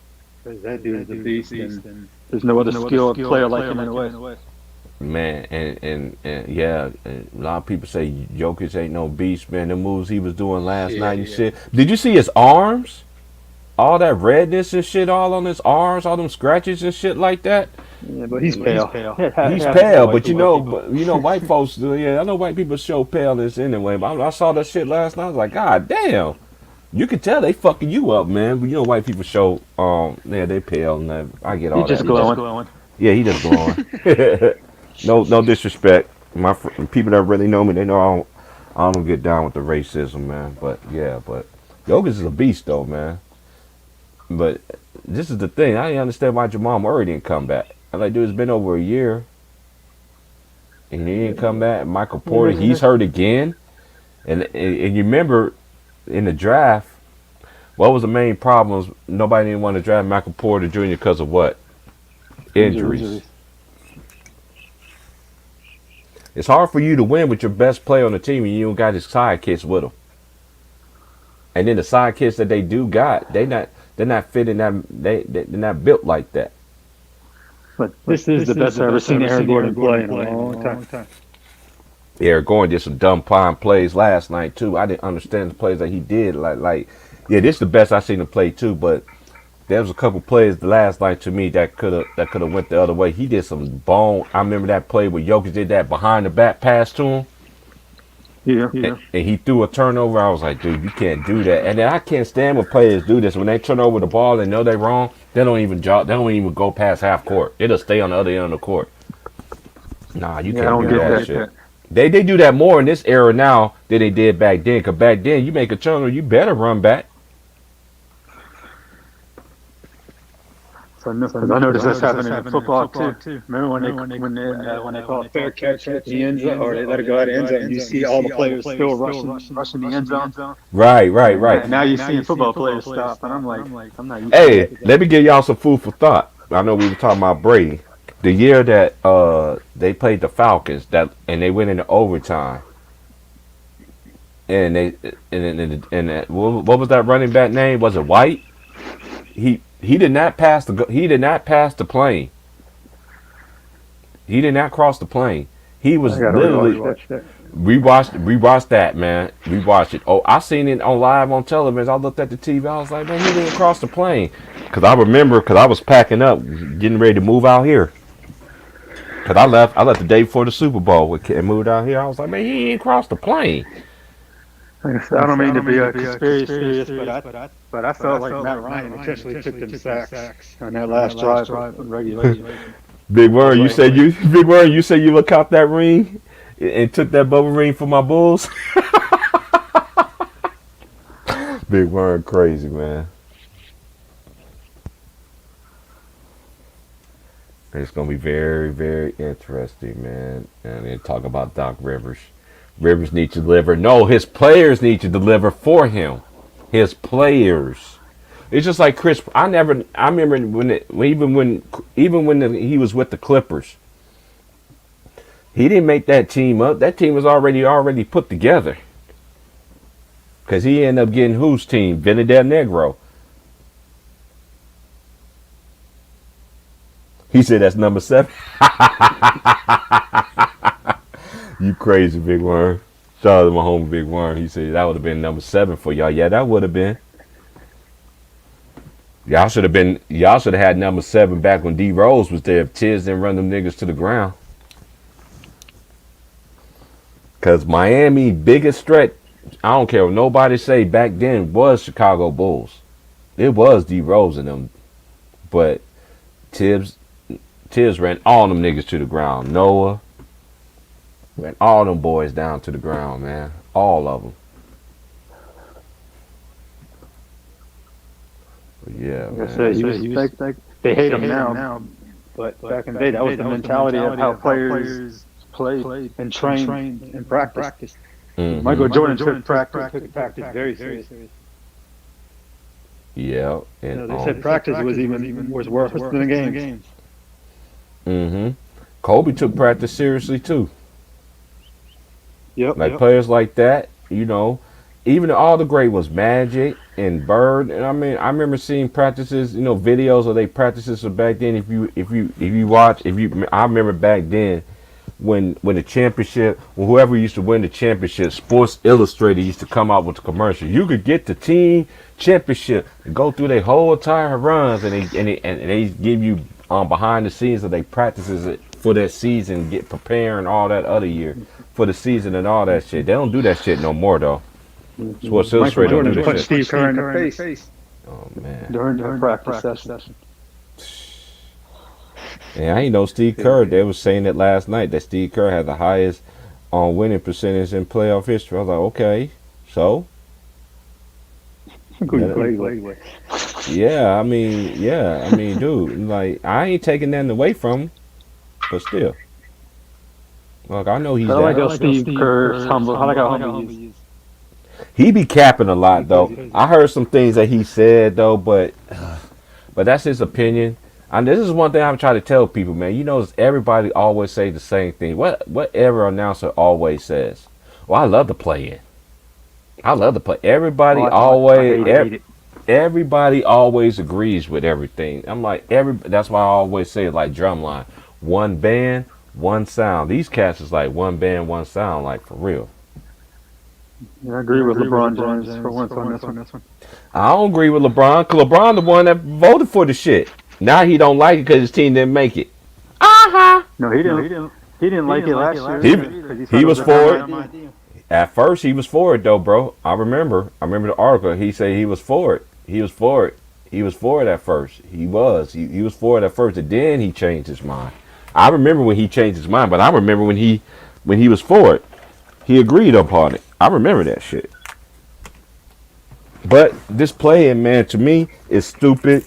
Because that dude is a beast, and there's no other skilled player like him in the West. Man, and yeah, and a lot of people say Jokic ain't no beast, man. The moves he was doing last night and shit. Did you see his arms? All that redness and shit all on his arms, all them scratches and shit like that. Yeah, but he's pale. He's pale, but you know, white folks do. Yeah, I know white people show paleness anyway. But I saw that shit last night. I was like, God damn, you can tell they fucking you up, man. But you know, white people show, they pale, and I get all that. He's just glowing. Yeah, he just glowing. No disrespect. My people that really know me, they know I don't get down with the racism, man. But Jokic is a beast, though, man. But this is the thing. I didn't understand why Jamal Murray didn't come back. I'm like, dude, it's been over a year. and he didn't come back. Michael Porter, he's hurt again. And you remember in the draft, what was the main problems? Nobody didn't want to draft Michael Porter Jr. because of what? Injuries. It's hard for you to win with your best player on the team and you don't got his sidekicks with him. And then the sidekicks that they do got, they're not fitting that. They're not built like that. But this is the best I've ever seen Aaron Gordon play in a long time. Eric Gordon did some dumb fine plays last night too. I didn't understand the plays that he did. Yeah, this is the best I've seen him play too. But there was a couple plays last night to me that could have went the other way. He did some bone. I remember that play where Jokic did that behind the back pass to him. Yeah. And he threw a turnover. I was like, dude, you can't do that. And then I can't stand when players do this. When they turn over the ball and know they're wrong, they don't even go past half court. It'll stay on the other end of the court. Nah, you can't do that shit. They do that more in this era now than they did back then. Because back then, you make a turnover, you better run back. So I noticed that's happening in football too. Remember when they call a fair catch at the end zone, or they let it go out of the end zone, and you see all the players still rushing the end zone. Right. And now you're seeing football players stop, and I'm not. Hey, let me give y'all some food for thought. I know we were talking about Brady. The year that they played the Falcons, and they went into overtime, and what was that running back name? Was it White? He did not pass the plane. He did not cross the plane. He was literally. We watched that, man. We watched it. Oh, I seen it on live on television. I looked at the TV. I was like, man, he didn't cross the plane. Cause I remember, I was packing up, getting ready to move out here. Cause I left the day before the Super Bowl and moved out here. I was like, man, he didn't cross the plane. I don't mean to be a conspiracy theorist, but I felt like Matt Ryan intentionally took them sacks on that last drive in regulation. Big Word, you said you look out that ring and took that bubble ring for my Bulls. Big Word, crazy man. It's gonna be very, very interesting, man. And then talk about Doc Rivers. Rivers need to deliver. No, his players need to deliver for him. His players. It's just like Chris. I remember even when he was with the Clippers. He didn't make that team up. That team was already put together. Because he ended up getting whose team? Vinny Del Negro. He said that's number 7. You crazy, Big Worm. Shout out to my homie Big Worm. He said that would have been number 7 for y'all. Yeah, that would have been. Y'all should have had number 7 back when D Rose was there if Tiz didn't run them niggas to the ground. Cause Miami biggest threat, I don't care what nobody say back then, was Chicago Bulls. It was D Rose and them. But Tibbs ran all them niggas to the ground. Noah ran all them boys down to the ground, man. All of them. But yeah, like I said, they hate him now. But back in the day, that was the mentality of how players played and trained and practiced. Mm-hmm. Michael Jordan took practice very seriously. Yeah, and they said practice was worse than the games. Mm-hmm. Kobe took practice seriously too. Yep. Players like that, even all the great was Magic and Bird. And I remember seeing practices, videos of their practices from back then. I remember back then when the championship, whoever used to win the championship, Sports Illustrated used to come out with the commercial. You could get the team championship and go through their whole entire runs, and they give you behind the scenes of their practices for that season, get preparing all that other year for the season and all that shit. They don't do that shit no more though. Sports Illustrated don't do that shit. Steve Kerr in the face. Oh man. During the practice session. Yeah, I ain't know Steve Kerr. They was saying it last night that Steve Kerr had the highest winning percentage in playoff history. I was like, okay, so. Yeah, I mean, dude, like I ain't taking nothing away from him, but still, Look, I know he's I like how that. Steve Kerr's humble. I like how humble he is. He be capping a lot though. I heard some things that he said though, but that's his opinion. And this is one thing I'm trying to tell people, man. You know, everybody always say the same thing. Whatever announcer always says. Well, I love to play in. I love to play. Everybody everybody always agrees with everything. I'm like that's why I always say like drumline. One band, one sound. These cats is like one band, one sound, like for real. Yeah, I agree with LeBron James for once on this one. I don't agree with LeBron, because LeBron the one that voted for the shit. Now he don't like it because his team didn't make it. No, he didn't. He didn't like it last year. He was for it. At first, he was for it though, bro. I remember the article. He said he was for it. He was for it. He was for it at first. He was for it at first, and then he changed his mind. I remember when he changed his mind, but I remember when he was for it. He agreed upon it. I remember that shit. But this playing, man, to me is stupid.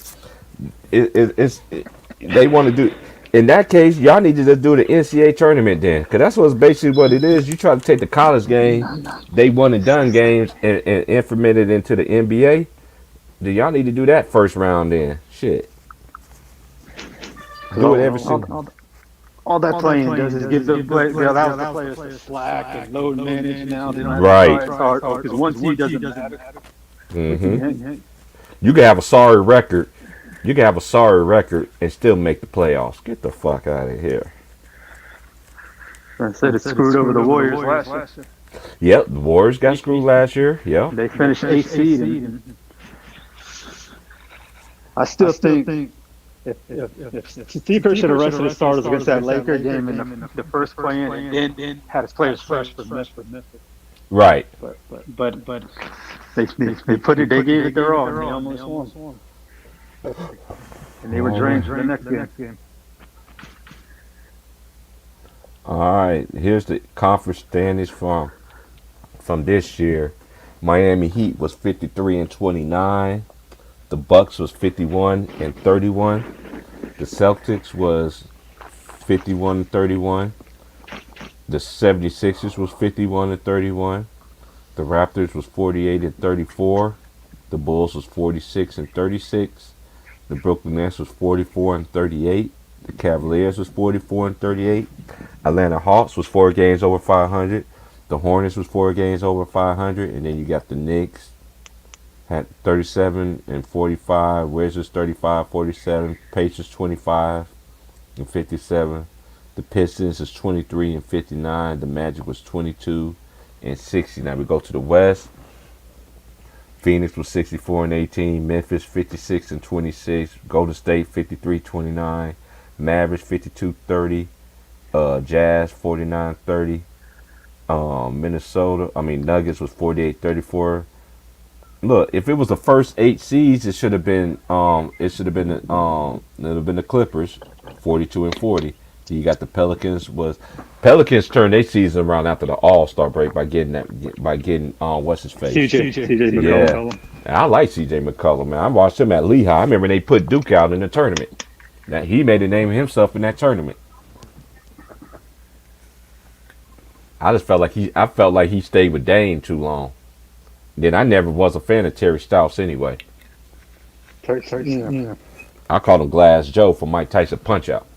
They want to do. In that case, y'all need to just do the NCAA tournament then, because that's what's basically what it is. You try to take the college game, they one and done games, and implement it into the NBA. Then y'all need to do that first round then. Shit. Do it every single. All that playing does is give the players the slack and load manage now. They don't have Right. to try hard because one seed doesn't matter. Mm-hmm. You can have a sorry record. You can have a sorry record and still make the playoffs. Get the fuck out of here. I said it screwed over the Warriors last year. Yep, the Warriors got screwed last year. Yep. They finished 8th seed. I still think if Steve Kerr should have rested his starters against that Laker game in the first play-in and then had his players fresh for Memphis. Right. But they put it. They gave it their all. And they almost won. And they were drained for the next game. All right. Here's the conference standings from this year. Miami Heat was 53-29. The Bucks was 51-31. The Celtics was 51-31. The 76ers was 51-31. The Raptors was 48-34. The Bulls was 46-36. The Brooklyn Nets was 44-38. The Cavaliers was 44-38. Atlanta Hawks was 4 games over 500. The Hornets was 4 games over 500. And then you got the Knicks had 37-45. Wizards 35-47. Pacers 25-57. The Pistons is 23-59. The Magic was 22-60. Now we go to the West. Phoenix was 64-18. Memphis 56-26. Golden State 53-29. Mavericks 52-30. Jazz 49-30. Nuggets was 48-34. Look, if it was the first 8 seeds, it should have been the Clippers 42-40. You got the Pelicans turned their season around after the All-Star break by getting what's his face? CJ McCollum. Yeah. I like CJ McCollum, man. I watched him at Lehigh. I remember they put Duke out in the tournament. Now he made a name of himself in that tournament. I felt like he stayed with Dame too long. Then I never was a fan of Terry Stotts anyway. Yeah. I called him Glass Joe for Mike Tyson Punch Out.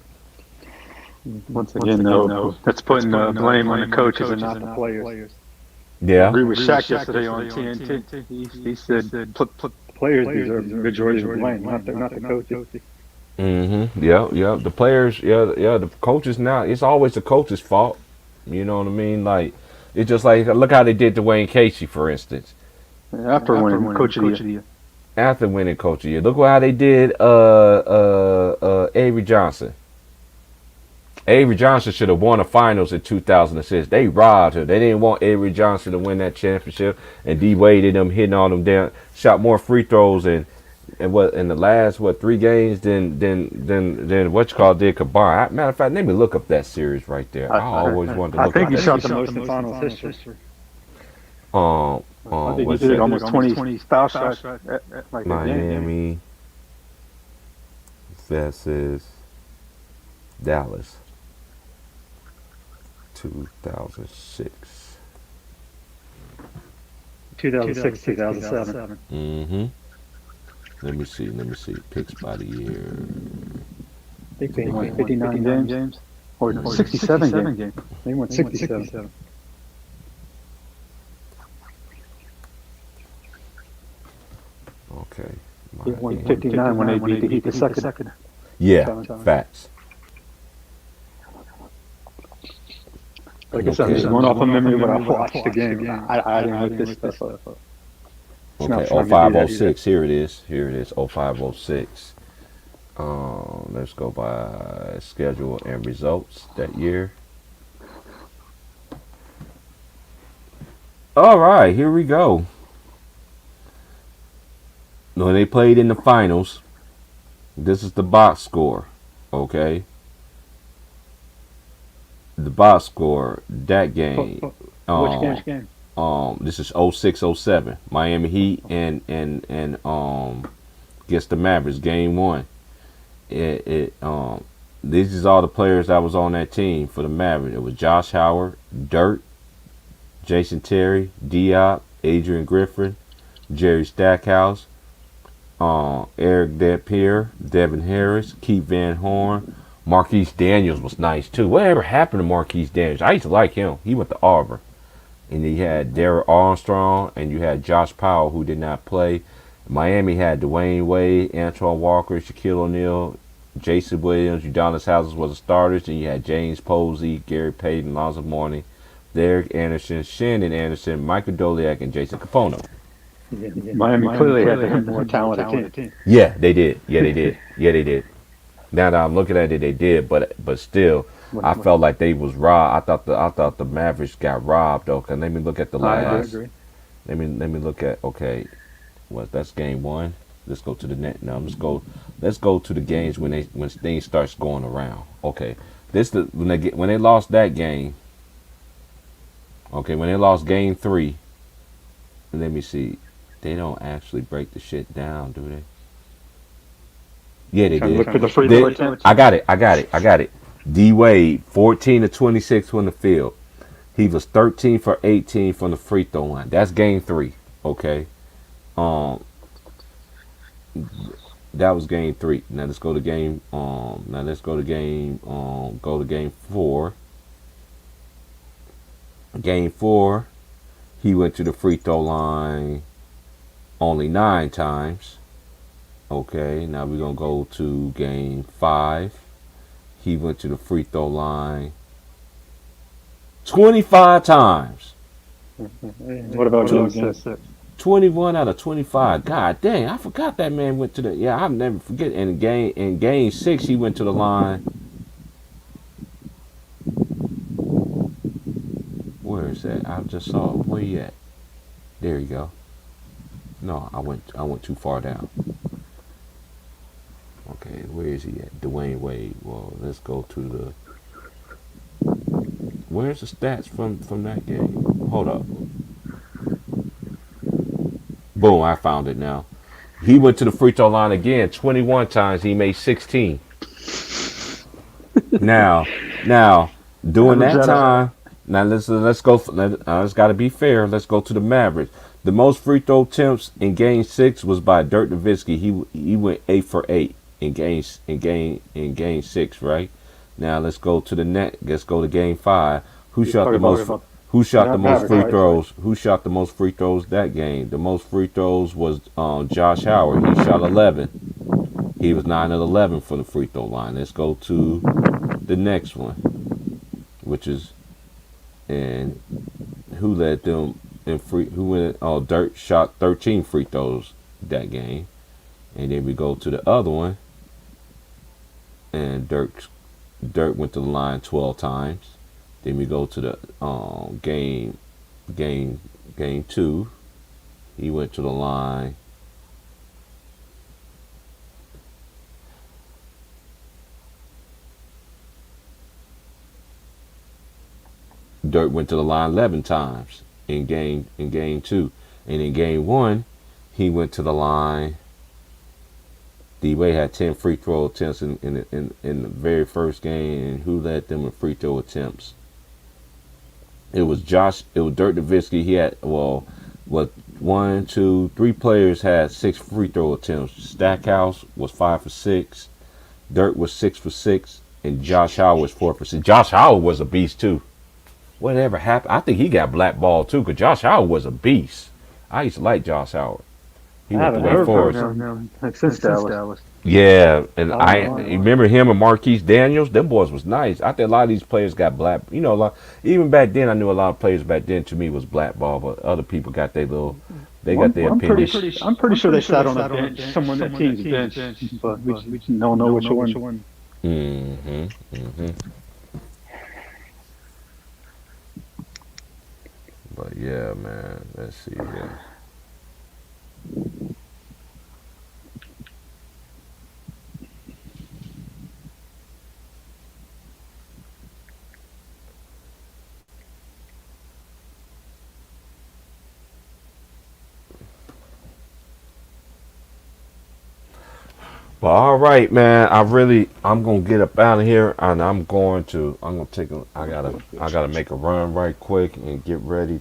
Once again, though, that's putting the blame on the coaches and not the players. Yeah. I agree with Shaq yesterday on TNT. He said players deserve the majority of the blame, not the coaches. Mm-hmm. Yeah. The players, the coaches now, it's always the coach's fault. You know what I mean? Like, it's just like, look how they did to Wayne Casey, for instance. After winning Coach of the Year. After winning Coach of the Year. Look how they did Avery Johnson. Avery Johnson should have won the finals in 2006. They robbed her. They didn't want Avery Johnson to win that championship. And D Wade and them hitting all them down, shot more free throws and what in the last 3 games than what you call did combined. Matter of fact, let me look up that series right there. I always wanted to look. I think up he shot the most in finals history. I think he what's did that? almost 20 foul shots at like Miami versus Dallas. 2006. 2006, 2007. Mm-hmm. Let me see. Picks by the year. I think they won 59 games. Or no, 67 games. They won 67. Okay. They won 59 when they beat the Heat the second. Yeah, facts. Like I said, I'm just going off of memory when I watched the game. I didn't look this stuff up. Okay, 0506. Here it is. 0506. Let's go by schedule and results that year. All right, here we go. When they played in the finals, this is the box score. Okay. The box score that game. Which game? This is 06-07. Miami Heat and against the Mavericks, game 1. These is all the players that was on that team for the Mavericks. It was Josh Howard, Dirk, Jason Terry, Diop, Adrian Griffin, Jerry Stackhouse, Eric Dampier, Devin Harris, Keith Van Horn. Marquise Daniels was nice too. Whatever happened to Marquise Daniels? I used to like him. He went to Auburn. And you had Darrell Armstrong and you had Josh Powell, who did not play. Miami had Dwayne Wade, Antoine Walker, Shaquille O'Neal, Jason Williams, Udonis Haslem was the starters. And you had James Posey, Gary Payton, Lonzo Mourning, Derek Anderson, Shannon Anderson, Michael Doliak, and Jason Capono. Miami clearly had a more talented team. Yeah, they did. Yeah, they did. Now that I'm looking at it, they did, but still, I felt like they was robbed. I thought the Mavericks got robbed though. Cause let me look at the last. Let me look at that's game 1. Let's go to the net now. Let's go to the games when things starts going around. Okay, when they lost that game. Okay, when they lost game 3. Let me see. They don't actually break the shit down, do they? Yeah, they did. I got it. D Wade, 14 to 26 from the field. He was 13 for 18 from the free throw line. That's game 3. Okay. That was game 3. Now let's go to game. Go to game 4. Game 4, he went to the free throw line only 9 times. Okay, now we're going to go to game 5. He went to the free throw line 25 times. What about game 6? 21 out of 25. God dang, I forgot that man went to the... Yeah, I'll never forget. In game 6, he went to the line. Where is that? I just saw it. Where you at? There you go. No, I went too far down. Okay, where is he at? Dwayne Wade. Well, let's go to the... Where's the stats from that game? Hold up. Boom, I found it now. He went to the free throw line again 21 times. He made 16. Now, during that time... Now let's go. It's got to be fair. Let's go to the Mavericks. The most free throw attempts in Game 6 was by Dirk Nowitzki. He went 8 for 8 in game 6. Right now, let's go to the net. Let's go to Game 5. Who shot the most free throws? Who shot the most free throws that game? The most free throws was Josh Howard. He shot 11. He was 9 of 11 for the free throw line. Let's go to the next one, which is. And who led them in free? Who went? Oh, Dirk shot 13 free throws that game, and then we go to the other one, and Dirk went to the line 12 times. Then we go to the game 2. He went to the line. Dirk went to the line 11 times in game 2, and in game 1, he went to the line. D-Wade had 10 free throw attempts in the very first game, and who led them in free throw attempts? It was Dirk Nowitzki. He had what 3 players had 6 free throw attempts. Stackhouse was 5 for 6. Dirk was 6 for 6, and Josh Howard was 4 for 6. Josh Howard was a beast too. Whatever happened? I think he got blackballed too, because Josh Howard was a beast. I used to like Josh Howard. He went to Wake Forest. Since Dallas. Yeah, and I remember him and Marquise Daniels. Them boys was nice. I think a lot of these players got black. You know, even back then, I knew a lot of players back then. To me, was blackball, but other people got their little. They got their opinions. I'm pretty sure they sat on a bench, someone that team's bench, but we don't know which one. But yeah, man. Let's see here. But all right, man. I'm gonna get up out of here, and I gotta make a run right quick and get ready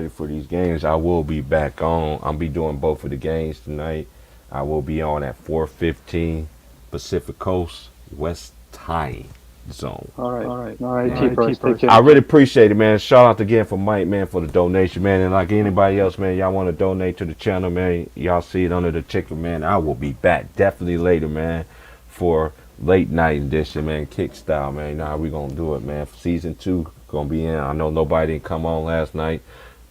for these games. I will be back on. I'll be doing both of the games tonight. I will be on at 4:15 Pacific Coast West Time Zone. All right. Take care. I really appreciate it, man. Shout out again for Mike, man, for the donation, man. And like anybody else, man, y'all want to donate to the channel, man, y'all see it under the ticker, man. I will be back definitely later, man, for late night edition, man, kick style, man. Nah, we gonna do it, man. Season 2 gonna be in. I know nobody didn't come on last night.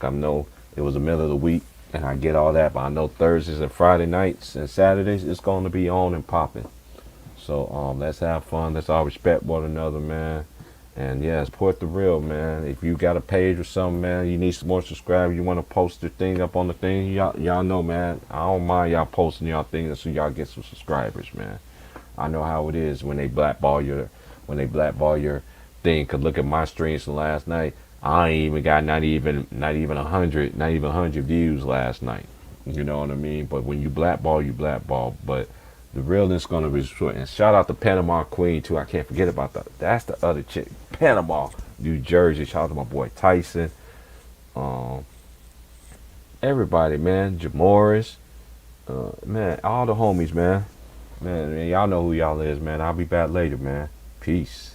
I know it was the middle of the week, and I get all that, but I know Thursdays and Friday nights and Saturdays it's gonna be on and popping. So let's have fun. Let's all respect one another, man. And yeah, support the real, man. If you got a page or something, man, you need some more subscribers. You want to post your thing up on the thing, y'all know, man. I don't mind y'all posting y'all things so y'all get some subscribers, man. I know how it is when they blackball your thing. Cause look at my streams from last night. I ain't even got not even 100 views last night. You know what I mean? But when you blackball, you blackball. But the realness gonna be short. And shout out to Panama Queen too. I can't forget about that. That's the other chick. Panama, New Jersey. Shout out to my boy Tyson. Everybody, man. Jamoris. Man, all the homies, man. Man, y'all know who y'all is, man. I'll be back later, man. Peace.